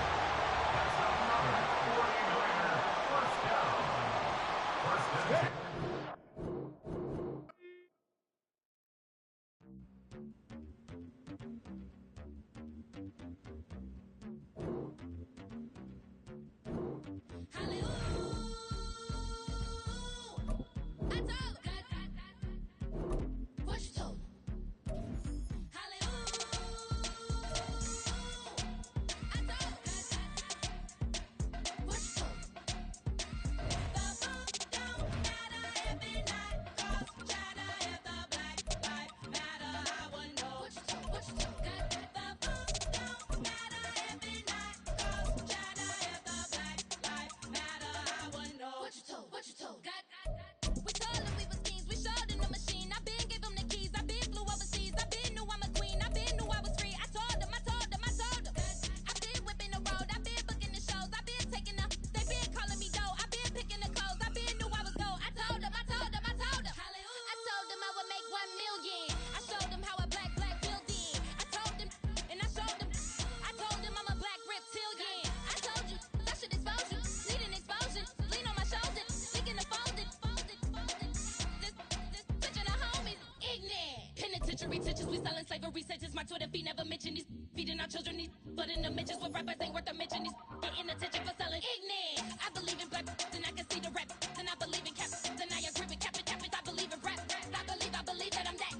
Riches, we selling slavery sentences. My Twitter feed never mention these. Feeding our children these. But in the mentions with rappers ain't worth a mention. These getting attention for selling ignorant. I believe in black, then I can see the rap. Then I believe in cap, then I agree with cap it. I believe in rap. I believe that I'm that.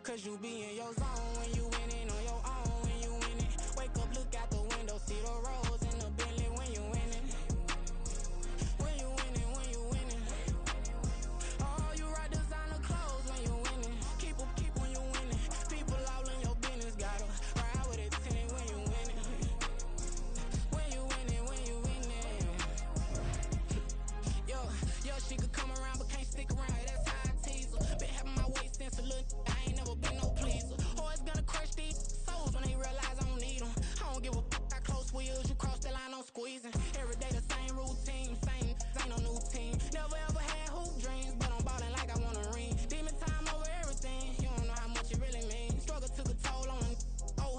Cause you be in your zone when you winning on your own when you winning. Wake up, look out the window, see the rose in the Bentley when you winning. When you winning, when you winning. Oh, you rock designer clothes when you winning. Keep when you winning. People all in your business, gotta ride with it tinted when you winning. When you winning, when you winning. Yo, she could come around but can't stick around. That's how I tease her. Been having my way since a little. I ain't never been no pleaser. Always gonna crush these souls when they realize I don't need them. I don't give a f***. I close wheels, you cross the line, I'm squeezing. Every day the same routine, same, ain't no new team. Never ever had hoop dreams, but I'm ballin' like I want a ring. Demon time over everything, you don't know how much it really means. Struggle took a toll on them,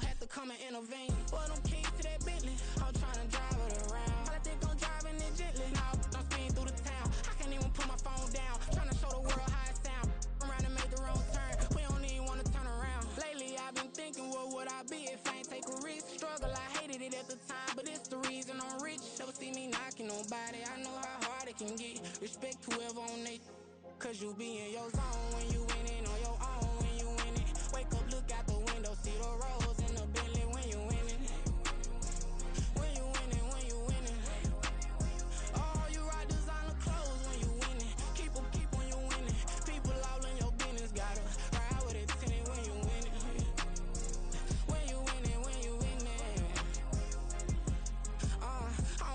had to come and intervene. Boy, them keys to that Bentley, I'm tryna drive it around. I think I'm driving it gently, now I'm speeding through the town. I can't even put my phone down, tryna show the world how it sound. Around and make the wrong turn, we don't even wanna turn around. Lately I've been thinking, what would I be if I ain't take a risk? Struggle, I hated it at the time, but it's the reason I'm rich. Never see me knocking nobody, I know how hard it can get. Respect whoever on they, cause you be in your zone when you winning on your own when you winning. Wake up, look out the window, see the rose in the Bentley when you winning. When you winning, when you winning. Oh, you rock designer clothes when you winning. Keep when you winning. People all in your business, gotta ride with it tinted when you winning. When you winning, when you winning. I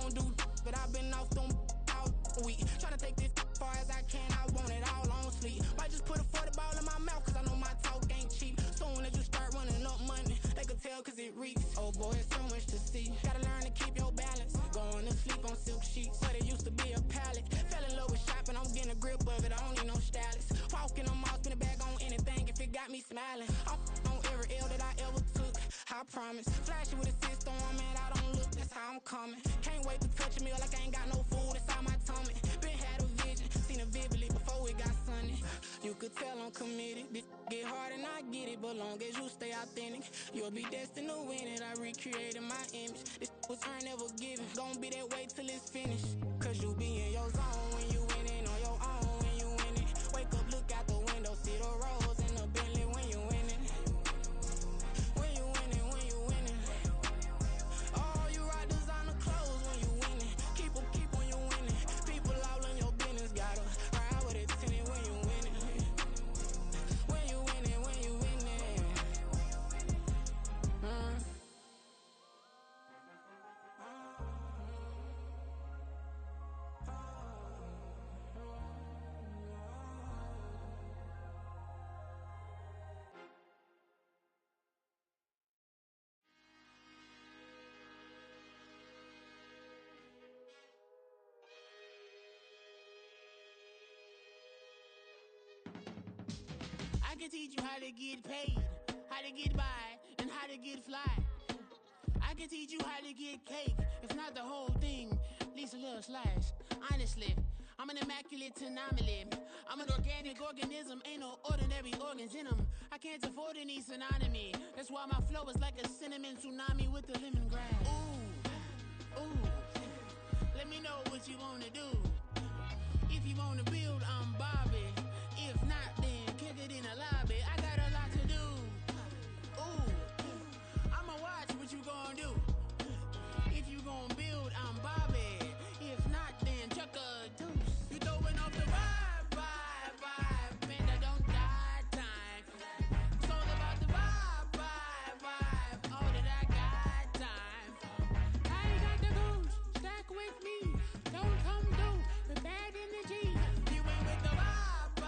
don't do but I've been off them all week. Tryna take this far as I can, I want it all on sleep. Might just put a 40 ball in my mouth, cause I know my talk ain't cheap. Soon as you start running up money, they can tell cause it reeks. Oh boy, it's so much to see. Gotta learn to keep your balance. Going to sleep on silk sheets, but it used to be a pallet. Fell in love with shopping, I'm getting a grip of it, I don't need no stylist. Walking on mall, spin a bag on anything if it got me smiling. I'm on every L that I ever took, I promise. Flashy with a system on, man, I don't look, that's how I'm coming. Can't wait to touch a meal like I ain't got no food inside my tummy. Been had a vision, seen it vividly before it got sunny. You could tell I'm committed. This get hard and I get it, but long as you stay authentic, you'll be destined to win it. I recreated my image. This was earned, never given. Gonna be that way till it's finished. Cause you be in your zone when you winning on your own when you winning. Wake up, look out the window, see the rose in the Bentley when you winning. When you winning, when you winning. Oh, you rock designer clothes when you winning. Keep when you winning. People all in your business, gotta ride with it tinted when you winning. When you winning, when you winning. I can teach you how to get paid, how to get by, and how to get fly. I can teach you how to get cake, if not the whole thing, at least a little slice. Honestly, I'm an immaculate anomaly. I'm an organic organism, ain't no ordinary organs in them. I can't afford any synonymy. That's why my flow is like a cinnamon tsunami with the lemongrass. Ooh, let me know what you wanna do. If you wanna build, I'm Bobby. If not, then kick it in the lobby. I got a lot to do. Ooh, I'ma watch what you gon' do. If you gon' build, I'm Bobby. If not, then chuck a deuce. You throwing off the vibe, man, I don't die time. It's all about the vibe, all that I got time. I ain't got the goose, stack with me. Don't come through with bad energy. You ain't with the vibe,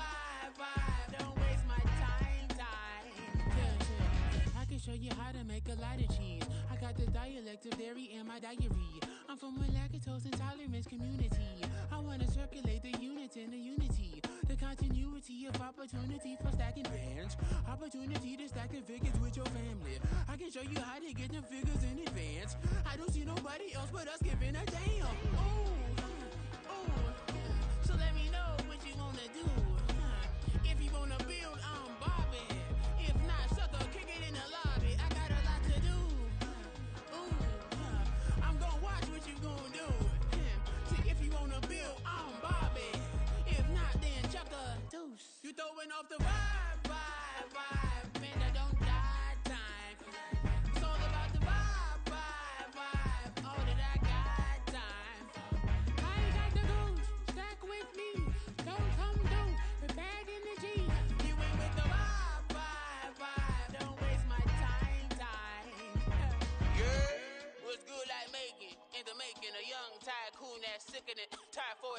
don't waste my time. Yeah. I can show you how to make a lot of cheese. I got the dialect of dairy in my diary. I'm from a lactose intolerance community. I wanna circulate the unity and the unity. The continuity of opportunity for stacking bands. Opportunity to stack the figures with your family. I can show you how to get the figures in advance. I don't see nobody else but us giving a damn. Ooh. So let me know what you wanna do. If you wanna build, I'm Bobby. If not, sucker, kick it in the lobby. I got a lot to do. I'm gonna watch what you gonna do. See, if you wanna build, I'm Bobby. If not, then chuck a deuce. You throwing off the vibe,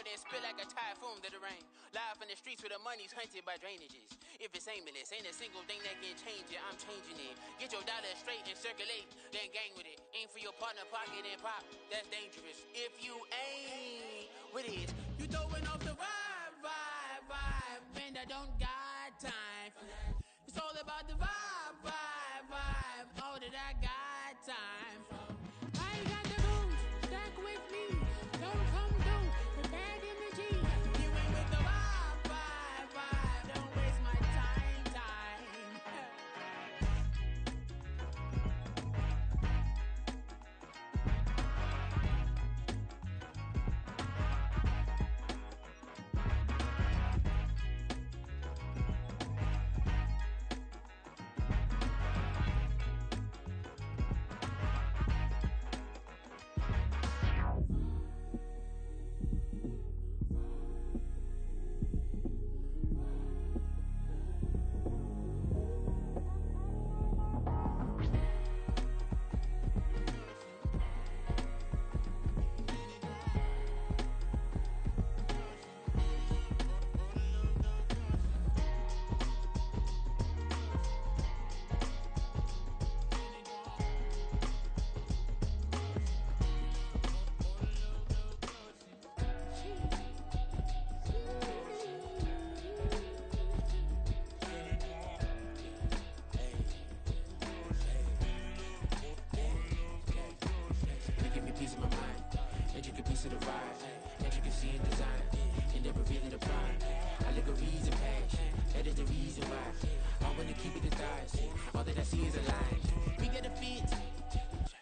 then spill like a typhoon to the rain. Live in the streets where the money's hunted by drainages. If it's aimless, ain't a single thing that can change it. I'm changing it. Get your dollar straight and circulate, then gang with it. Aim for your partner, pocket and pop. That's dangerous. If you ain't with it, you throwing off the vibe, and I don't got time for that. It's all about the vibe, all that I got time for. I ain't got the rules, stack with me. Don't come through with bad energy. You ain't with the vibe, don't waste my time.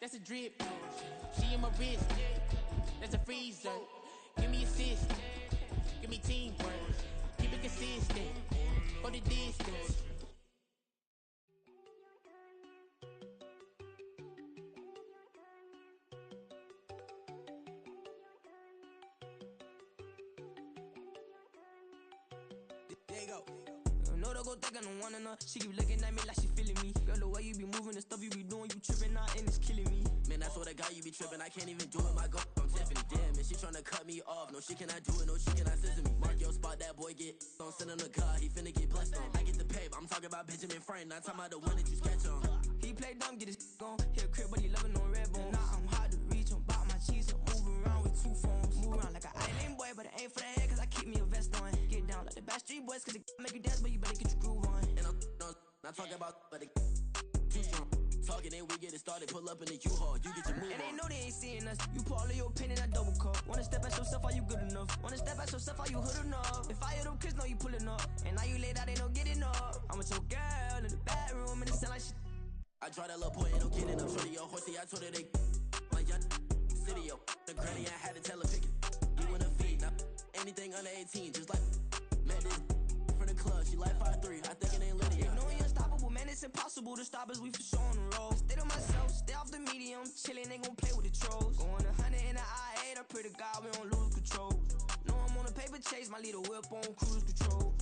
That's a drip. She in my wrist. That's a freezer. Give me assist. Give me teamwork. Keep it consistent. For the distance. There you go. No, don't go think I don't wanna know. She keep looking at me like she feeling me. Girl, the way you be moving, the stuff you be doing, you tripping out and it's killing me. Man, I swear to God, you be tripping. I can't even do it. My girl, I'm Tiffany. Damn, and she tryna cut me off. No, she cannot do it. No, she cannot scissor me. Mark your spot, that boy get on. Send him the car, he finna get blessed on. I get the pay, I'm talking about Benjamin Franklin. Not talking about the one that you sketch on. He play dumb, get his on. He a crib, but he loving on red bone. Now I'm hard to reach. I'm bout my cheese. I'm moving around with two phones. Move around like an island boy, but it ain't for the head, cause I keep me a vest on. Get down like the Backstreet Boys, cause it make you dance, but you better get your groove on. And I'm not talking about, but it too strong. Talking and we get it started, pull up in the U-Haul, you get your move on. And they know they ain't seeing us. You pull all of your pin in that double cup. Wanna step at yourself, are you good enough? Wanna step at yourself, are you hood enough? If I hear them kids know you pulling up, and now you late out, they no getting up. I'm with your girl in the bedroom, and it sound like shit. I draw that little boy, ain't no kidding up. Shorty, yo, horsey, I told her they my young city, yo. The granny, I had to tell her pick it. You in a feed, now anything under 18, just like met this from the club. She like 5'3", I think it ain't Lydia. You know we unstoppable, man, it's impossible to stop us, we for sure on the road. Stay to myself, stay off the medium, chillin', they gon' play with the trolls. Going 100 in the I-8, I pray to God we don't lose control. Know I'm on a paper chase, my leader whip on cruise control.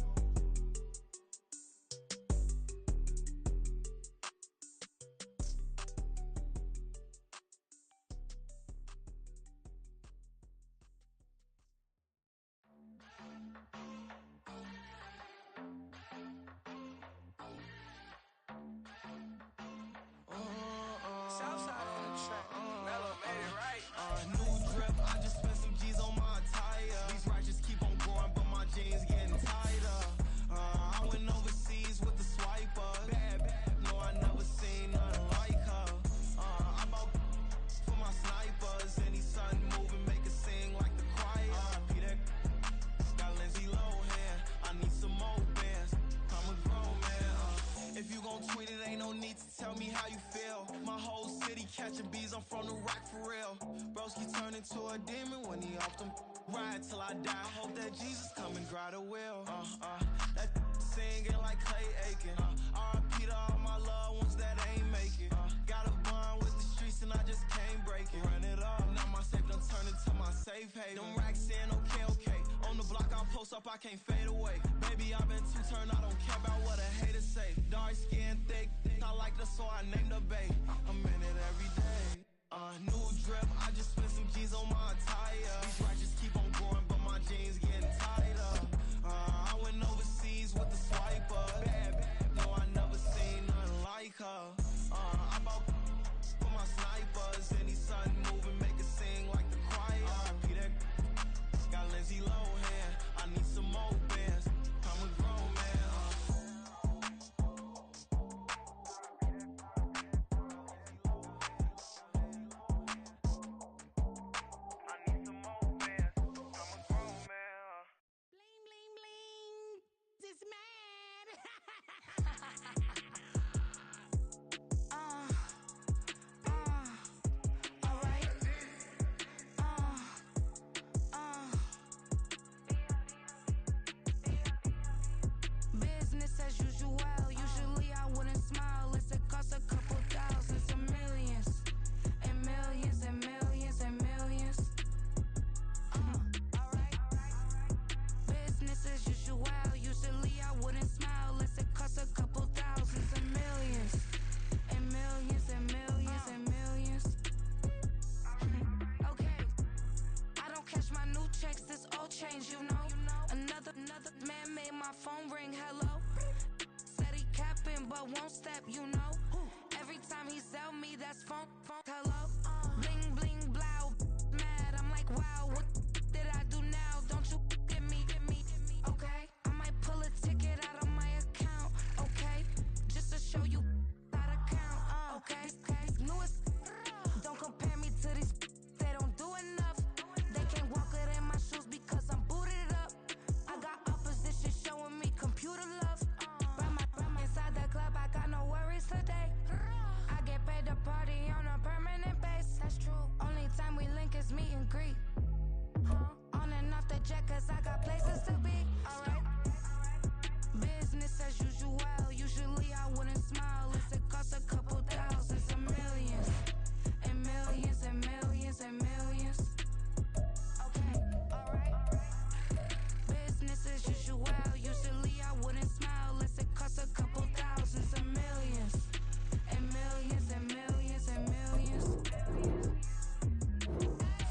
Southside on the track. Mellow made it right. New drip, I just spent some G's on my attire. These righteous keep on going, but my jeans getting tighter. I went overseas with the swiper. Bad, no, I never seen nothing like her. I bought for my snipers. Any sun moving, make it sing like the choir. Peter got Lindsay Lohan. I need some more bands. I'm a grown man. If you gon' tweet it, ain't no need to tell me how you feel. My whole city catching bees, I'm from the rack for real. Broski turn into a demon when he off them. Ride till I die, hope that Jesus come and dry the wheel. That singing like Clay Aiken. R.I.P. to all my loved ones that ain't make it. Got a bond with the streets and I just can't break it. Run it up, now my safe done turn into my safe haven. Them racks in, okay. On the block I post up, I can't fade away. Baby, I've been too turned, I don't care about what a hater say. Dark skin, thick, I like the so I named her babe. I'm in it every day. New drip, I just spent some G's on my attire. These righteous keep on going, but my my jeans getting tighter. I went overseas with the swiper. Bad, no, I never seen nothing like her. I bought for my snipers. Any sudden moving, make it sing like the choir. RP that got Lindsay Lohan. I need some more bands. I'm a grown man. This man. Alright. Business as usual. Usually I wouldn't smile. It's it costs a couple thousands and millions. And millions and millions and millions. Alright. Business as usual. Usually I wouldn't smile unless it costs a couple thousands and millions. And millions and millions and millions. Okay. I don't catch my new checks, this old change, you know. Another man made my phone ring, hello. Said he capping but won't step, you know. Every time he sell me, that's phone, hello. Bling, bling, blow, mad. I'm like, wow, what did I do now? Don't you get me, okay? I might pull a ticket out of my account, okay? Just to show you how to count, okay? Newest, don't compare me to these, they don't do enough. They can't walk it in my shoes because I'm booted up. I got opposition showing me computer love. Run my inside the club, I got no worries today. I get paid to party on a permanent base. That's true. Only time we link is meet and greet. On and off the jet, cause I got places to be. Alright. Business as usual. Usually I wouldn't smile unless it costs a couple thousands and millions. And millions and millions and millions. Okay, alright. Business as usual. Usually I wouldn't smile unless it costs a couple thousands and millions. And millions and millions and millions.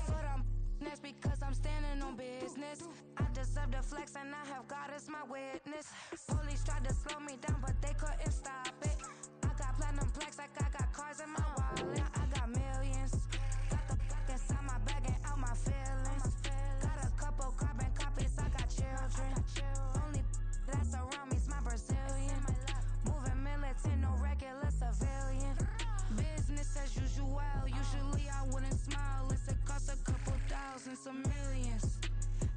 Foot on that's because I'm standing on business. I deserve the flex and I have God as my witness. Police tried to slow me down but they couldn't stop it. I got platinum plaques like I got cars in my wallet. I got millions. Got the fuck inside my bag and out my feelings. Got a couple carbon copies, I got children. Only that's around me's my Brazilian. Moving militant, no regular civilian. Business as usual. Usually I wouldn't smile unless it costs a couple thousands of millions.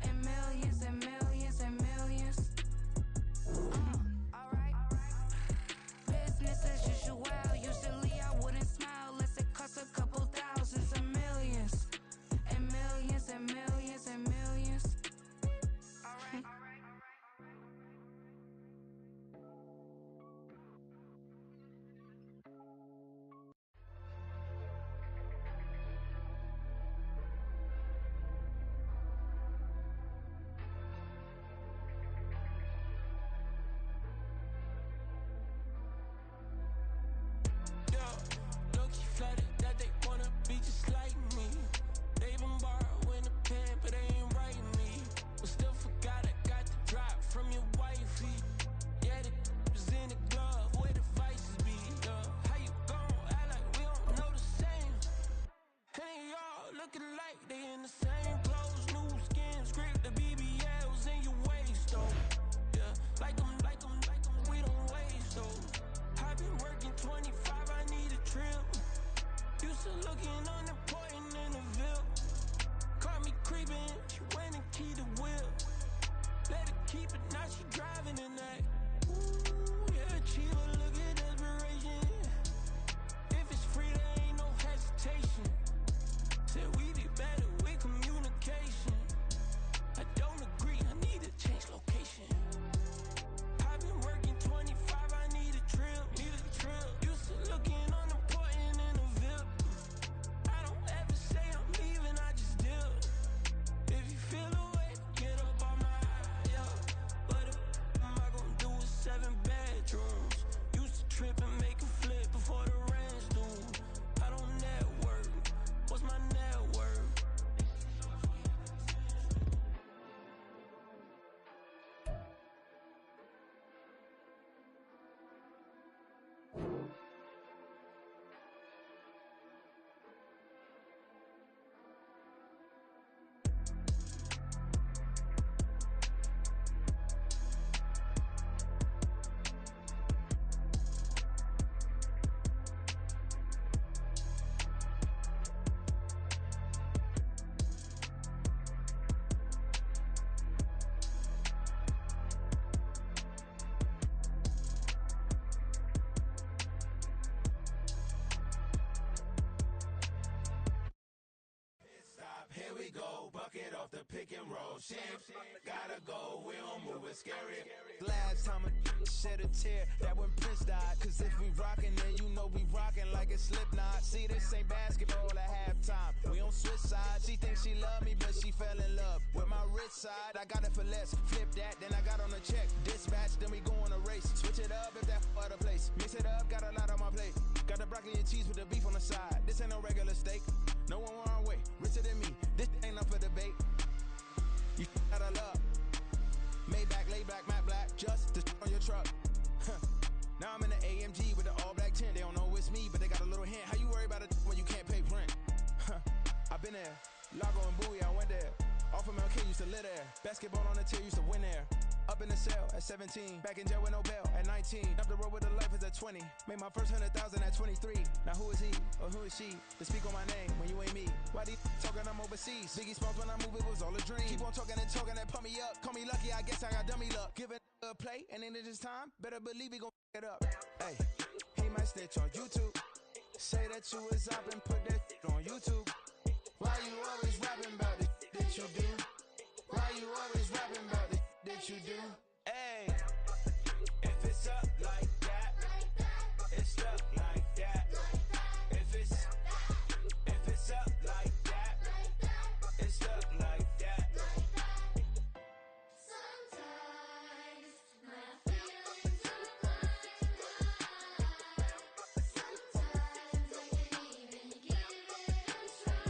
And millions and millions and millions. Alright. Business as usual. Usually I wouldn't smile unless it costs a couple thousands of millions. And millions and millions and millions. Alright. Low-key flattered that they wanna be just like me. They been borrowing a pen, but they ain't writing me. But still forgot I got the drop from your wifey. Yeah, the was in the glove, where the vices be. How you gon' act like we don't know the same? Hey, y'all looking like they in the same clothes, new skin, script, the BBLs in your waist, though. Yeah, like them, we don't waste, though. I've been working 25, I need a trip. Used to looking unimportant in the Ville. Caught me creeping, she went and keyed the wheel. Let her keep it, now she driving in that. Ooh, yeah, achiever, look at desperation. If it's free, there ain't no hesitation. Said we be better with communication. I don't agree, I need to change location. I've been working 25, I need a trip. Used to looking unimportant in the Ville. I don't ever say I'm leaving, I just deal. If you feel away, get up on my yeah. What am I gonna do with 7 bedrooms? bucket off the pick and roll. Shit, gotta go, we don't move it scary. Last time a shed a tear, that when Prince died. Cause if we rockin', then you know we rockin' like it's Slipknot. See, this ain't basketball at halftime. We on switch sides. She thinks she love me, but she fell in love with my rich side. I got it for less. Flip that, then I got on a check. Dispatch, then we go on a race. Switch it up if that other place. Mix it up, got a lot on my plate. Got the broccoli and cheese with the beef on the side. This ain't no regular steak. No one wrong way. Richer than me. This ain't up for debate. You got a love. Maybach, lay back, matte black. Just to on your truck. Now I'm in the AMG with the all black tint. They don't know it's me, but they got a little hint. How you worry about it when you can't pay rent? I've been there. Lago and Bowie, I went there. Off of MLK, used to live there. Basketball on the tier, used to win there. Up in the cell at 17. Back in jail with no bail at 19. Up the road with a life is at 20. Made my first 100,000 at 23. Now who is he or who is she to speak on my name when you ain't me? Why these talking I'm overseas? Biggie Smalls when I move, it was all a dream. Keep on talking and pump me up. Call me lucky, I guess I got dummy luck. Give it a play and then it's time. Better believe we gon' it up. Hey, he might snitch on YouTube. Say that you was up and put that on YouTube. Why you always rapping about the that you do? Why you always rapping about the that you do? Hey, if it's up like that, it's up like that. If it's up like that, it's up like that. Sometimes my feelings are blind. Sometimes I can't even give it a try.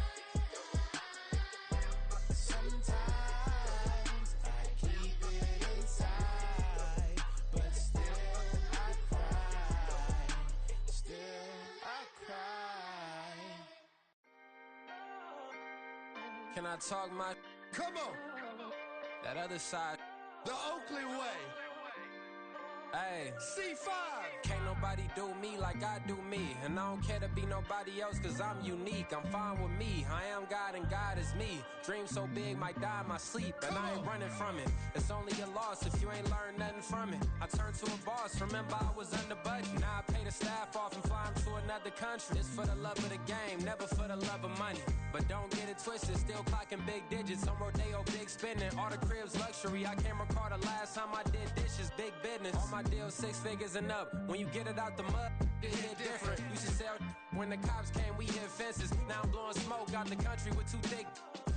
Sometimes I keep it inside, but still I cry. Still I cry. Can I talk my? Come on. That other side. The Oakley way. Hey. C5. Can't nobody do me like I do me. And I don't care to be nobody else cause I'm unique. I'm fine with me. I am God and God is me. Dream so big might die in my sleep. And I ain't running from it. It's only a loss if you ain't learned nothing from it. I turned to a boss. Remember I was under budget. Now I pay the staff off and fly them to another country. It's for the love of the game, never for the love of money. But don't get it twisted, still clocking big digits. On Rodeo, big spending. All the cribs luxury. I can't recall the last time I did dishes. Big business. All my deals 6 figures and up. When you get it out the mud, it hit different. Used to sell when the cops came, we hit fences. Now I'm blowing smoke out the country with 2 thick.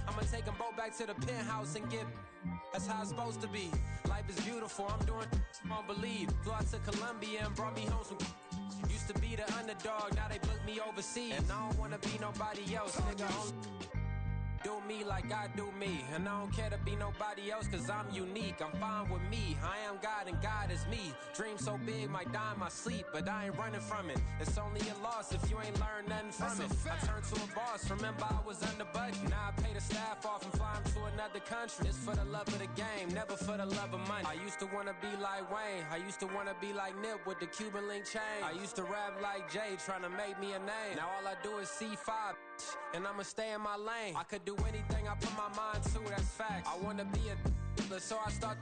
I'ma take them both back to the penthouse and get. That's how it's supposed to be. Life is beautiful, I'm doing won't believe. Flew out to Colombia and brought me home some. Used to be the underdog, now they book me overseas. And I don't wanna be nobody else, nigga. Do me like I do me. And I don't care to be nobody else cause I'm unique. I'm fine with me. I am God and God is me. Dream so big might die in my sleep, but I ain't running from it. It's only a loss if you ain't learned nothing from it. I turned to a boss, remember I was under budget. Now I pay the staff off and fly them to another country. It's for the love of the game, never for the love of money. I used to wanna be like Wayne. I used to wanna be like Nip with the Cuban link chain. I used to rap like Jay, trying to make me a name. Now all I do is C5, and I'ma stay in my lane. I could do anything I put my mind to, that's fact. I wanna be a so I start.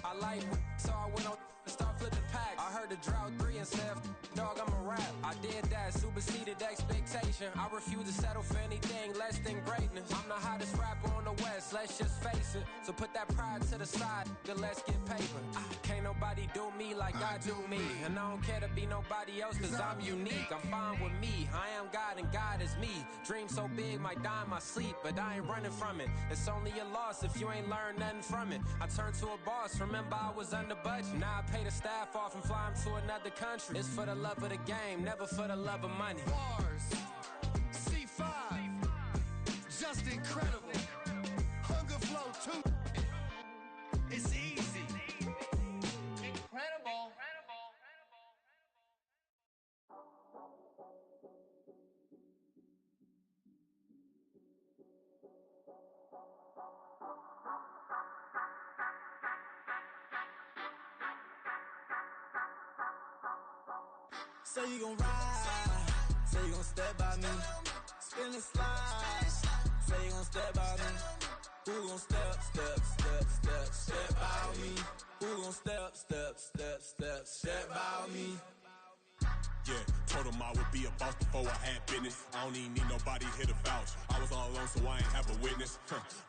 I like so I went on and start flipping packs. I heard the drought 3 and said, dog, I'm a rap. I did that, superseded expectation. I refuse to settle for anything less than greatness. I'm the hottest rapper on the West, let's just face it. So put that pride to the side, then let's get paper. Can't nobody do me like I do me. And I don't care to be nobody else cause I'm unique. I'm fine with me, I am God and God is me. Dream so big might die in my sleep, but I ain't running from it. It's only a loss if you ain't learned nothing from it. I turned to a boss, remember I was under budget. Now I pay the staff off and fly them to another country. It's for the love of the game, never for the love of money. Bars. C5. Just incredible. Hunger Flow 2. It's easy. Incredible. Say you gon' ride, say you gon' step by me, spin and slide, say you gon' step by me, who gon' step by me, who gon' step by me. Yeah, Told him I would be a boss before I had business. I don't even need nobody here to vouch. I was all alone, so I ain't have a witness.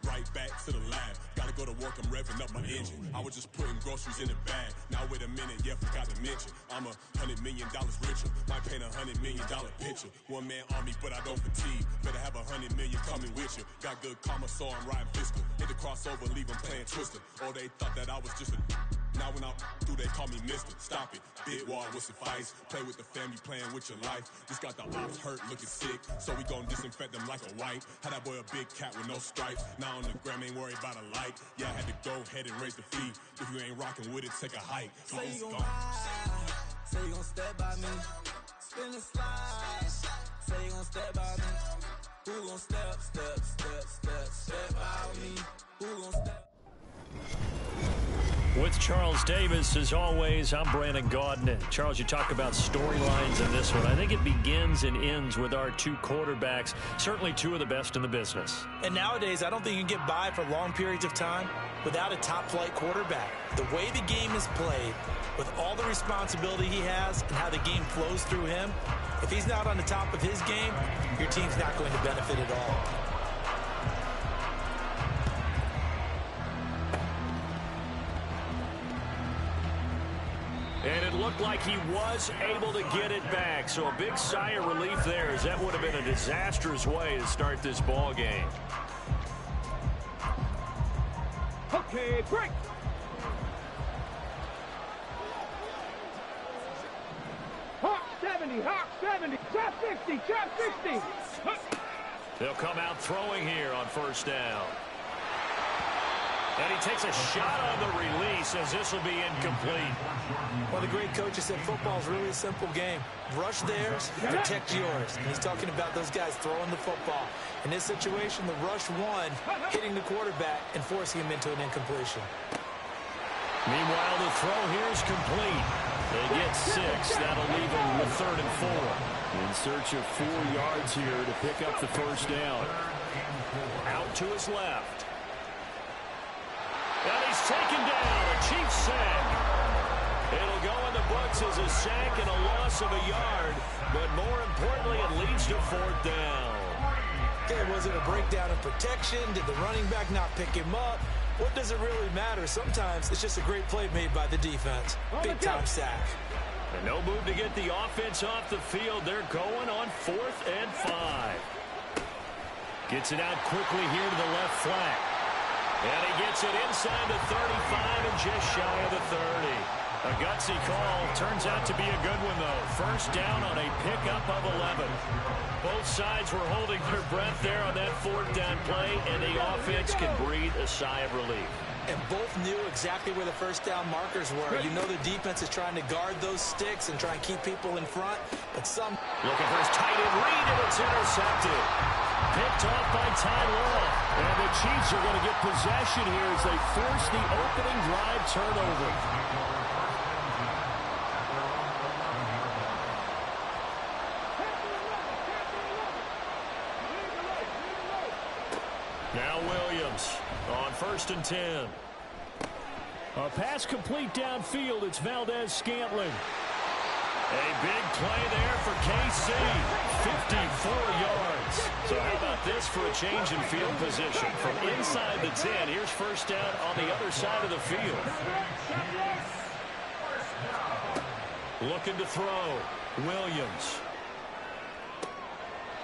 Right back to the lab. Gotta go to work, I'm revving up my engine. I was just putting groceries in the bag. Now wait a minute, yeah, forgot to mention. I'm $100 million richer. Might paint $100 million picture. One man army, but I don't fatigue. Better have $100 million coming with you. Got good karma, so I'm riding fiscal. Hit the crossover, leave them playing Twister. Or they thought that I was just a... Now when I through, they call me Mister. Stop it. Big wall will suffice. Play with the family, playing with your life. Just got the ops hurt, looking sick. So we gon' disinfect them like a wipe. Had that boy a big cat with no stripes. Now on the gram, ain't worried about a light. Yeah, I had to go ahead and raise the fee. If you ain't rocking with it, take a hike. Say you gon' ride. Say you gon' step by me. Spin the slide. Say you gon' step by me. Who gon' step by me? Who gon' step? With Charles Davis, as always, I'm Brandon Gaudin. Charles, you talk about storylines in this one. I think it begins and ends with our two quarterbacks, certainly two of the best in the business. And nowadays, I don't think you can get by for long periods of time without a top-flight quarterback. The way the game is played, with all the responsibility he has and how the game flows through him, if he's not on the top of his game, your team's not going to benefit at all. And it looked like he was able to get it back. So a big sigh of relief there, as that would have been a disastrous way to start this ball game. Okay, break. Hawk 70, Hawk 70, chop 60, chop 60. They'll come out throwing here on first down. And he takes a shot on the release, as this will be incomplete. Well, the great coach said football's really a simple game. Rush theirs, protect yours. And he's talking about those guys throwing the football. In this situation, the rush won, hitting the quarterback and forcing him into an incompletion. Meanwhile, the throw here is complete. They get 6. That'll leave them with 3rd and 4. In search of 4 yards here to pick up the first down. Out to his left. And he's taken down. A Chiefs sack. It'll go in the books as a sack and a loss of a yard. But more importantly, it leads to 4th down. Okay, was it a breakdown in protection? Did the running back not pick him up? What does it really matter? Sometimes it's just a great play made by the defense. Big-time sack. And no move to get the offense off the field. They're going on 4th and 5. Gets it out quickly here to the left flat. And he gets it inside the 35 and just shy of the 30. A gutsy call. Turns out to be a good one, though. First down on a pickup of 11. Both sides were holding their breath there on that 4th down play, and the offense can breathe a sigh of relief. And both knew exactly where the first down markers were. You know the defense is trying to guard those sticks and try and keep people in front. But some... Looking for his tight end read, and it's intercepted. Picked off by Ty Law. And the Chiefs are going to get possession here as they force the opening drive turnover. Now Williams on 1st and 10. A pass complete downfield. It's Valdez-Scantling. A big play there for KC. 54 yards. So how about this for a change in field position? From inside the 10, here's first down on the other side of the field. Looking to throw. Williams.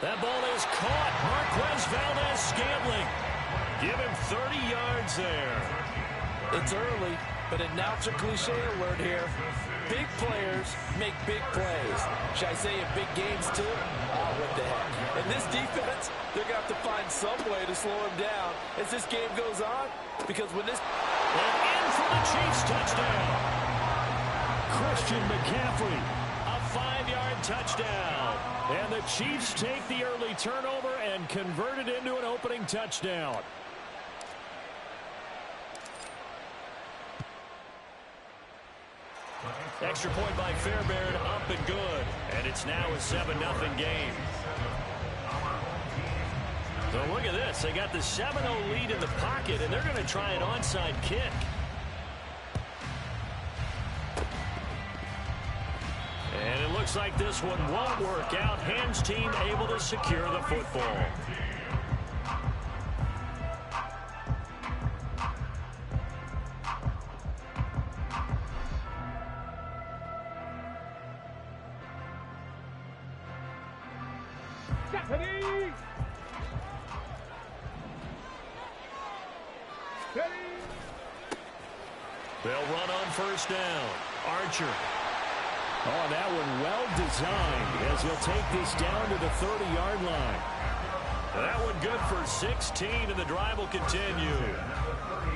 That ball is caught. Marquez Valdez-Scantling. Give him 30 yards there. It's early, but announcer cliche alert here. Big players make big plays. Should I say in big games, too? Oh, what the heck. And this defense, they're going to have to find some way to slow him down as this game goes on. Because when this... And in for the Chiefs touchdown. Christian McCaffrey, a 5-yard touchdown. And the Chiefs take the early turnover and convert it into an opening touchdown. Extra point by Fairbairn, up and good. And it's now a 7-0 game. So look at this. They got the 7-0 lead in the pocket, and they're going to try an onside kick. And it looks looks like this one won't work out. Hands team able to secure the football. Stephanie! They'll run on first down. Archer. Oh, that one well designed as he'll take this down to the 30-yard line. That one good for 16, and the drive will continue.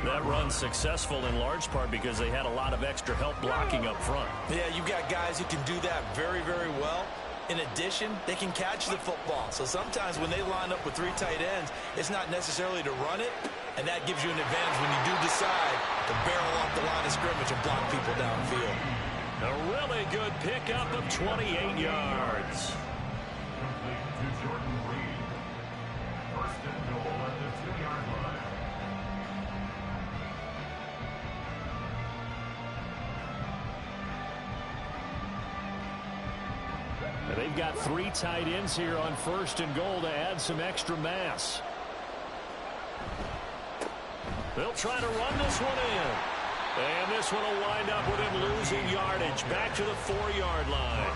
That run's successful in large part because they had a lot of extra help blocking up front. Yeah, you've got guys who can do that very, very well. In addition, they can catch the football. So sometimes when they line up with 3 tight ends, it's not necessarily to run it, and that gives you an advantage when you do decide to barrel off the line of scrimmage and block people downfield. A really good pickup of 28 yards. First and goal at the 2-yard line. They've got 3 tight ends here on first and goal to add some extra mass. They'll try to run this one in. And this one will wind up with him losing yardage back to the 4-yard line.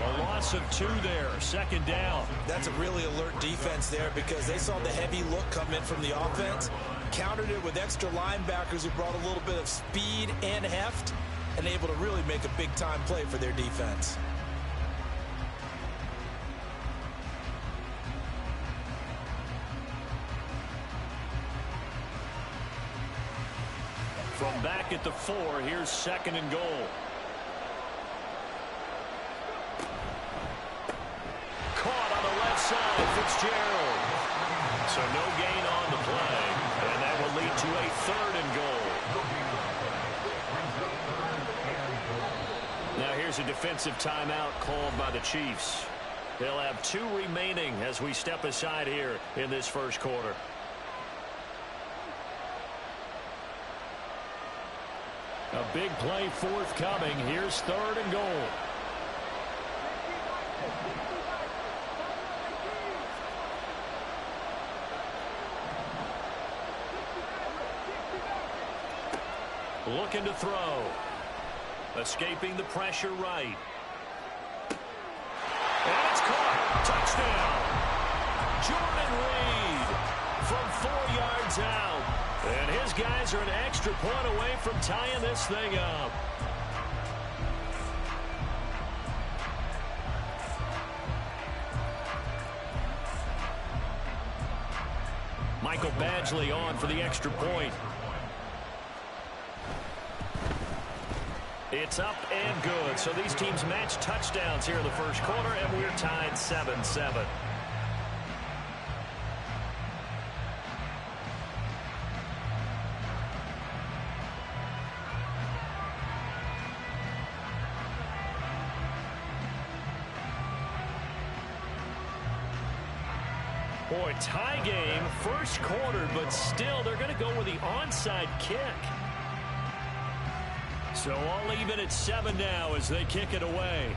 A loss of 2 there, second down. That's a really alert defense there because they saw the heavy look come in from the offense, countered it with extra linebackers who brought a little bit of speed and heft, and able to really make a big-time play for their defense. From back at the 4, here's second and goal. Caught on the left side, Fitzgerald. So no gain on the play, and that will lead to a third and goal. Now here's a defensive timeout called by the Chiefs. They'll have 2 remaining as we step aside here in this first quarter. A big play forthcoming. Here's third and goal. Looking to throw. Escaping the pressure right. And it's caught. Touchdown. Jordan Reed from 4 yards out. And his guys are an extra point away from tying this thing up. Michael Badgley on for the extra point. It's up and good. So these teams match touchdowns here in the first quarter, and we're tied 7-7. Boy, tie game, first quarter, but still they're going to go with the onside kick. So all even at 7 now as they kick it away.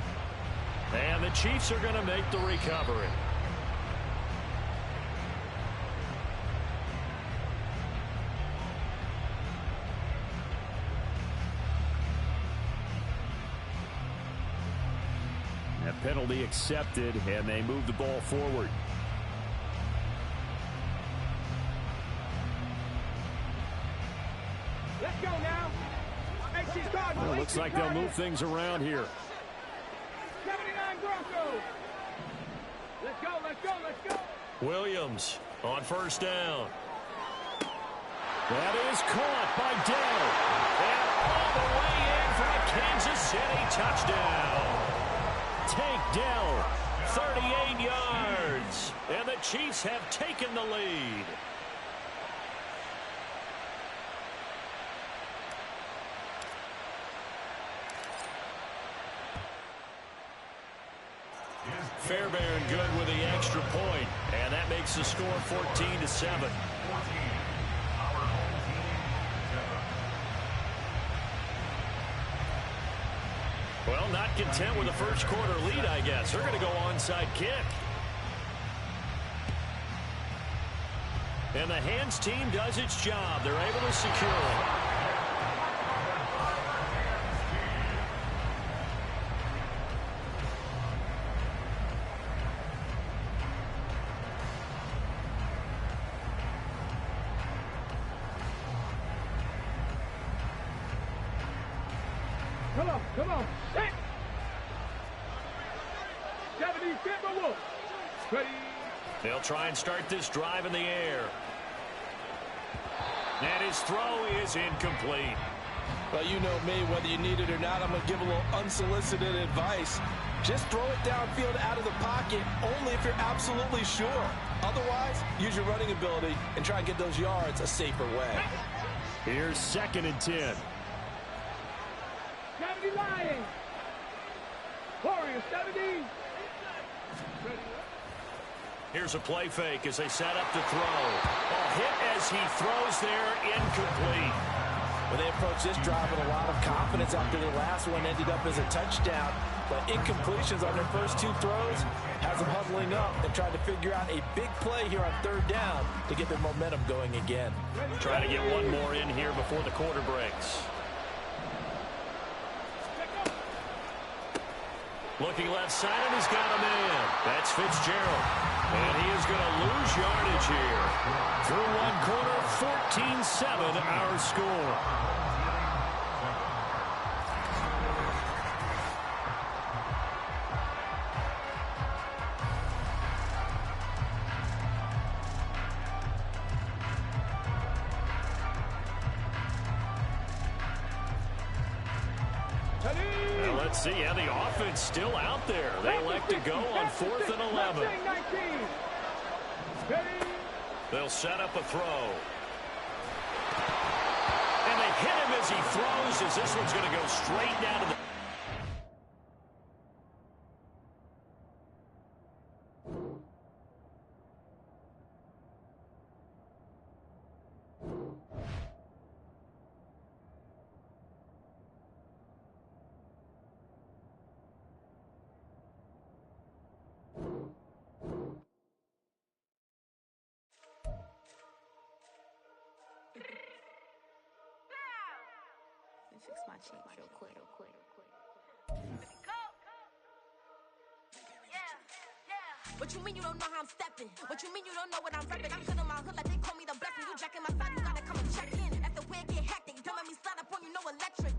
And the Chiefs are going to make the recovery. That penalty accepted, and they move the ball forward. Let's go now. Well, looks like they'll move things around here. 79 Broncos. Let's go, let's go, let's go. Williams on first down. That is caught by Dell. And all the way in for a Kansas City touchdown. Tank Dell, 38 yards. And the Chiefs have taken the lead. Fairbairn good with the extra point, and that makes the score 14-7. Well, not content with a first quarter lead, I guess. They're going to go onside kick. And the hands team does its job. They're able to secure it. Come on, set. 70, Timber Wolf. Ready. They'll try and start this drive in the air. And his throw is incomplete. Well, you know me, whether you need it or not, I'm going to give a little unsolicited advice. Just throw it downfield out of the pocket, only if you're absolutely sure. Otherwise, use your running ability and try and get those yards a safer way. Here's 2nd and 10. 70 Lions. Warriors 70. Here's a play fake as they set up to throw. A hit as he throws there, incomplete. Well, they approached this drive with a lot of confidence after the last one ended up as a touchdown. But incompletions on their first 2 throws has them huddling up and trying to figure out a big play here on 3rd down to get their momentum going again. Trying to get one more in here before the quarter breaks. Looking left side, and he's got a man. That's Fitzgerald. And he is going to lose yardage here. Through one quarter, 14-7 our score. Let's see how the offense still out there. They elect to go on 4th and 11. They'll set up a throw. And they hit him as he throws, as this one's going to go straight down to the... Fix my cheek real quick. What you mean you don't know how I'm stepping? What you mean you don't know what I'm repping? I'm good on my hood like they call me the blessing. You jacking my side, you gotta come and check in. That's the way it get hectic. Don't let me slide up on you, no electric.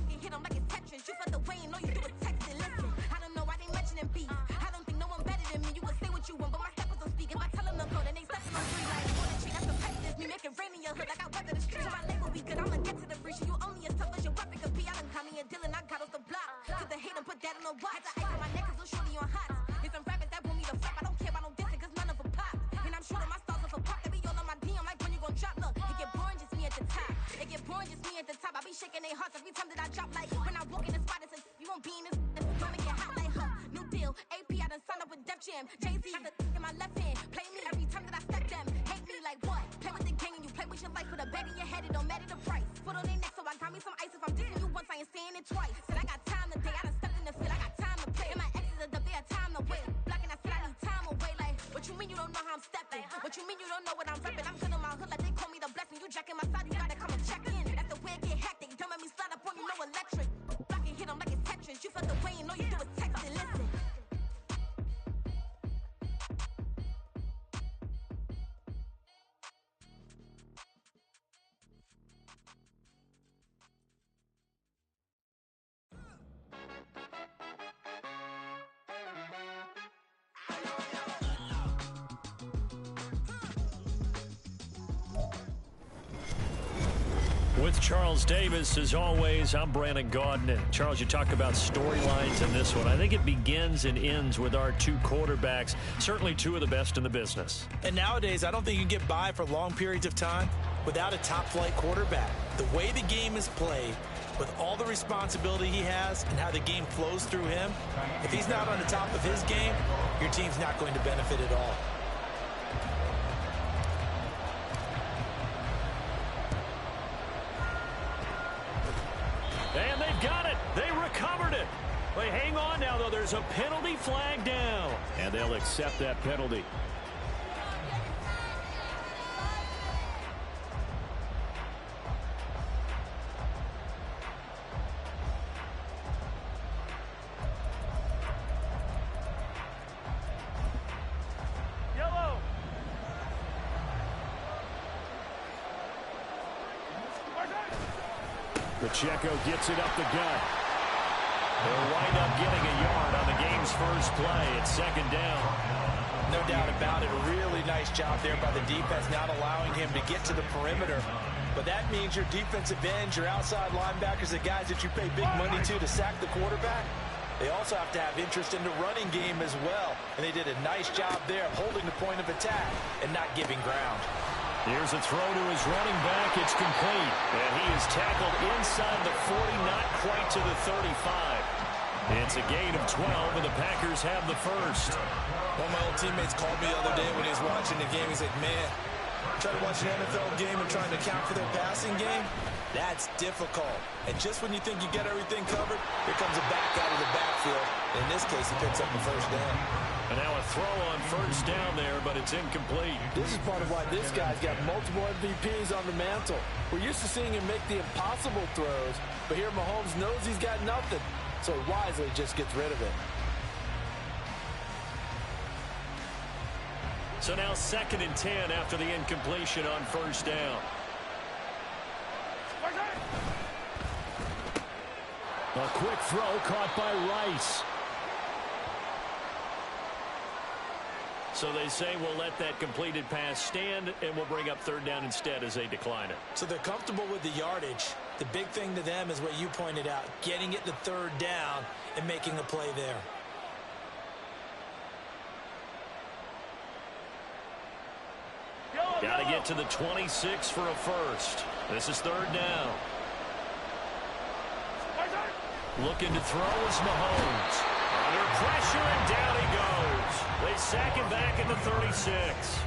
You hit them like it's Tetris. You felt the way and know you do it texting. Listen, I don't know why they mentioning beef. I don't think no one better than me. You can say what you want, but my steppers don't speak. If I tell them to go, then they stepping on 3 like on the tree. That's the pettiness. Me make it rain in your hood like I weather the street. My label be good, I'ma get to the breach. You only as tough as your weapon could be. I done caught me a Dylan, I got off the block. Cause the hate and put that on the watch. The ice on my neck is a shorty on hot. It's some rappers that want me to flap. I don't care about no dissing cause none of them pop. And I'm shooting my stars off a pop. They be all on my DM like when you gon' drop. Look, it get boring just me at the top. It get boring just me at the top. I be shaking their hearts every time that I drop. Like when I walk in the spot, it's you won't be in this. Don't make it hot like new deal. AP, I done signed up with Def Jam. Jay-Z got the in my left hand. Play me every time that I step them. Hate me like what? Play with the gang and you play with your life. Put a bag in your head, it don't matter the price. Foot on their neck, so I got me some ice. If I'm dissing you once, I ain't saying it twice. Said I got time today, I done stepped in the field, I got time to play. And my exes are up there, time to wait. Blocking, I said I need time away. Like, what you mean you don't know how I'm stepping? What you mean you don't know what I'm repping? I'm good on my hood like they call me the blessing. You jacking my side, you gotta come and check in. That's the way it get hectic. Don't let me slide up on you, no electric. Blocking, hit them like it's Tetris. You felt the way and know you do it texting. Listen. With Charles Davis, as always, I'm Brandon Gaudin. And Charles, you talk about storylines in this one. I think it begins and ends with our 2 quarterbacks, certainly 2 of the best in the business. And nowadays, I don't think you can get by for long periods of time without a top-flight quarterback. The way the game is played, with all the responsibility he has and how the game flows through him, if he's not on the top of his game, your team's not going to benefit at all. And they've got it. They recovered it. Well, hang on now, though. There's a penalty flag down. And they'll accept that penalty. Yellow. Pacheco gets it up the gut. They'll wind up getting a yard on the game's first play. It's second down. No doubt about it. A really nice job there by the defense, not allowing him to get to the perimeter. But that means your defensive ends, your outside linebackers, the guys that you pay big money to sack the quarterback, they also have to have interest in the running game as well. And they did a nice job there of holding the point of attack and not giving ground. Here's a throw to his running back. It's complete. And he is tackled inside the 40, not quite to the 35. It's a gain of 12, and the Packers have the first. One of my old teammates called me the other day when he was watching the game. He's like, man, trying to watch an NFL game and trying to account for their passing game, that's difficult. And just when you think you get everything covered, here comes a back out of the backfield. In this case, he picks up the first down. And now a throw on first down there, but it's incomplete. This is part of why this guy's got multiple MVPs on the mantle. We're used to seeing him make the impossible throws, but here Mahomes knows he's got nothing, so he wisely just gets rid of it. So now 2nd and 10 after the incompletion on first down. A quick throw caught by Rice. So they say we'll let that completed pass stand, and we'll bring up 3rd down instead as they decline it. So they're comfortable with the yardage. The big thing to them is what you pointed out, getting it to 3rd down and making a play there. Got to get to the 26 for a first. This is 3rd down. Looking to throw is Mahomes. Under pressure, and down he goes. They sack him back at the 36.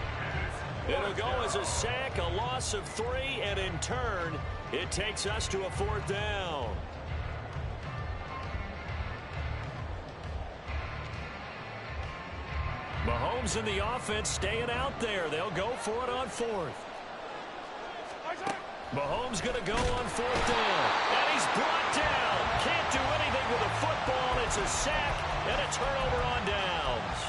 It'll go as a sack, a loss of 3, and in turn, it takes us to a 4th down. Mahomes and the offense staying out there. They'll go for it on 4th. Mahomes going to go on 4th down. And he's brought down. Can't do anything with a football. It's a sack and a turnover on downs.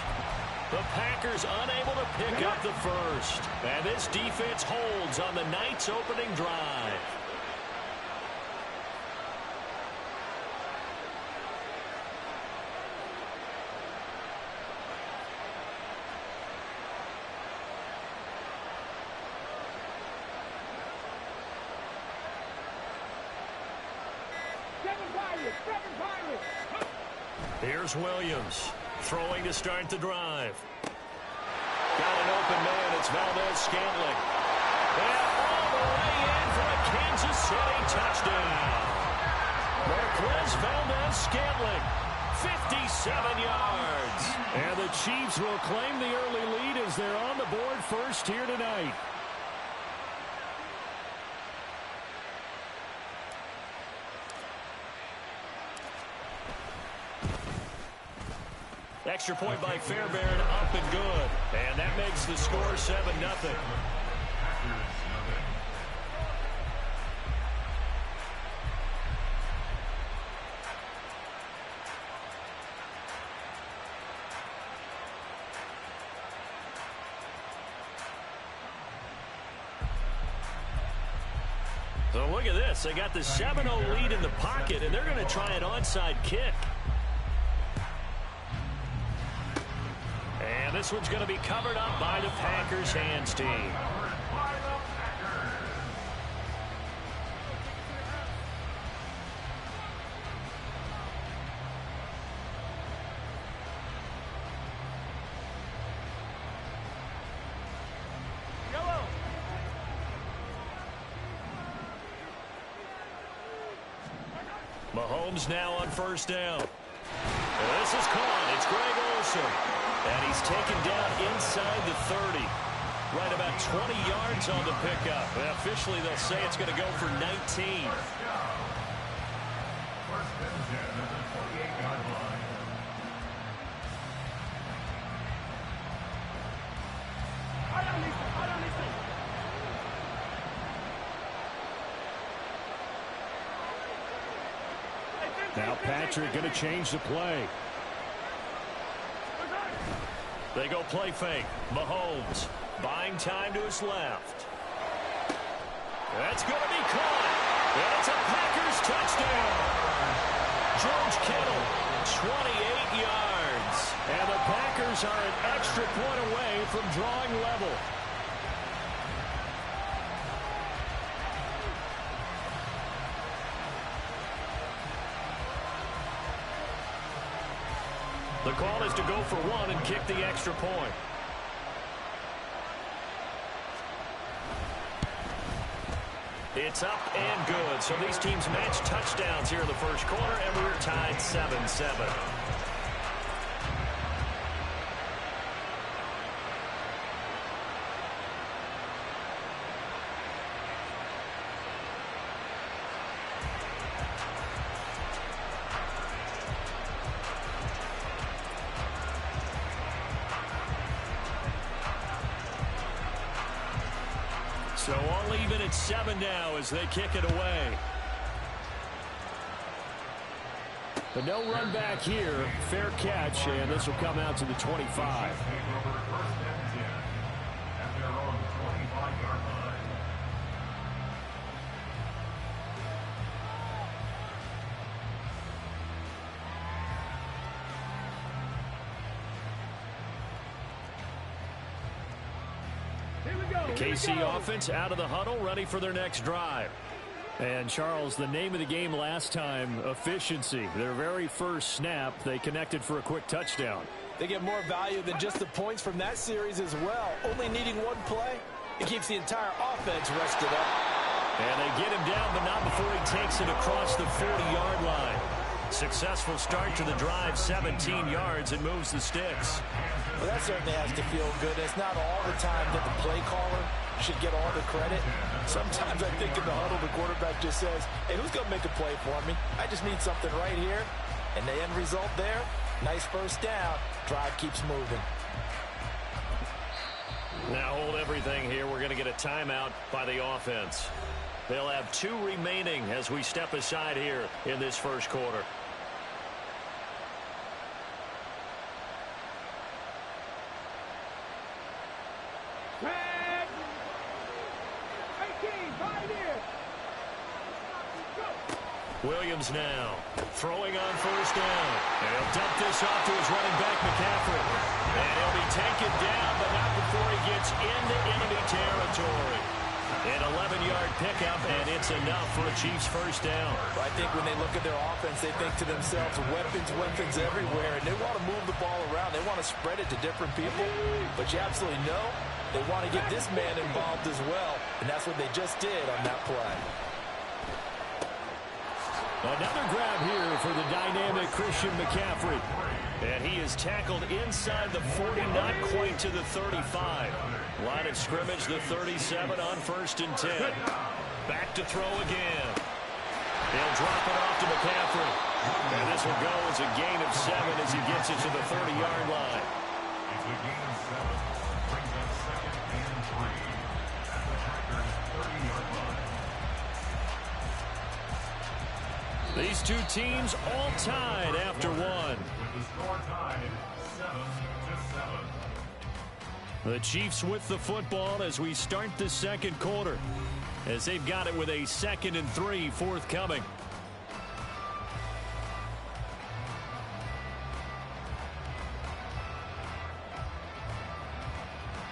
The Packers unable to pick up the first. And this defense holds on the night's opening drive. Here's Williams throwing to start the drive. Got an open man. It's Valdez-Scantling. And all the way in for a Kansas City touchdown. Marquez Valdez-Scantling, 57 yards. And the Chiefs will claim the early lead as they're on the board first here tonight. Extra point by Fairbairn, up and good. And that makes the score 7-0. So look at this. They got the 7-0 lead in the pocket, and they're going to try an onside kick. And this one's going to be covered up by the Packers hands team. Mahomes now on first down. This is caught. It's Greg Olsen. And he's taken down inside the 30. Right about 20 yards on the pickup. And officially, they'll say it's going to go for 19. Now Patrick going to change the play. They go play fake. Mahomes buying time to his left. That's going to be caught. And it's a Packers touchdown. George Kittle, 28 yards. And the Packers are an extra point away from drawing level. The call is to go for one and kick the extra point. It's up and good. So these teams match touchdowns here in the first quarter, and we're tied 7-7. So all even at 7 now as they kick it away. But no run back here. Fair catch, and this will come out to the 25. The KC offense out of the huddle, ready for their next drive. And, Charles, the name of the game last time, efficiency. Their very first snap, they connected for a quick touchdown. They get more value than just the points from that series as well. Only needing one play, it keeps the entire offense rested up. And they get him down, but not before he takes it across the 40-yard line. Successful start to the drive, 17 yards, and moves the sticks. Well, that certainly has to feel good. It's not all the time that the play caller should get all the credit. Sometimes I think in the huddle, the quarterback just says, hey, who's going to make a play for me? I just need something right here. And the end result there, nice first down. Drive keeps moving. Now hold everything here. We're going to get a timeout by the offense. They'll have 2 remaining as we step aside here in this first quarter. Williams now throwing on first down. And he'll dump this off to his running back, McCaffrey. And he'll be taken down, but not before he gets into enemy territory. An 11-yard pickup, and it's enough for a Chiefs first down. I think when they look at their offense, they think to themselves, weapons everywhere, and they want to move the ball around. They want to spread it to different people, but you absolutely know they want to get this man involved as well, and that's what they just did on that play. Another grab here for the dynamic Christian McCaffrey. And he is tackled inside the 40, not quite to the 35. Line of scrimmage, the 37 on 1st and 10. Back to throw again. He'll drop it off to McCaffrey. And this will go as a gain of 7 as he gets it to the 30-yard line. It's a gain of 7. Brings up 2nd and 3 at the Packers' 30-yard line. These two teams all tied after one. With the score tied 7-7. The Chiefs with the football as we start the second quarter, as they've got it with a 2nd and 3 forthcoming.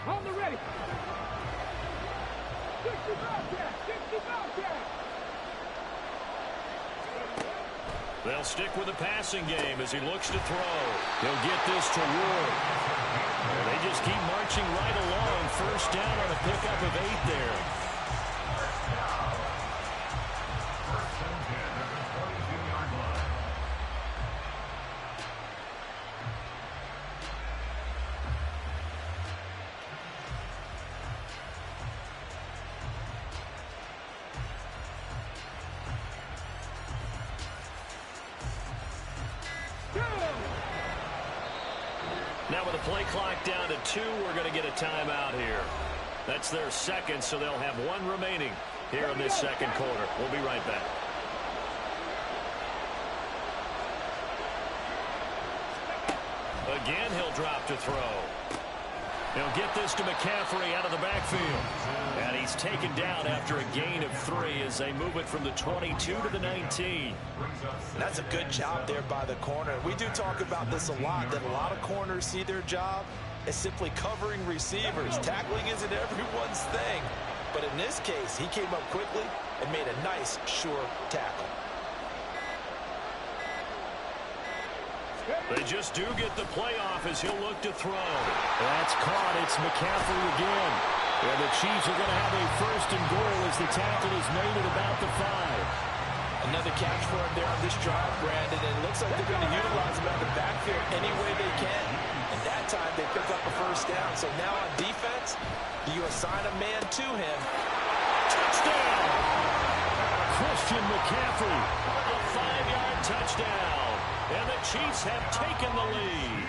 On the ready. 60 Bobcat. 60 Bobcat. They'll stick with the passing game as he looks to throw. He'll get this to Ward. They just keep marching right along. First down on a pickup of 8 there. First and 10 at the 22-yard line. Now with the play clock down to 2, we're going to get a timeout here. That's their second, so they'll have 1 remaining here in this second quarter. We'll be right back. Again, he'll drop to throw. He'll get this to McCaffrey out of the backfield. And he's taken down after a gain of 3 as they move it from the 22 to the 19. That's a good job there by the corner. We do talk about this a lot, that a lot of corners see their job as simply covering receivers. Tackling isn't everyone's thing. But in this case, he came up quickly and made a nice, sure tackle. They just do get the playoff as he'll look to throw. That's caught. It's McCaffrey again. And the Chiefs are going to have a 1st and goal as the tackle is made at about the 5. Another catch for him there on this drive, Brandon. And it looks like they're going to utilize him out of the backfield any way they can. And that time they pick up a 1st down. So now on defense, you assign a man to him. Touchdown! Christian McCaffrey, a 5-yard touchdown. And the Chiefs have taken the lead.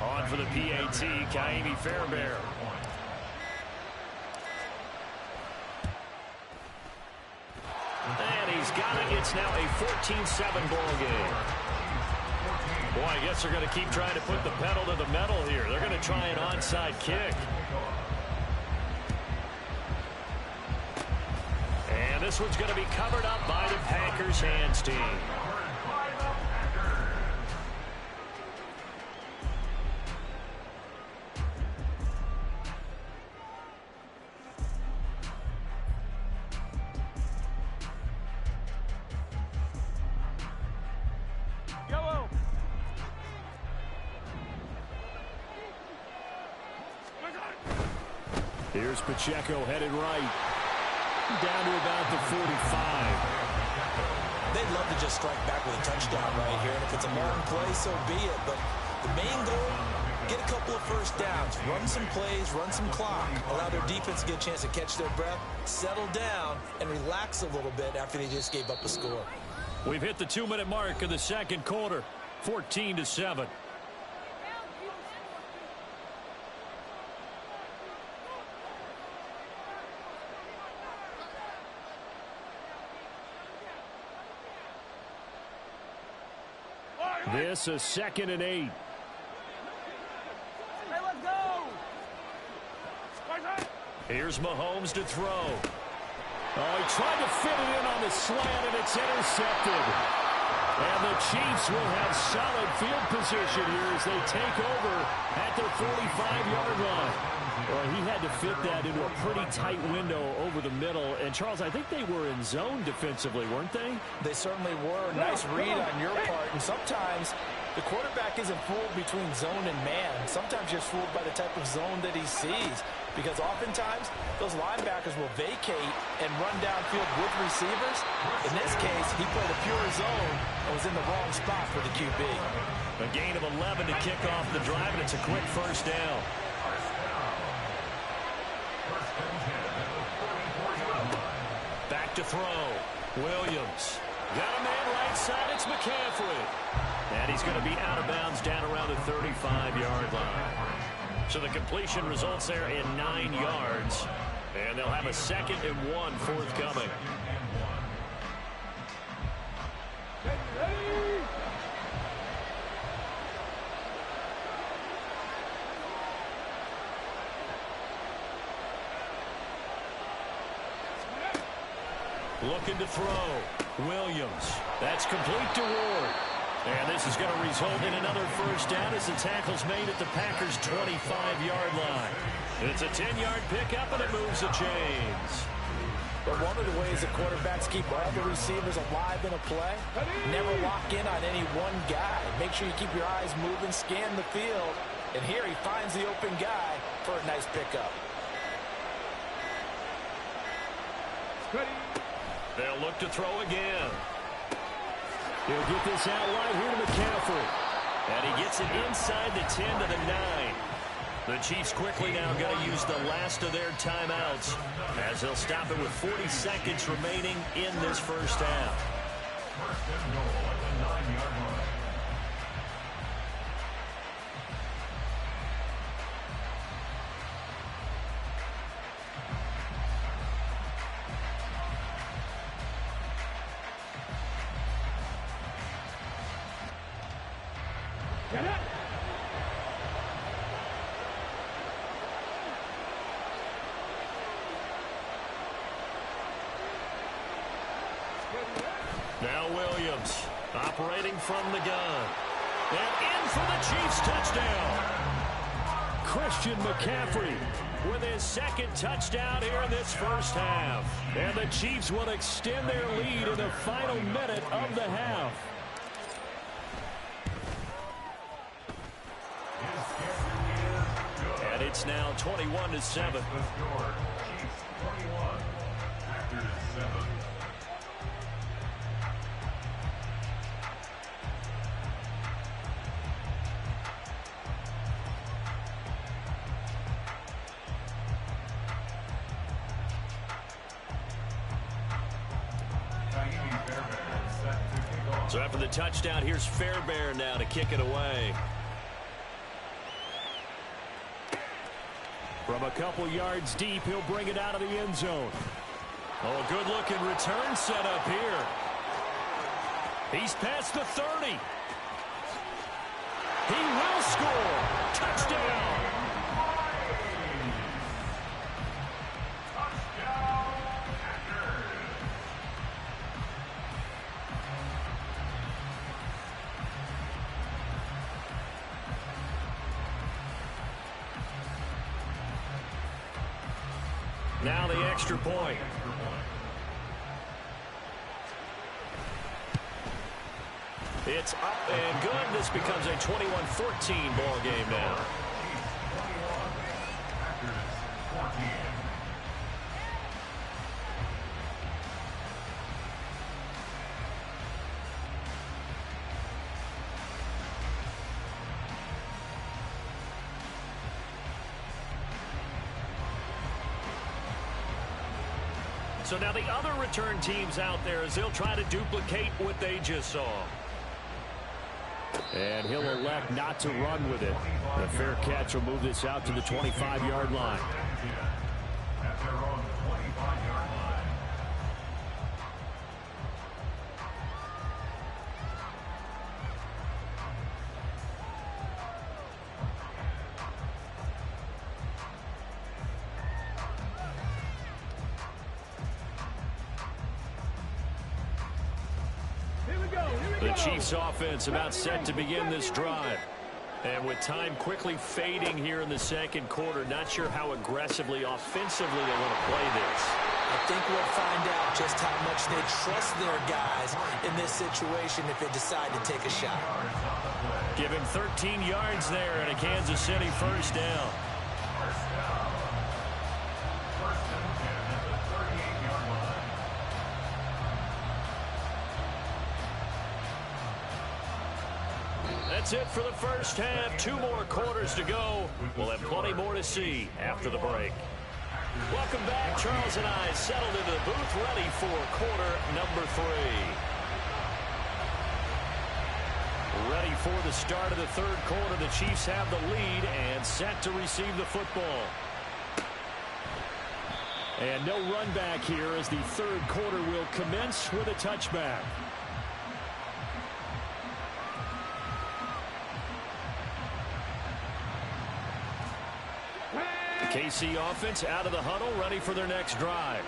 On for the PAT, Kaimi Fairbairn. And he's got it. It's now a 14-7 ball game. Boy, I guess they're going to keep trying to put the pedal to the metal here. They're going to try an onside kick. And this one's going to be covered up by the Packers hands team. Here's Pacheco headed right. Down to about the 45. They'd love to just strike back with a touchdown right here. And if it's a long play, so be it. But the main goal, get a couple of 1st downs. Run some plays, run some clock. Allow their defense to get a chance to catch their breath, settle down, and relax a little bit after they just gave up a score. We've hit the 2-minute mark of the second quarter. 14-7. This is 2nd and 8. Hey, let's go! Here's Mahomes to throw. Oh, he tried to fit it in on the slant, and it's intercepted. And the Chiefs will have solid field position here as they take over at their 45-yard line. Well, he had to fit that into a pretty tight window over the middle. And, Charles, I think they were in zone defensively, weren't they? They certainly were. Nice read on your part. And sometimes the quarterback isn't fooled between zone and man. Sometimes you're fooled by the type of zone that he sees. Because oftentimes, those linebackers will vacate and run downfield with receivers. In this case, he played a pure zone and was in the wrong spot for the QB. A gain of 11 to kick off the drive, and it's a quick 1st down. Back to throw. Williams. Got a man right side. It's McCaffrey. And he's going to be out of bounds down around the 35-yard line. So the completion results there in 9 yards. And they'll have a 2nd and 1 forthcoming. Looking to throw. Williams. That's complete to Ward. And this is going to result in another 1st down as the tackle's made at the Packers' 25-yard line. It's a 10-yard pickup, and it moves the chains. But one of the ways the quarterbacks keep all the receivers alive in a play, never lock in on any one guy. Make sure you keep your eyes moving, scan the field. And here he finds the open guy for a nice pickup. They'll look to throw again. He'll get this out right here to McCaffrey. And he gets it inside the 10 to the 9. The Chiefs quickly now going to use the last of their timeouts as they'll stop it with 40 seconds remaining in this first half. First and goal at the 9-yard line. Get it! Now Williams operating from the gun. And in for the Chiefs touchdown. Christian McCaffrey with his second touchdown here in this first half. And the Chiefs will extend their lead in the final minute of the half. And it's now 21-7. The score, Chiefs 21, Packers 7. So after the touchdown, here's Fairbairn now to kick it away. From a couple yards deep, he'll bring it out of the end zone. Oh, a good-looking return set up here. He's past the 30. He will score. Touchdown. Now the extra point. It's up and good. This becomes a 21-14 ball game now. So now the other return teams out there as they'll try to duplicate what they just saw. And he'll elect not to run with it. The fair catch will move this out to the 25-yard line. At their own 25-yard line. The Chiefs offense about set to begin this drive. And with time quickly fading here in the second quarter, not sure how aggressively, offensively they want to play this. I think we'll find out just how much they trust their guys in this situation if they decide to take a shot. Give him 13 yards there and a Kansas City first down. That's it for the first half. 2 more quarters to go. We'll have plenty more to see after the break. Welcome back. Charles and I settled into the booth ready for quarter number 3. Ready for the start of the third quarter. The Chiefs have the lead and set to receive the football. And no run back here as the third quarter will commence with a touchback. KC offense out of the huddle, ready for their next drive.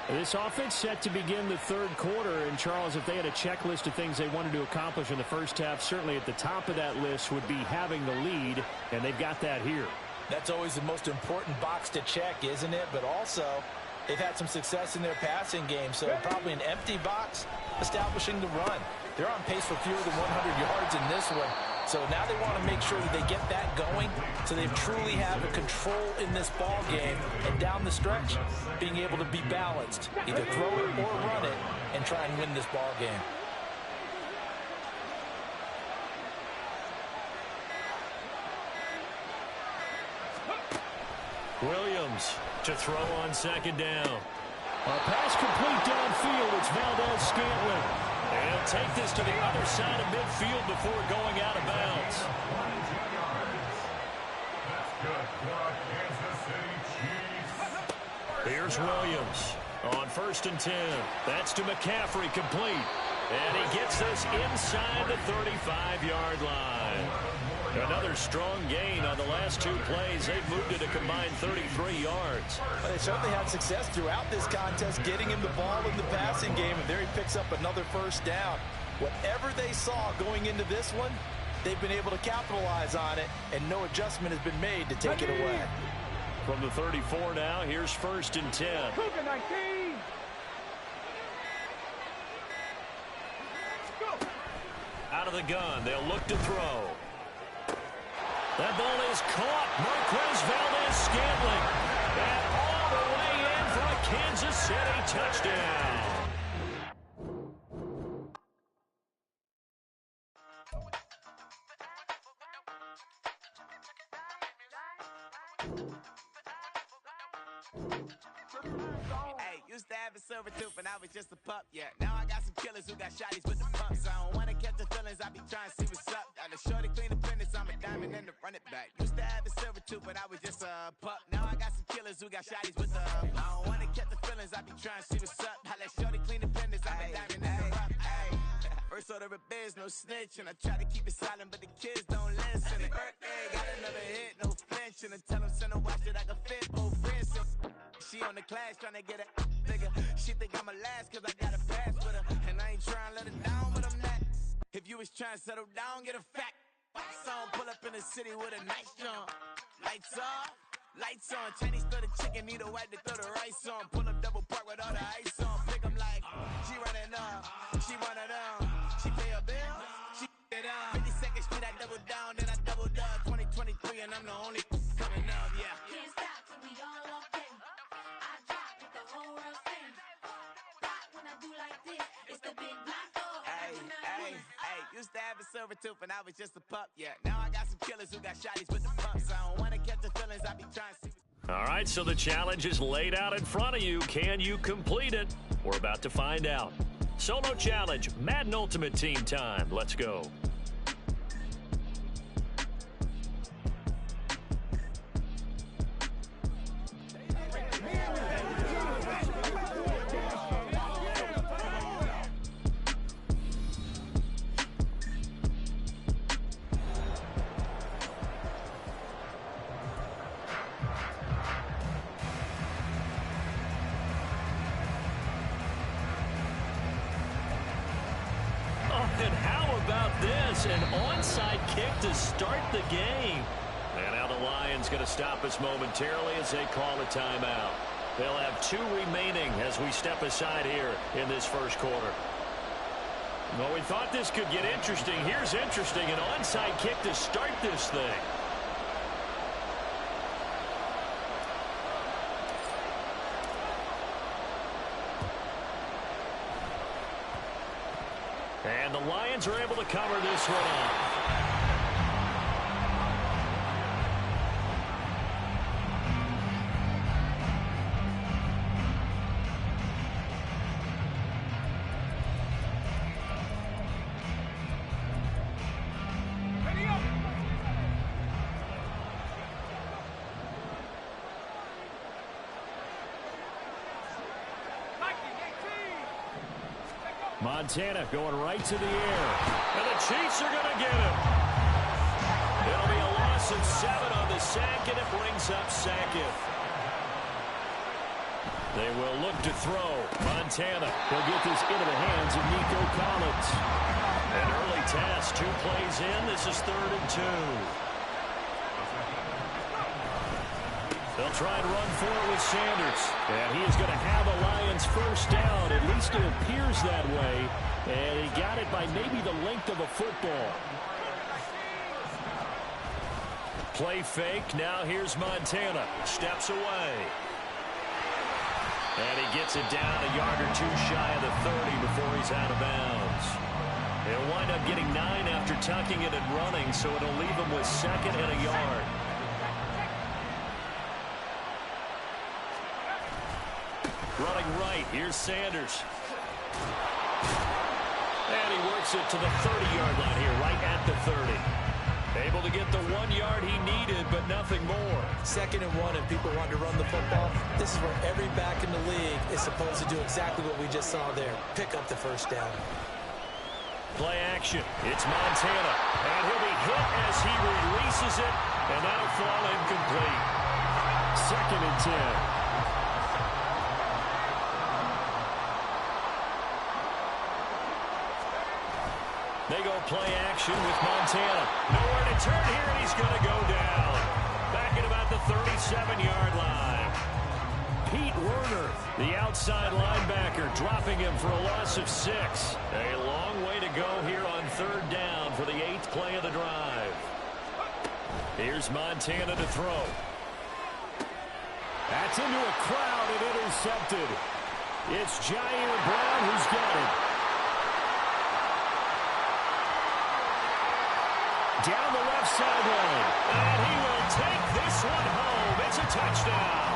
This offense set to begin the third quarter. And, Charles, if they had a checklist of things they wanted to accomplish in the first half, certainly at the top of that list would be having the lead, and they've got that here. That's always the most important box to check, isn't it? But also, they've had some success in their passing game, so probably an empty box establishing the run. They're on pace for fewer than 100 yards in this one. So now they want to make sure that they get that going so they truly have a control in this ball game and down the stretch being able to be balanced. Either throw it or run it and try and win this ball game. Williams to throw on second down. A pass complete downfield. It's Valdez-Scantling. And he'll take this to the other side of midfield before going out of bounds. Here's Williams on 1st and 10. That's to McCaffrey, complete. And he gets this inside the 35-yard line. Another strong gain on the last 2 plays. They've moved it a combined 33 yards. Well, they certainly had success throughout this contest, getting him the ball in the passing game, and there he picks up another first down. Whatever they saw going into this one, they've been able to capitalize on it, and no adjustment has been made to take it away. From the 34 now, here's 1st and 10. Out of the gun, they'll look to throw. That ball is caught. Marquez Valdez-Scantling. And all the way in for a Kansas City touchdown. Hey, used to have a silver tooth when I was just a pup, yeah. Now I got some killers who got shotties with the pumps. I don't wanna catch the feelings, I be trying to see what's up. Got a shorty clean the fitness, I'm a diamond and to run it back. Used to have a silver tooth when I was just a pup. Now I got some killers who got shotties with the I don't wanna catch the feelings, I be trying to see what's up. I let shorty clean the fitness, I'm a diamond and to rough. First order of biz, no snitch, and I try to keep it silent, but the kids don't listen. And birthday, got another hit, no flinch, and I tell them send a watch that I can fit both wrists. She on the class trying to get a nigga. She think I'm a last cause I got a pass with her. And I ain't trying to let her down, but I'm not. If you was trying to settle down, get a fact. Song pull up in the city with a nice jump. Lights off, lights on. Chinese throw the chicken, need a wipe to throw the rice on. Pull up double park with all the ice on. Pick 'em like, she running up, she one of them. She pay her bill, she it up. 52nd Street, I double down, then I doubled up. 2023, and I'm the only coming up, yeah. Can't stop till we all up there. I drop with the whole world sing. Rock when I do like this. It's the big black dog. Hey, used to have a silver tooth when I was just a pup, yeah. Now I got some killers who got shotties with the pumps. I don't wanna catch the feelings, I be trying to see. All right, so the challenge is laid out in front of you. Can you complete it? We're about to find out. Solo challenge, Madden Ultimate Team time. Let's go. And how about this? An onside kick to start the game. And now the Lions going to stop us momentarily as they call a timeout. They'll have 2 remaining as we step aside here in this first quarter. Well, we thought this could get interesting. Here's interesting. An onside kick to start this thing. And the Lions are able to cover this one up. Montana going right to the air. And the Chiefs are going to get him. It'll be a loss of 7 on the sack, and it brings up 2nd. They will look to throw. Montana will get this into the hands of Nico Collins. An early task, 2 plays in. This is 3rd and 2. They'll try and run for it with Sanders. And he is going to have a Lions first down. At least it appears that way. And he got it by maybe the length of a football. Play fake. Now here's Montana. Steps away. And he gets it down a yard or 2 shy of the 30 before he's out of bounds. He'll wind up getting 9 after tucking it and running, so it'll leave him with 2nd and a yard. Running right, here's Sanders. And he works it to the 30-yard line here, right at the 30. Able to get the 1 yard he needed, but nothing more. 2nd and 1, and people want to run the football. This is where every back in the league is supposed to do exactly what we just saw there. Pick up the first down. Play action. It's Montana. And he'll be hit as he releases it, and that'll fall incomplete. 2nd and 10. They go play action with Montana. Nowhere to turn here, and he's going to go down. Back at about the 37-yard line. Pete Werner, the outside linebacker, dropping him for a loss of 6. A long way to go here on 3rd down for the 8th play of the drive. Here's Montana to throw. That's into a crowd and intercepted. It's Jair Brown who's got it. Down the left sideline. And he will take this one home. It's a touchdown.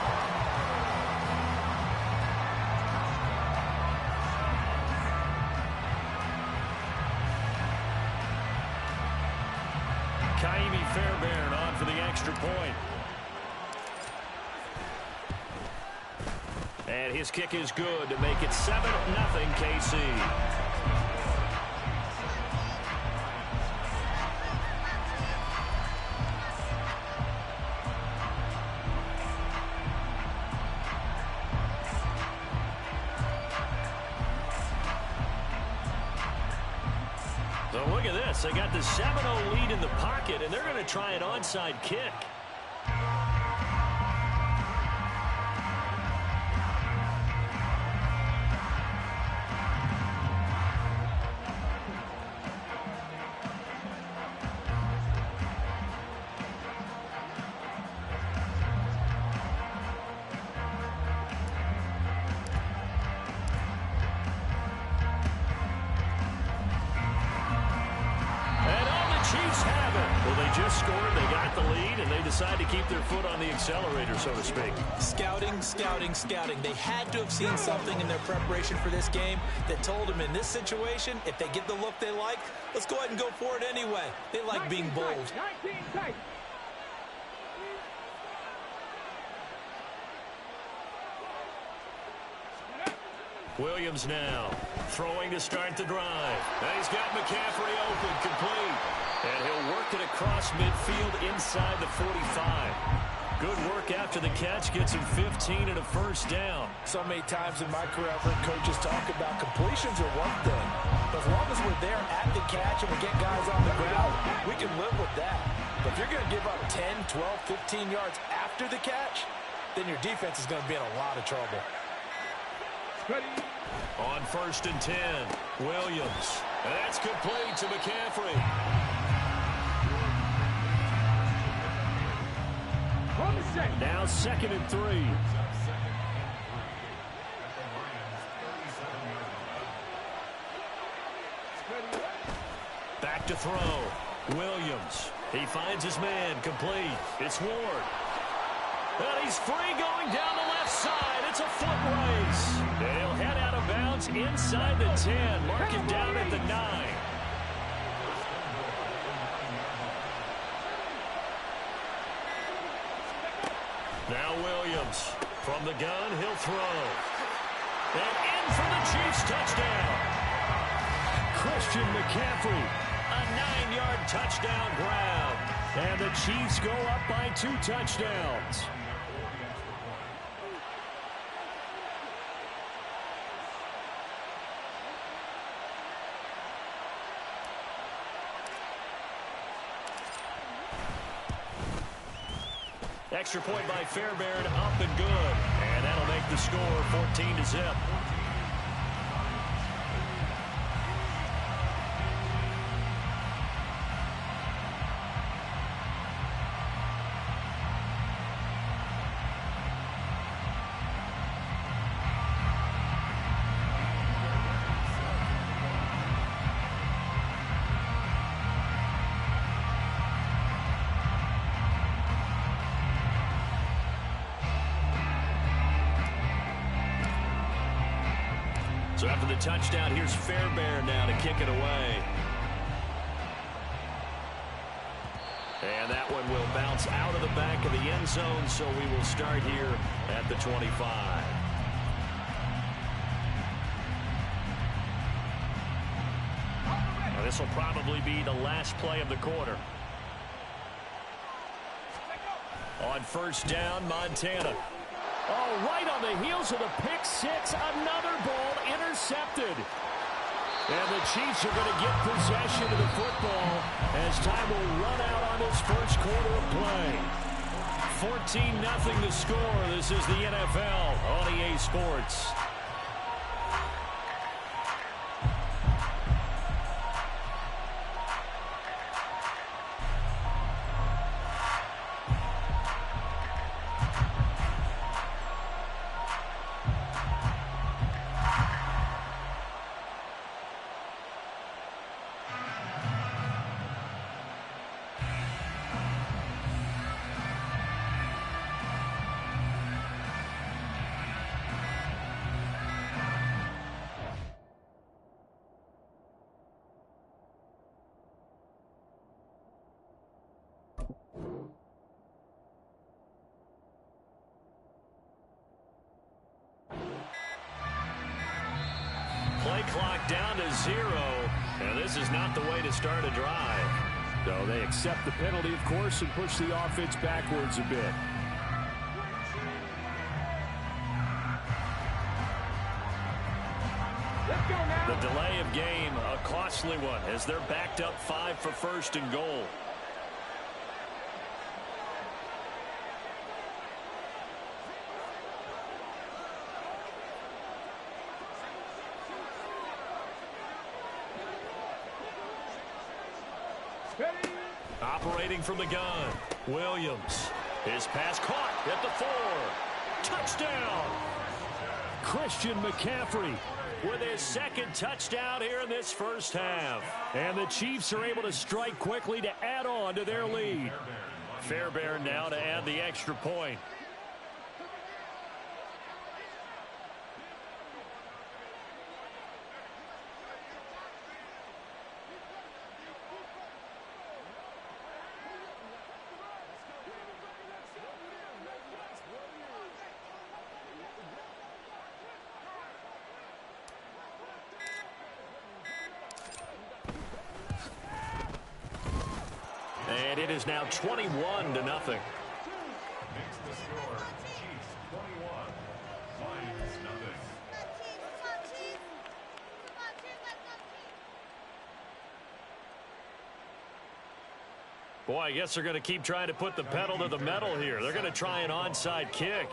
Kaimi Fairbairn on for the extra point. And his kick is good to make it 7-0 KC. So look at this. They got the 7-0 lead in the pocket, and they're going to try an onside kick. To keep their foot on the accelerator, so to speak. Scouting, scouting, scouting. They had to have seen something in their preparation for this game that told them in this situation, if they get the look they like, let's go ahead and go for it anyway. They like being bold. Williams now throwing to start the drive. And he's got McCaffrey open, complete. And he'll work it across midfield inside the 45. Good work after the catch. Gets him 15 and a first down. So many times in my career, I've heard coaches talk about completions are one thing. But as long as we're there at the catch and we get guys on the ground, we can live with that. But if you're going to give up 10, 12, 15 yards after the catch, then your defense is going to be in a lot of trouble. On 1st and 10, Williams. And that's complete to McCaffrey. Now 2nd and 3. Back to throw. Williams. He finds his man, complete. It's Ward. And he's free going down the left side. It's a foot race. And he'll head out of bounds inside the 10. Mark him down at the 9. Now Williams. From the gun, he'll throw. And in for the Chiefs touchdown. Christian McCaffrey. A 9-yard touchdown grab. And the Chiefs go up by 2 touchdowns. Extra point by Fairbairn, up and good. And that'll make the score 14-0. So after the touchdown, here's Fairbairn now to kick it away. And that one will bounce out of the back of the end zone, so we will start here at the 25. Now, this will probably be the last play of the quarter. On first down, Montana. Oh, right on the heels of the pick six, another ball intercepted. And the Chiefs are going to get possession of the football as time will run out on this first quarter of play. 14-0 the score. This is the NFL on EA Sports. Play clock down to 0, and this is not the way to start a drive. So they accept the penalty, of course, and push the offense backwards a bit. Let's go now. The delay of game, a costly one, as they're backed up 5 for first and goal. Operating from the gun, Williams. His pass caught at the 4. Touchdown! Christian McCaffrey with his second touchdown here in this first half. And the Chiefs are able to strike quickly to add on to their lead. Fairbairn now to add the extra point. And it is now 21-0. Makes the score Chiefs 21, Lions nothing. Boy, I guess they're going to keep trying to put the pedal to the metal here. They're going to try an onside kick.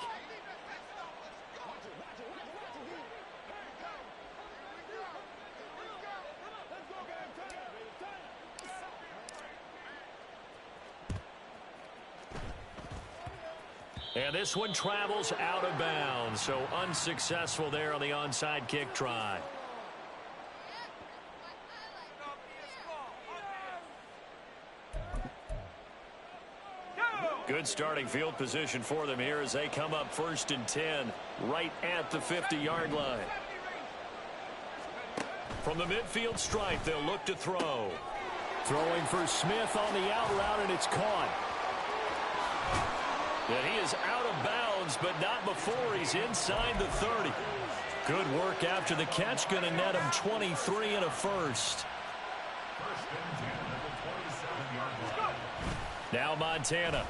And this one travels out of bounds, so unsuccessful there on the onside kick try. Good starting field position for them here as they come up 1st and 10, right at the 50-yard line. From the midfield stripe, they'll look to throw. Throwing for Smith on the out route, and it's caught. And he is out of bounds, but not before he's inside the 30. Good work after the catch, going to net him 23 and a first. Now Montana.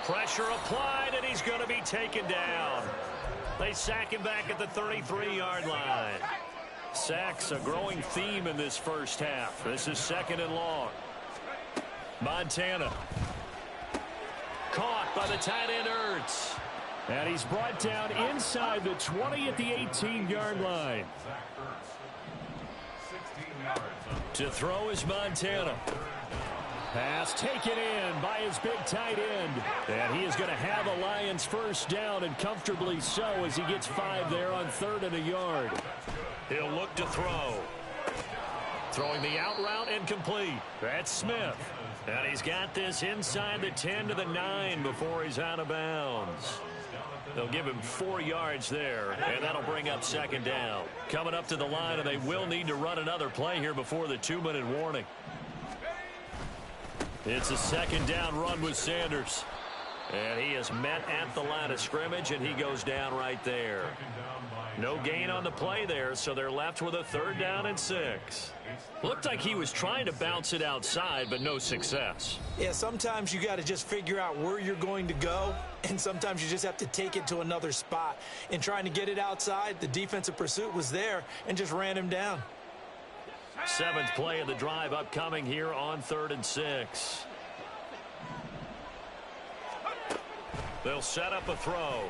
Pressure applied, and he's going to be taken down. They sack him back at the 33-yard line. Sacks a growing theme in this first half. This is 2nd and long. Montana. Caught by the tight end Ertz. And he's brought down inside the 20 at the 18-yard line. To throw is Montana. Pass taken in by his big tight end. And he is going to have a Lions first down, and comfortably so, as he gets 5 there on 3rd and a yard. He'll look to throw. Throwing the out route incomplete. That's Smith. And he's got this inside the 10 to the 9 before he's out of bounds. They'll give him 4 yards there, and that'll bring up second down. Coming up to the line, and they will need to run another play here before the 2-minute warning. It's a second down run with Sanders. And he is met at the line of scrimmage, and he goes down right there. No gain on the play there, so they're left with a 3rd down and 6. Looked like he was trying to bounce it outside, but no success. Yeah, sometimes you got to just figure out where you're going to go, and sometimes you just have to take it to another spot. In trying to get it outside, the defensive pursuit was there and just ran him down. 7th play of the drive upcoming here on 3rd and 6. They'll set up a throw.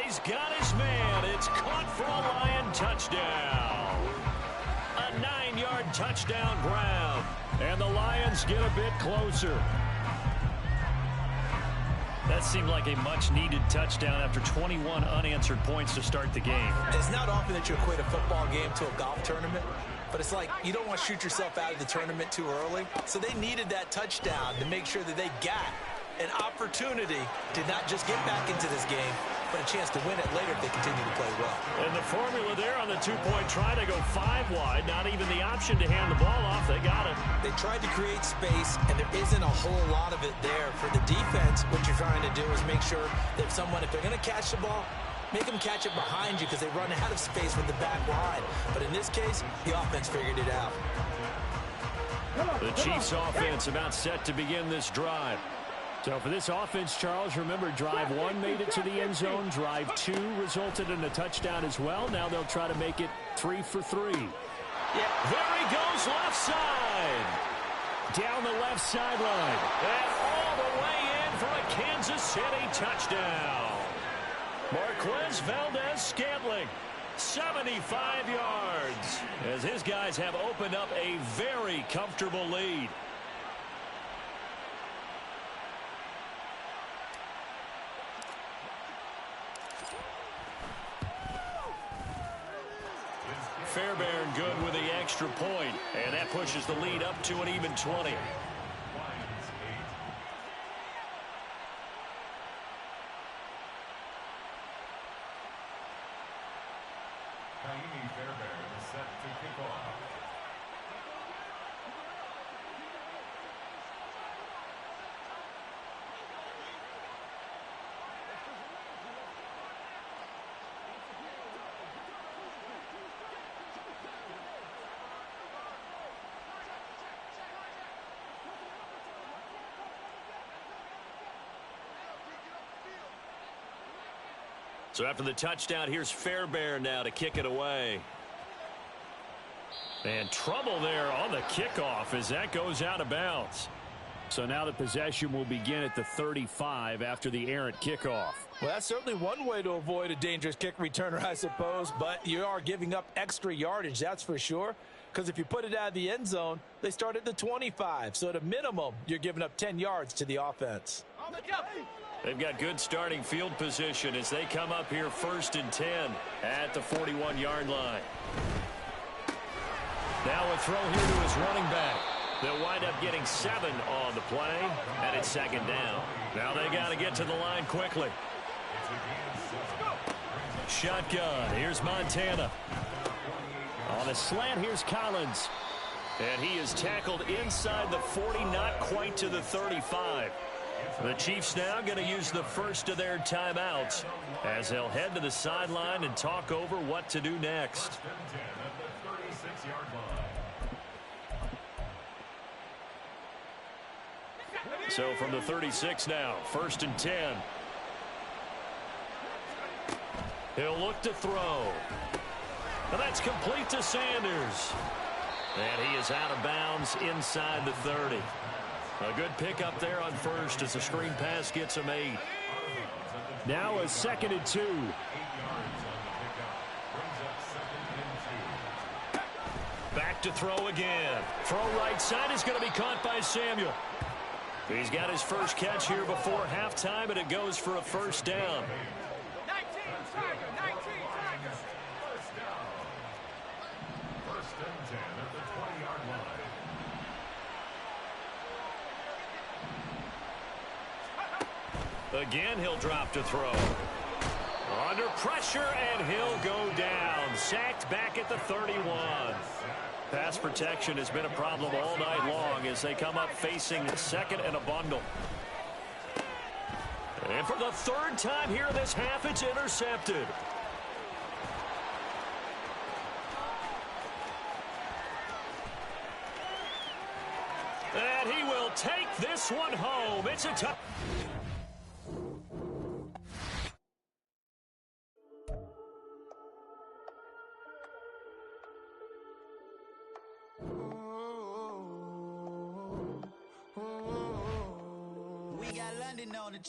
He's got his man. It's caught for a Lion touchdown. A 9-yard touchdown grab. And the Lions get a bit closer. That seemed like a much-needed touchdown after 21 unanswered points to start the game. It's not often that you equate a football game to a golf tournament, but it's like you don't want to shoot yourself out of the tournament too early. So they needed that touchdown to make sure that they got an opportunity to not just get back into this game, but a chance to win it later if they continue to play well. And the formula there on the 2-point try, they go 5 wide. Not even the option to hand the ball off. They got it. They tried to create space, and there isn't a whole lot of it there. For the defense, what you're trying to do is make sure that if they're going to catch the ball, make them catch it behind you because they run out of space with the back line. But in this case, the offense figured it out. The Chiefs' offense about set to begin this drive. So for this offense, Charles, remember drive 1 made it to the end zone. Drive 2 resulted in a touchdown as well. Now they'll try to make it 3 for 3. Yeah. There he goes left side. Down the left sideline. And all the way in for a Kansas City touchdown. Marquez Valdez-Scantling, 75 yards. As his guys have opened up a very comfortable lead. Fairbairn good with the extra point, and that pushes the lead up to an even 20. Fairbairn is set to kick off. So after the touchdown, here's Fairbairn now to kick it away. And trouble there on the kickoff as that goes out of bounds. So now the possession will begin at the 35 after the errant kickoff. Well, that's certainly one way to avoid a dangerous kick returner, I suppose, but you are giving up extra yardage, that's for sure, because if you put it out of the end zone, they start at the 25. So at a minimum, you're giving up 10 yards to the offense. They've got good starting field position as they come up here 1st and 10 at the 41-yard line. Now a throw here to his running back. They'll wind up getting 7 on the play, and it's 2nd down. Now they got to get to the line quickly. Shotgun. Here's Montana. On a slant, here's Collins. And he is tackled inside the 40, not quite to the 35. The Chiefs now going to use the first of their timeouts as they'll head to the sideline and talk over what to do next. So from the 36 now, 1st and 10. He'll look to throw. And that's complete to Sanders. And he is out of bounds inside the 30. A good pickup there on first as the screen pass gets him 8. Now a 2nd and 2. Back to throw again. Throw right side is going to be caught by Samuel. He's got his first catch here before halftime, and it goes for a 1st down. 19, Tiger, 19, Tiger. First and 10 at the 20-yard line. Again, he'll drop to throw. Under pressure, and he'll go down. Sacked back at the 31. Pass protection has been a problem all night long as they come up facing second and a bundle. And for the third time here in this half, it's intercepted. And he will take this one home. It's a tough.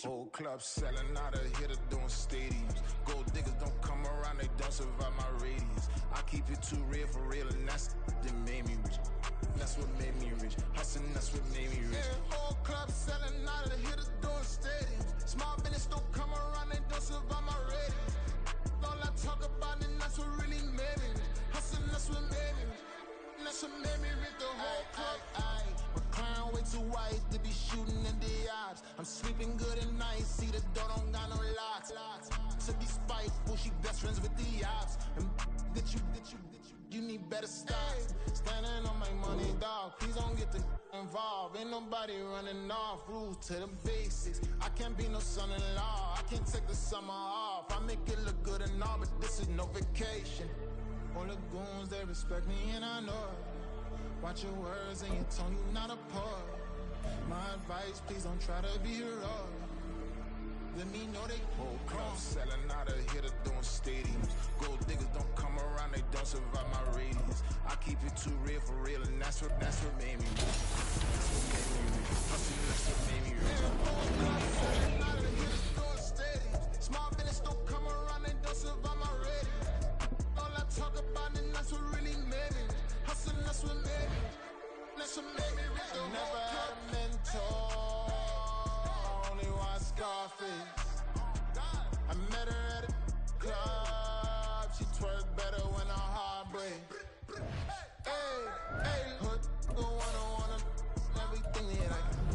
Whole club selling out of here to doing stadiums. Gold diggers don't come around, they don't survive my radius. I keep it too real for real, and that's that made me rich. That's what made me rich. Hustling, that's what made me rich. Yeah, whole club selling out of here to doing stadiums. Small business don't come around, they don't survive my radius. All I talk about, and that's what really made me rich. Hustling, that's what made me rich. That's what made me rich. The whole club. My crown way too white to be shooting in the odds. I'm sleeping good at night, see the door don't got no locks. To be spiteful, she best friends with the ops. And you need better stocks. Standing on my money, dog. Please don't get involved. Ain't nobody running off. Rules to the basics. I can't be no son-in-law. I can't take the summer off. I make it look good and all, but this is no vacation. All the goons, they respect me and I know it. Watch your words and your tone, you not a poet. My advice, please don't try to be heroic. Let me know they whole club selling out of here to doing stadiums. Gold diggers don't come around, they don't survive my radius. I keep it too real for real, and that's what made me rich. That's what made me rich. Hustling, that's what made me rich. Whole club selling out of here to doing stadiums. Small business don't come around, they don't survive my radius. All I talk about, and that's what really made me rich. Hustling, that's what made me rich. That's what made me rich. I never had a mentor. Only watch Scarface. I met her at a club. She twerk better when her heart breaks. Hey, hood, go wanna everything that I can.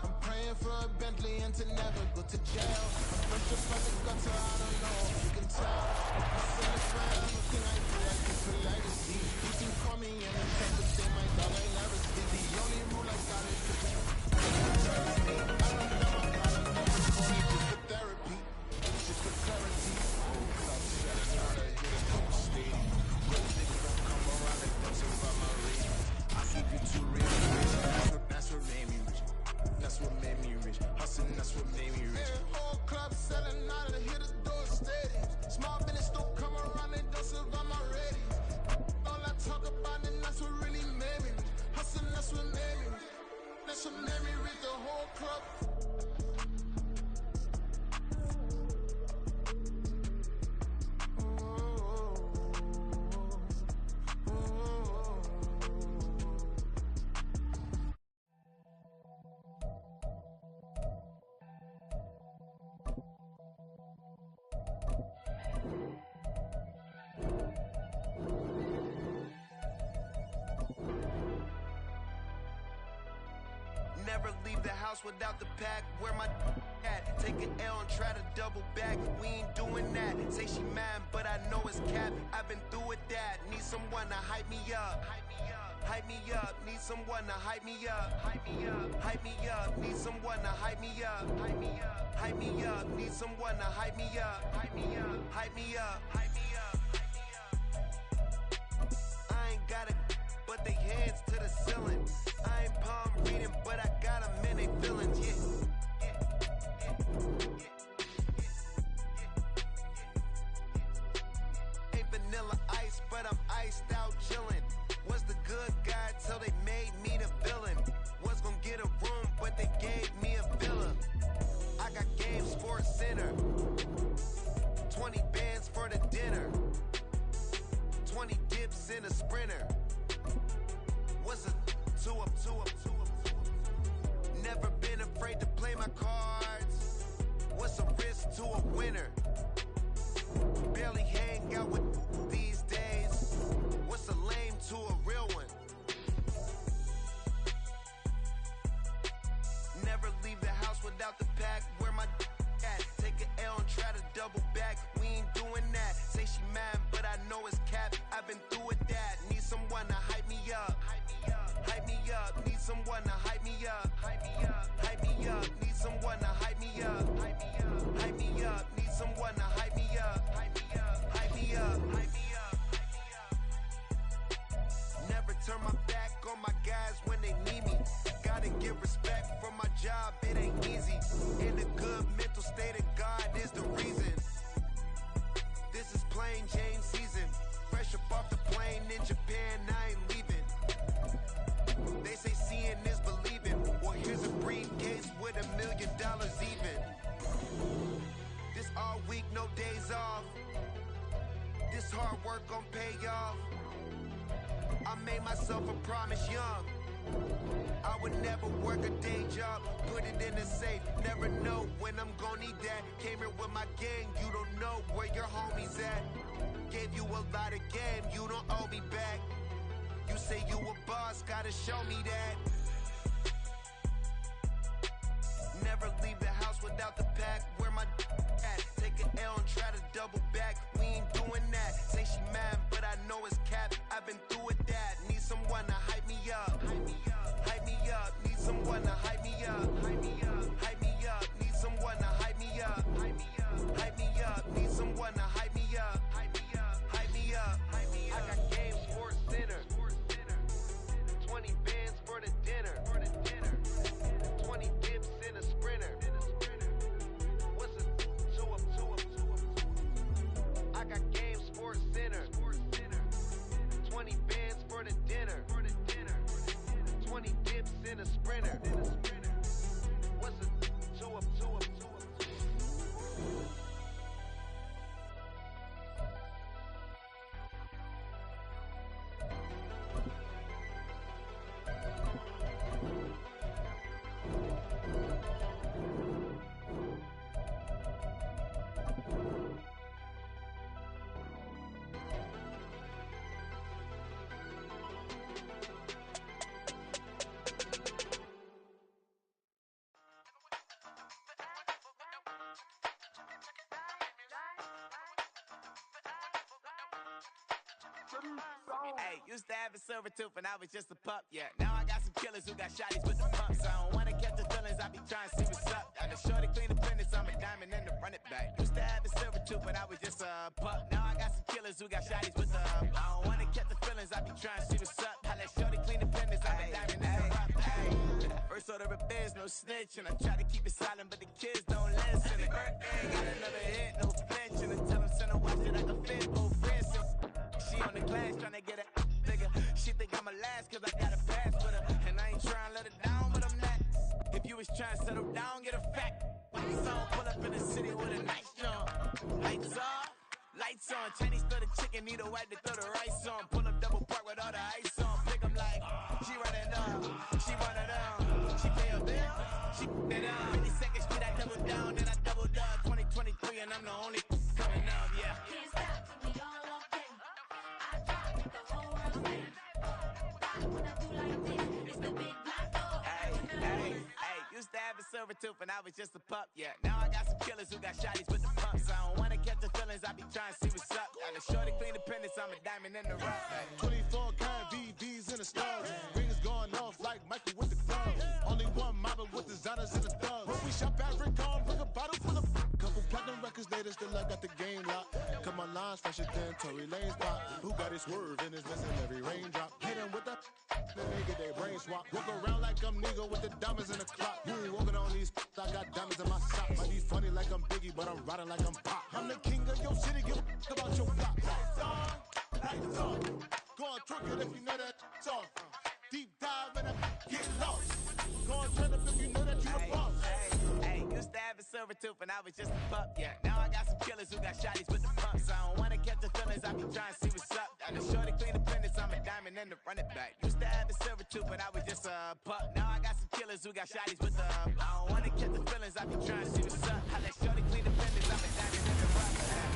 I'm praying for a Bentley and to never go to jail. I'm fresh up like the gutter, I don't know if you can tell. I send a friend, everything I do, I keep a legacy. You can call me anytime, but say my dog ain't never sleep. The only rule I got is to be. I don't know my problems, never for me, just for therapy. Just for clarity. Whole club selling out of here to don't stadium. Gold niggas don't come around, they don't survive my radius. I keep it too real, that's what made me rich. That's what made me rich. Hustling, that's what made me rich. Yeah, whole club selling out of here to doing stadiums. Small business don't come around, they don't survive my radius. All I talk about, and that's what really made me rich. Hustling, that's what made me rich. That's what made me rich. The whole club. Never leave the house without the pack. Where my at? Take an L and try to double back. We ain't doing that. Say she mad, but I know it's cap. I've been through with that. Need someone to hype me up. Hype me up. Need someone to hype me up. Hype me up. Hype me up. Need someone to hype me up. Hype me up. Hype me up. Need someone to hype me up. Hype me up. Hype me up. Hype me up. I ain't got it, but they hands to the ceiling. I ain't palm reading, but I got them in they feelings, Ain't vanilla ice, but I'm iced out chillin'. Was the good guy till they made me the villain. Was gonna get a room, but they gave me a villa. I got games for a center. 20 bands for the dinner. 20 dips in a sprinter. What's a 2 up? Never been afraid to play my cards. What's a risk to a winner? Barely hang out with these days. What's a lame to a real one? Never leave the house without the pack. Where my I know it's cap. I've been through with that. Need someone to hype me up. Hype me up. Need someone to hype me up. Hype me up. Hype me up. Need someone to hype me up. Hype me up. Hype me up. Need someone to hype me up. Hype me up. Hype me up. Hype me up. Never turn my back on my guys when they need me. Gotta give respect for my job, it ain't easy. In a good mental state of God is the reason. This is plain Jane season. Fresh up off the plane in Japan, I ain't leaving. They say seeing is believing. Well, here's a briefcase with $1 million even. This all week, no days off. This hard work gon' pay off. I made myself a promise young. I would never work a day job, put it in a safe. Never know when I'm gonna need that. Came here with my gang, you don't know where your homies at. Gave you a lot of game, you don't owe me back. You say you a boss, gotta show me that. Never leave the house without the pack. Where my at? Take an L and try to double back. We ain't doing that. Say she mad, but I know it's cap. I've been through with that. Need someone to hype me up. Hype me up. Hype me up. Need someone to hype me up. Hype me up. Hype me up. Need someone to hype me up. Hype me up. Hype me up. Need someone to hype me up. Hype me up. Hype me up. Hype me up. I got game Sports Center. 20 bands for the dinner. 20 dips in a sprinter. What's a 2 up? I got game Sports Center. 20 bands for the dinner. 20 dips in a sprinter. What's a 2 up? Hey, used to have a silver tooth and I was just a pup, yeah. Now I got some killers who got shotties with the pumps. I don't wanna catch the feelings, I be trying to see what's up. Got a shorty clean the fitness, I'm a diamond and to run it back. Used to have a silver tooth but I was just a pup. Now I got some killers who got shotties with the I don't wanna catch the feelings, I be trying to see what's up. I let shorty clean the fitness, I'm a diamond and to run it back. First order of biz, no snitch, and I try to keep it silent, but the kids don't listen. And birthday, got another hit, no flinch, and I tell them send a watch that I can fit, both friends. She on the glass trying to get it bigger. She think I'm a last cause I got a pass with her. And I ain't trying to let her down, but I'm not. If you was trying to settle down, get a fact. Lights on, pull up in the city with a nice jump. Lights off, lights on. Chinese throw the chicken, need a wipe to throw the rice on. Pull up double park with all the ice on. Pick 'em like, she running up, she running down. She pay a bill, she it up. 52nd Street, I double down, then I doubled up. 2023 and I'm the only coming up, yeah. Can't stop till we all walk in. I drop with the whole world spin. Rock when I do like this. It's the big black dog. Hey, used to have a silver tooth and I was just a pup, yeah. Now I got some killers who got shotties with the pumps. I don't wanna catch the feelings, I be trying to see what's up. Got a shorty clean the pendants, I'm a diamond in the rough. 24 karat VVs in the stars. Rings going off like Michael with the gloves. Only one mobbing with designers in the thugs. When we shop at Rincon, bring a bottle full of couple platinum records later, still I got the game locked. Come on, lines fresher than Tory Lane's pop. Who got his swerve and is missing every raindrop? Hit him with the then they get their brain swap. Walk around like I'm nigga with the diamonds in the clock. You ain't walking on these I got diamonds in my socks. Might be funny like I'm Biggie, but I'm riding like I'm Pop. I'm the king of your city, give a about your block. Lights on, go on twerk it if you know that song. Deep dive and get lost. Go on turn up if you know that you the boss. Hey, used to have a silver tooth and I was just a pup, yeah. Now I got some killers who got shotties with the pumps. I don't wanna catch the feelings, I be trying to see what's up. Got a shorty clean the pendants, I'm a diamond and to run it back. Used to have a silver tooth but I was just a pup. Now I got some killers who got shotties with the I don't wanna catch the feelings, I be trying to see what's up. I let shorty clean the pendants, I'm a diamond and to run it back.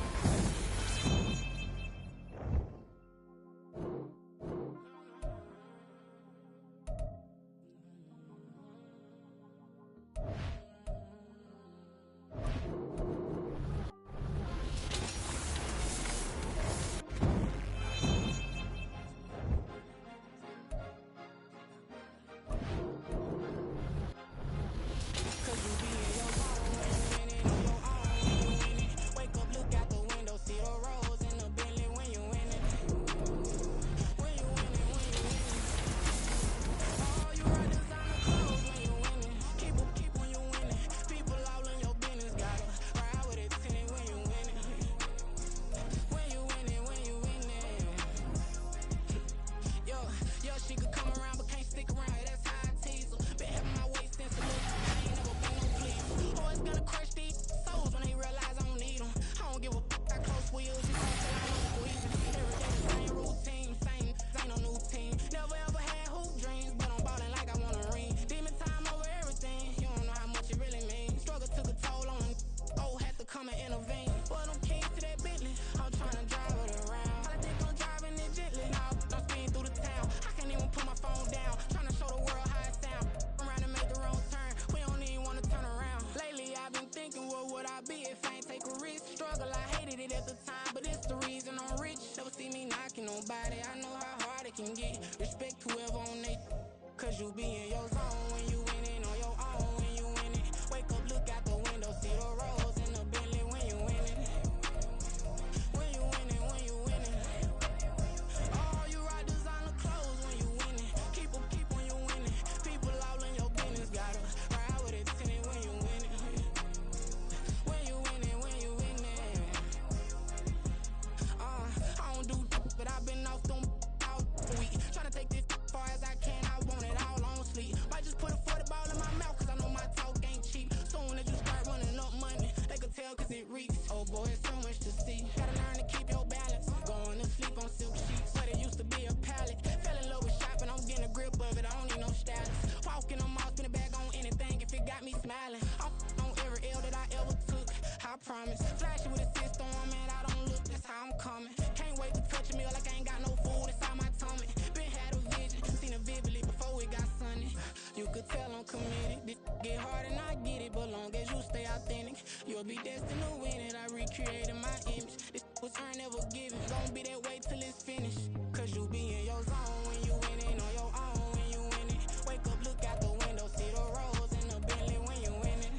island. I'm on every L that I ever took. I promise. Flashy with a system, man, I don't look. That's how I'm coming. Can't wait to touch a meal like I ain't got no food inside my tummy. Been had a vision, seen it vividly before it got sunny. You could tell I'm committed. This get hard and I get it, but long as you stay authentic, you'll be destined to win it. I recreated my image. This was earned, never given. Gonna be that way till it's finished. Cause you be in your zone when you winning on your own when you win it. Wake up, look out the window, see the rose in the Bentley when you winning.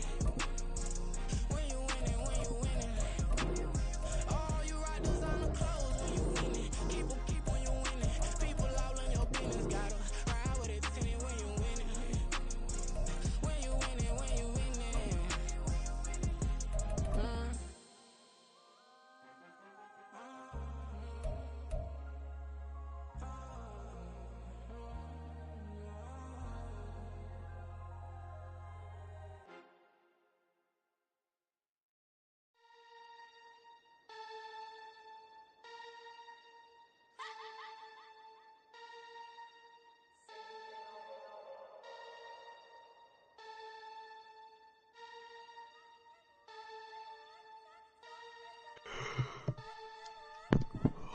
When you winning, when you winning. Oh, you rock designer clothes when you winning. Keep when you winning. People all in your business, gotta ride with it tinted when you winning. When you winning, when you winning.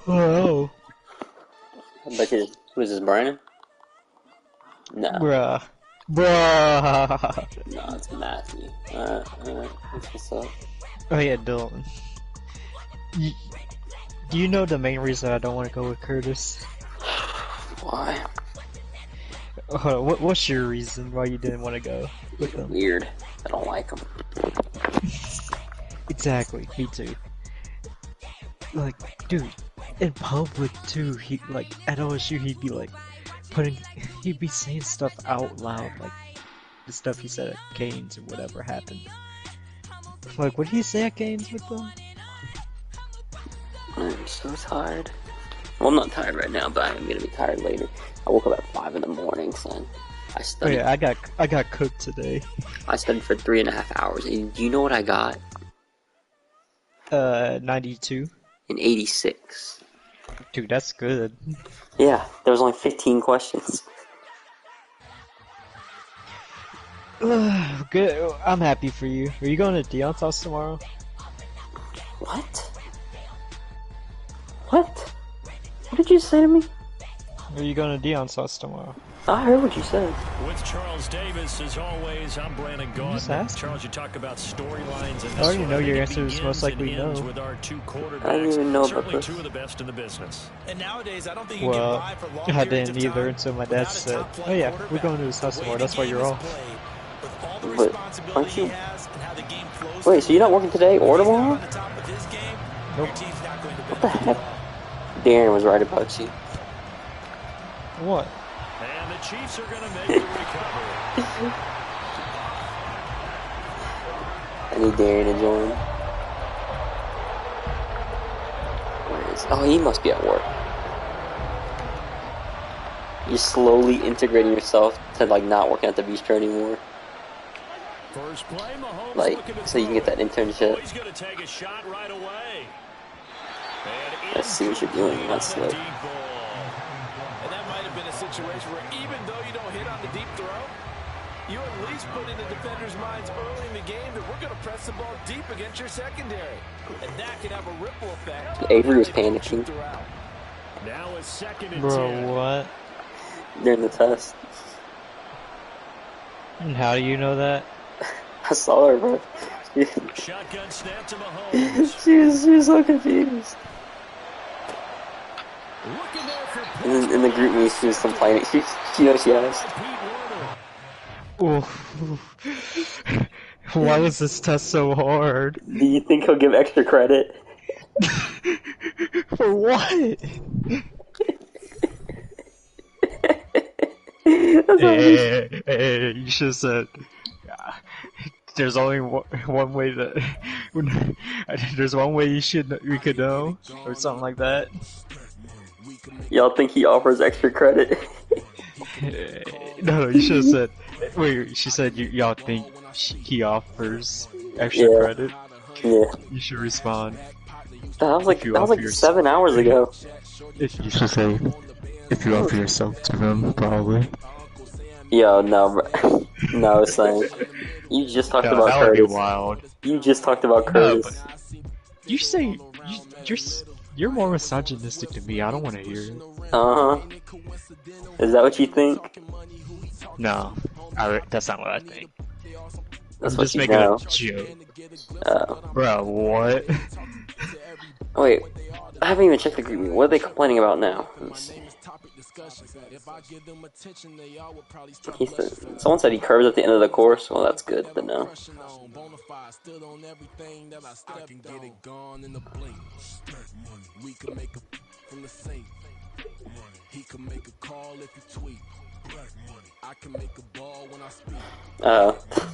Oh. But who's this, Brandon? No. Bruh. No, it's Matthew. What's up? Oh yeah, Dylan. Do you know the main reason I don't want to go with Curtis? Why? What's your reason why you didn't want to go with him? Weird. I don't like him. Exactly, me too. Like, dude, in public too, at OSU he'd be saying stuff out loud, like the stuff he said at Canes or whatever happened. Like, what did he say at Canes with them? I'm so tired. Well, I'm not tired right now, but I'm gonna be tired later. I woke up at 5 in the morning, son. I studied. Oh yeah, I got cooked today. I studied for 3.5 hours. And do you know what I got? 92. And 86. Dude, that's good. Yeah, there was only 15 questions. Good. I'm happy for you. Are you going to Dion's house tomorrow? What? What? What did you say to me? Are you going to Dion's house tomorrow? I heard what you said. With Charles Davis, as always, I'm Brandon Gaudin. Charles, you talk about storylines and I already know your answer is most likely no. With our two quarterbacks. I didn't even know about Certainly this. two of the best in the business. And nowadays, I don't think you Well, get by for long I periods didn't of either time until my dad said, "Oh yeah, we're going to his house tomorrow. That's why you're off." But aren't you? Wait, so you're not working today or tomorrow? Nope. What the heck? Darren was right about you. What? And the Chiefs are going to make the recovery. I need Darren to join. Where is? Oh, he must be at work. You're slowly integrating yourself to not working at the bistro anymore. First play, Mahomes So you can get that internship. He's going to take a shot right away. Let's see what you're doing. That's slow. And that might have been a situation where even though you don't hit on the deep throw, you at least put in the defenders' minds early in the game that we're going to press the ball deep against your secondary. And that can have a ripple effect. Avery was panicking. Now a second and Bro, 10. what? During the test. And how do you know that? I saw her, bro. Shotgun snap to Mahomes. she was so confused. In the group meet, she was complaining. She knows she asked. Why was this test so hard? Do you think he'll give extra credit? For what? Hey, you should have said, there's only one way that, there's one way we could know, or something like that. Y'all think he offers extra credit? No, you should have said, wait, she said y'all think he offers extra credit? Yeah. You should respond. That was like 7 hours ago. You should say, if you offer yourself to him, probably. Yo, no, bro. No, son. You just talked No, about that would be Curtis. wild. You just talked about No, Curtis. You say you're more misogynistic than me. I don't want to hear it. Uh-huh. Is that what you think? No, that's not what I think. That's I'm what just you making know. a joke. Oh. Bro, what? Wait, I haven't even checked the group. What are they complaining about now? Let me see. Someone said he curves at the end of the course. Well, that's good, but no.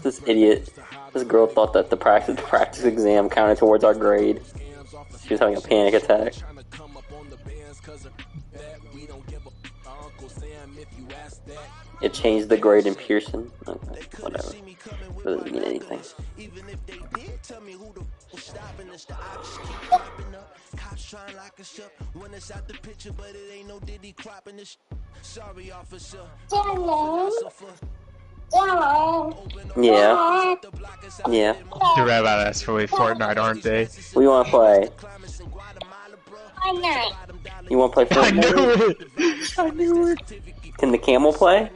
This idiot. This girl thought that the practice exam counted towards our grade. She was having a panic attack. It changed the grade in Pearson. Okay, whatever. That doesn't mean anything. Trying like a ship when it's out the picture, but it ain't no Diddy cropping this. Sorry, officer. Yeah. Yeah. They're badass for Fortnite, aren't they? What do you want to play? You want to play Fortnite? I knew it! I knew it! Can the camel play?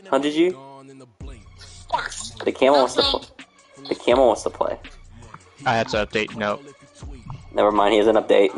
How did you? The camel wants to play. The camel wants to play. I had to update. No. Never mind, he has an update.